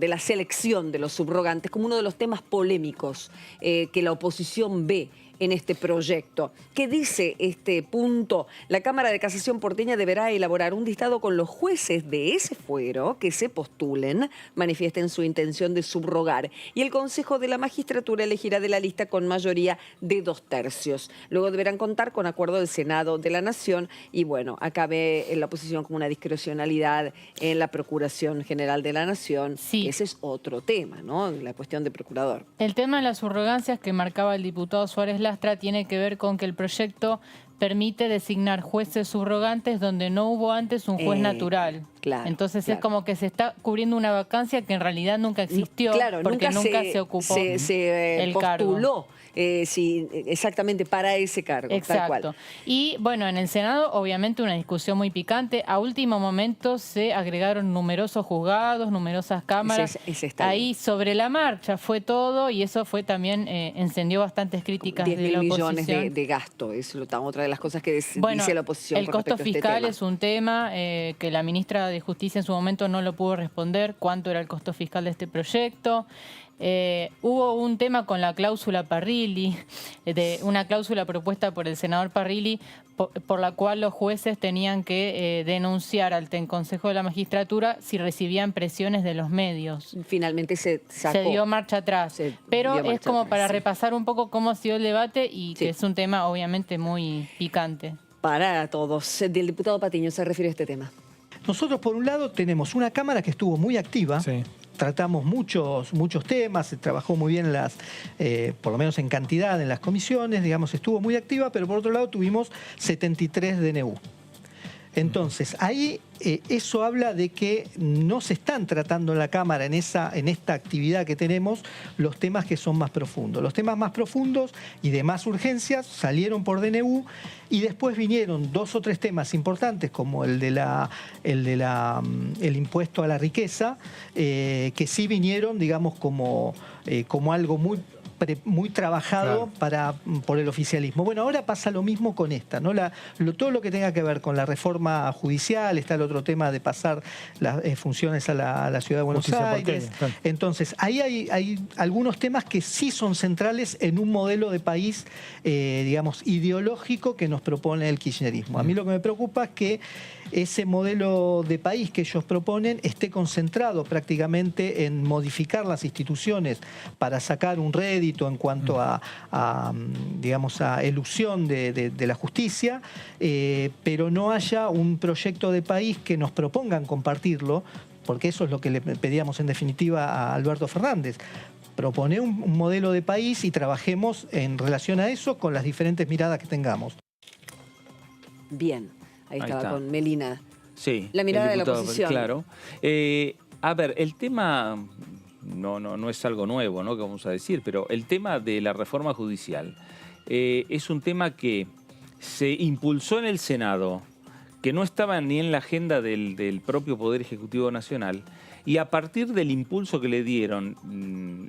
Speaker 1: la selección de los subrogantes como uno de los temas polémicos que la oposición ve en este proyecto. ¿Qué dice este punto? La Cámara de Casación porteña deberá elaborar un listado con los jueces de ese fuero que se postulen, manifiesten su intención de subrogar, y el Consejo de la Magistratura elegirá de la lista con mayoría de 2/3. Luego deberán contar con acuerdo del Senado de la Nación y bueno, acá ve en la oposición como una discrecionalidad en la Procuración General de la Nación. Sí. Ese es otro tema, ¿no? La cuestión de procurador.
Speaker 2: El tema de las subrogancias que marcaba el diputado Suárez Lastra tiene que ver con que el proyecto permite designar jueces subrogantes donde no hubo antes un juez natural.
Speaker 1: Claro,
Speaker 2: entonces es como que se está cubriendo una vacancia que en realidad nunca existió, porque nunca se ocupó el
Speaker 1: postuló.
Speaker 2: cargo.
Speaker 1: Sí, exactamente para ese cargo.
Speaker 2: Exacto.
Speaker 1: Tal cual.
Speaker 2: Y bueno, en el Senado obviamente una discusión muy picante. A último momento se agregaron numerosos juzgados, numerosas cámaras. Ahí sobre la marcha fue todo y eso fue también encendió bastantes críticas de la oposición.
Speaker 1: 10.000 millones de gasto, es otra de las cosas que dice la oposición.
Speaker 2: El costo fiscal es un tema que la ministra de Justicia en su momento no lo pudo responder, cuánto era el costo fiscal de este proyecto. Hubo un tema con la cláusula Parrilli, una cláusula propuesta por el senador Parrilli, por la cual los jueces tenían que denunciar al Consejo de la Magistratura si recibían presiones de los medios.
Speaker 1: Finalmente se sacó.
Speaker 2: Se dio marcha atrás. Pero es como para repasar un poco cómo ha sido el debate y que es un tema obviamente muy picante.
Speaker 1: Para todos. El diputado Patiño se refiere a este tema.
Speaker 5: Nosotros, por un lado, tenemos una Cámara que estuvo muy activa. Sí. Tratamos muchos temas, se trabajó muy bien por lo menos en cantidad en las comisiones, digamos, estuvo muy activa, pero por otro lado tuvimos 73 DNU. Entonces, ahí eso habla de que no se están tratando en la Cámara, en esta actividad que tenemos, los temas que son más profundos. Los temas más profundos y de más urgencias salieron por DNU y después vinieron 2 o 3 temas importantes, como el impuesto a la riqueza, que sí vinieron, digamos, como algo muy trabajado por el oficialismo. Bueno, ahora pasa lo mismo con esta, ¿no? Todo lo que tenga que ver con la reforma judicial, está el otro tema de pasar las funciones a la Ciudad de Buenos Aires. Entonces, ahí hay algunos temas que sí son centrales en un modelo de país, digamos, ideológico que nos propone el kirchnerismo. A mí lo que me preocupa es que ese modelo de país que ellos proponen esté concentrado prácticamente en modificar las instituciones para sacar un rédito en cuanto a elusión de la justicia, pero no haya un proyecto de país que nos propongan compartirlo, porque eso es lo que le pedíamos en definitiva a Alberto Fernández. Propone un modelo de país y trabajemos en relación a eso con las diferentes miradas que tengamos.
Speaker 1: Bien. Ahí estaba con Melina.
Speaker 3: Sí.
Speaker 1: La mirada de la oposición.
Speaker 3: Claro. A ver, el tema no es algo nuevo, ¿no? Que vamos a decir, pero el tema de la reforma judicial es un tema que se impulsó en el Senado, que no estaba ni en la agenda del propio Poder Ejecutivo Nacional, y a partir del impulso que le dieron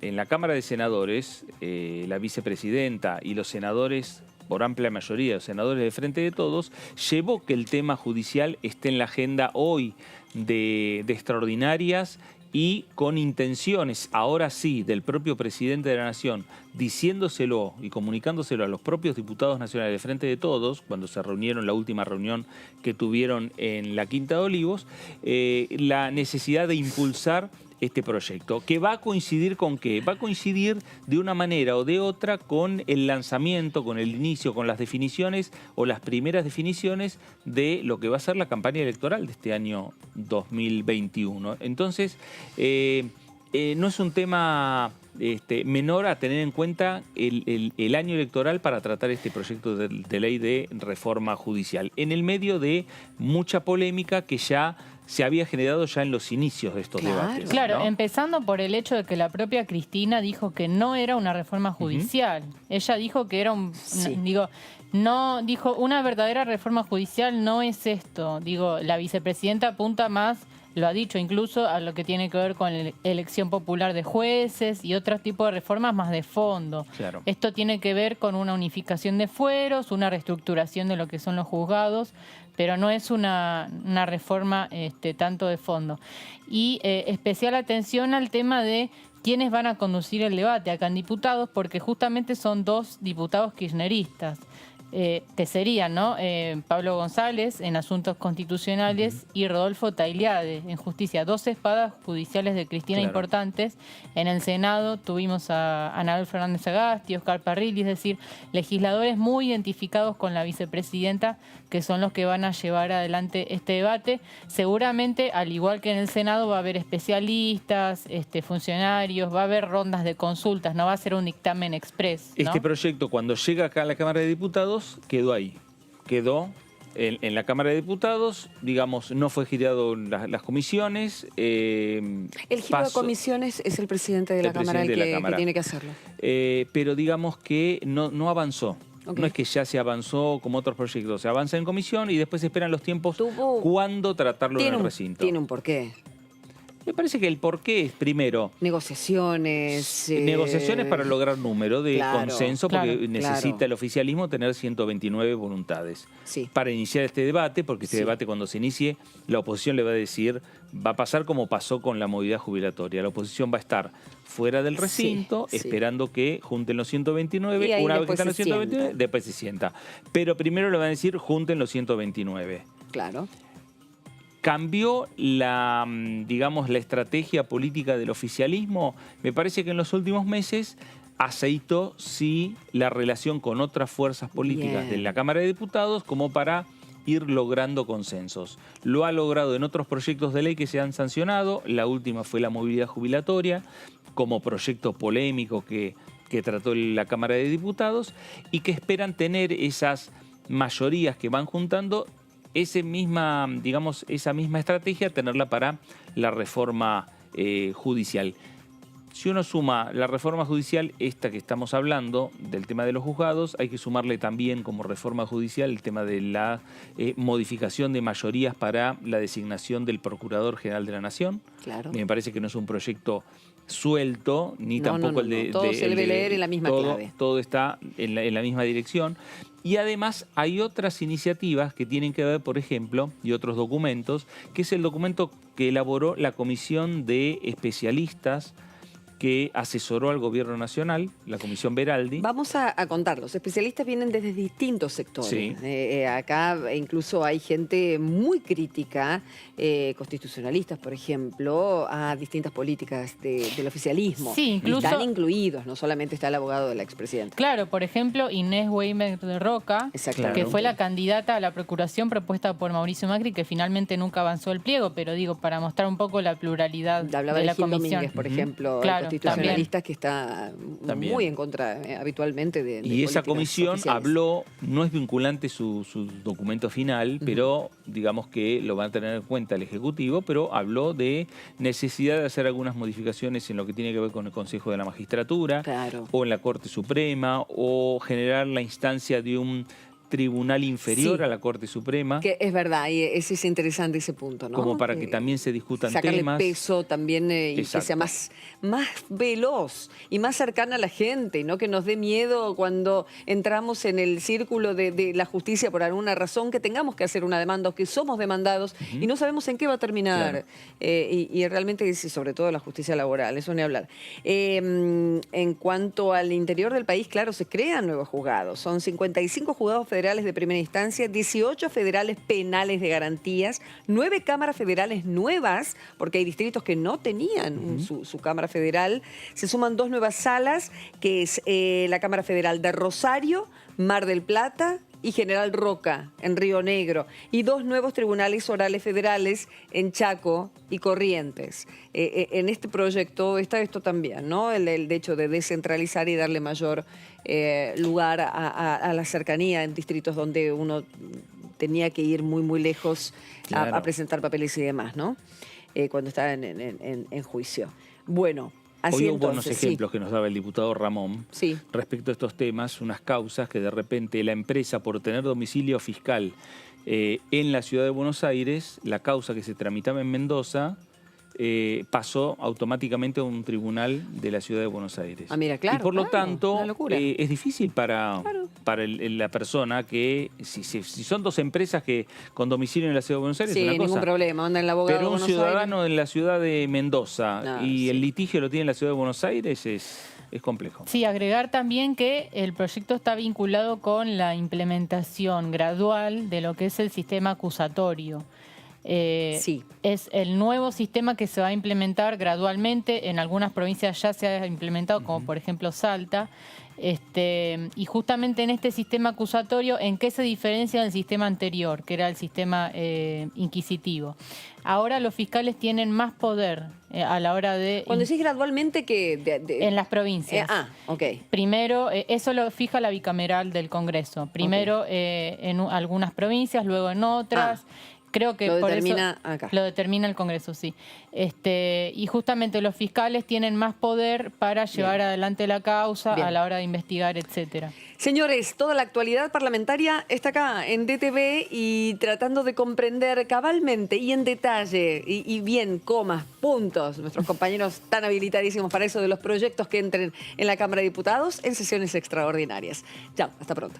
Speaker 3: en la Cámara de Senadores, la vicepresidenta y los senadores, por amplia mayoría, los senadores de Frente de Todos, llevó que el tema judicial esté en la agenda hoy de extraordinarias y con intenciones, ahora sí, del propio presidente de la Nación, diciéndoselo y comunicándoselo a los propios diputados nacionales de Frente de Todos, cuando se reunieron, la última reunión que tuvieron en la Quinta de Olivos, la necesidad de impulsar este proyecto, que va a coincidir con qué? Va a coincidir de una manera o de otra con el lanzamiento, con el inicio, con las definiciones o las primeras definiciones de lo que va a ser la campaña electoral de este año 2021. Entonces, no es un tema menor a tener en cuenta el año electoral para tratar este proyecto de ley de reforma judicial, en el medio de mucha polémica que ya se había generado ya en los inicios de estos debates.
Speaker 2: Claro,
Speaker 3: ¿no?
Speaker 2: Empezando por el hecho de que la propia Cristina dijo que no era una reforma judicial. Ella dijo que era dijo, una verdadera reforma judicial no es esto. Digo, la vicepresidenta apunta más, lo ha dicho incluso, a lo que tiene que ver con la elección popular de jueces y otro tipo de reformas más de fondo.
Speaker 3: Claro.
Speaker 2: Esto tiene que ver con una unificación de fueros, una reestructuración de lo que son los juzgados, pero no es una reforma tanto de fondo. Y especial atención al tema de quiénes van a conducir el debate acá en diputados, porque justamente son dos diputados kirchneristas. Que serían, ¿no? Pablo González en Asuntos Constitucionales y Rodolfo Tailiade en Justicia. Dos espadas judiciales de Cristina importantes. En el Senado tuvimos a Anabel Fernández Sagasti, Oscar Parrilli, es decir, legisladores muy identificados con la vicepresidenta, que son los que van a llevar adelante este debate. Seguramente, al igual que en el Senado, va a haber especialistas, funcionarios, va a haber rondas de consultas, no va a ser un dictamen express, ¿no?
Speaker 3: Este proyecto, cuando llega acá a la Cámara de Diputados, quedó ahí. Quedó en la Cámara de Diputados, digamos, no fue girado las comisiones.
Speaker 1: El giro de comisiones es el presidente de la Cámara el que tiene que hacerlo.
Speaker 3: Pero digamos que no avanzó. Okay. No es que ya se avanzó como otros proyectos, se avanza en comisión y después se esperan los tiempos cuándo tratarlo en el recinto.
Speaker 1: Tiene un porqué.
Speaker 3: Me parece que el porqué es, primero...
Speaker 1: Negociaciones.
Speaker 3: Negociaciones para lograr número de consenso, porque necesita el oficialismo tener 129 voluntades.
Speaker 1: Sí.
Speaker 3: Para iniciar este debate, porque este debate cuando se inicie, la oposición le va a decir, va a pasar como pasó con la movilidad jubilatoria. La oposición va a estar fuera del recinto, esperando que junten los 129. Una vez que están los 129, después se sienta. Pero primero le van a decir, junten los 129.
Speaker 1: Claro.
Speaker 3: ¿Cambió la estrategia política del oficialismo? Me parece que en los últimos meses aceitó la relación con otras fuerzas políticas de la Cámara de Diputados como para ir logrando consensos. Lo ha logrado en otros proyectos de ley que se han sancionado. La última fue la movilidad jubilatoria, como proyecto polémico que trató la Cámara de Diputados y que esperan tener esas mayorías que van juntando esa misma estrategia, tenerla para la reforma judicial. Si uno suma la reforma judicial, esta que estamos hablando, del tema de los juzgados, hay que sumarle también como reforma judicial el tema de la modificación de mayorías para la designación del Procurador General de la Nación.
Speaker 1: Claro.
Speaker 3: Me parece que no es un proyecto suelto, ni tampoco el de...
Speaker 1: Todo se debe leer en la misma clave.
Speaker 3: Todo está en la misma dirección. Y además hay otras iniciativas que tienen que ver, por ejemplo, y otros documentos, que es el documento que elaboró la Comisión de Especialistas que asesoró al Gobierno Nacional, la Comisión Beraldi.
Speaker 1: Vamos a contar, los especialistas vienen desde distintos sectores. Sí. Acá incluso hay gente muy crítica, constitucionalistas, por ejemplo, a distintas políticas del oficialismo.
Speaker 2: Sí, incluso...
Speaker 1: Están incluidos, no solamente está el abogado de la expresidenta.
Speaker 2: Claro, por ejemplo, Inés Weimer de Roca, que fue la candidata a la procuración propuesta por Mauricio Macri, que finalmente nunca avanzó el pliego, pero digo, para mostrar un poco la pluralidad de la comisión.
Speaker 1: Domínguez, por ejemplo,
Speaker 2: claro.
Speaker 1: constitucionalistas que está muy en contra habitualmente de
Speaker 3: Y esa
Speaker 1: políticas
Speaker 3: comisión
Speaker 1: oficiales.
Speaker 3: habló, no es vinculante su documento final, pero digamos que lo va a tener en cuenta el Ejecutivo, pero habló de necesidad de hacer algunas modificaciones en lo que tiene que ver con el Consejo de la Magistratura, o en la Corte Suprema, o generar la instancia de un tribunal inferior a la Corte Suprema.
Speaker 1: Que es verdad, y es interesante ese punto, ¿no?
Speaker 3: Como para que también se discutan
Speaker 1: sacarle
Speaker 3: temas.
Speaker 1: peso también y que sea más veloz y más cercana a la gente, no que nos dé miedo cuando entramos en el círculo de la justicia por alguna razón, que tengamos que hacer una demanda o que somos demandados y no sabemos en qué va a terminar. Y realmente, sobre todo la justicia laboral, eso ni hablar. En cuanto al interior del país, claro, se crean nuevos juzgados. Son 55 juzgados federales de primera instancia, 18 federales penales de garantías, 9 cámaras federales nuevas, porque hay distritos que no tenían su cámara federal. Se suman 2 nuevas salas, que es la Cámara Federal de Rosario, Mar del Plata y General Roca, en Río Negro, y 2 nuevos tribunales orales federales en Chaco y Corrientes. En este proyecto está esto también, ¿no? El hecho de descentralizar y darle mayor lugar a la cercanía en distritos donde uno tenía que ir muy lejos a presentar papeles y demás, ¿no? Cuando estaba en juicio. Bueno, así
Speaker 3: Hoy hubo
Speaker 1: entonces,
Speaker 3: unos ejemplos que nos daba el diputado Ramón respecto a estos temas, unas causas que de repente la empresa, por tener domicilio fiscal en la ciudad de Buenos Aires, la causa que se tramitaba en Mendoza pasó automáticamente a un tribunal de la ciudad de Buenos Aires.
Speaker 1: Ah, mira, claro.
Speaker 3: Y por lo tanto, es difícil para la persona que, si son 2 empresas que con domicilio en la ciudad de Buenos Aires,
Speaker 1: sí,
Speaker 3: es una
Speaker 1: ningún
Speaker 3: cosa.
Speaker 1: problema, anda en el abogado
Speaker 3: Pero
Speaker 1: de
Speaker 3: un
Speaker 1: Buenos
Speaker 3: ciudadano
Speaker 1: Aires.
Speaker 3: en la ciudad de Mendoza y el litigio lo tiene en la ciudad de Buenos Aires es complejo.
Speaker 2: Sí, agregar también que el proyecto está vinculado con la implementación gradual de lo que es el sistema acusatorio. Es el nuevo sistema que se va a implementar gradualmente. En algunas provincias ya se ha implementado, como por ejemplo Salta. Y justamente en este sistema acusatorio, ¿en qué se diferencia del sistema anterior, que era el sistema inquisitivo? Ahora los fiscales tienen más poder a la hora de...
Speaker 1: Cuando decís gradualmente, que
Speaker 2: en las provincias. Primero, eso lo fija la bicameral del Congreso. Primero en algunas provincias, luego en otras. Creo que
Speaker 1: lo
Speaker 2: por
Speaker 1: determina
Speaker 2: eso
Speaker 1: acá.
Speaker 2: Lo determina el Congreso, sí. Y justamente los fiscales tienen más poder para llevar adelante la causa a la hora de investigar, etcétera.
Speaker 1: Señores, toda la actualidad parlamentaria está acá en DTV y tratando de comprender cabalmente y en detalle y bien, comas, puntos, nuestros compañeros tan habilitadísimos para eso de los proyectos que entren en la Cámara de Diputados en sesiones extraordinarias. Chao, hasta pronto.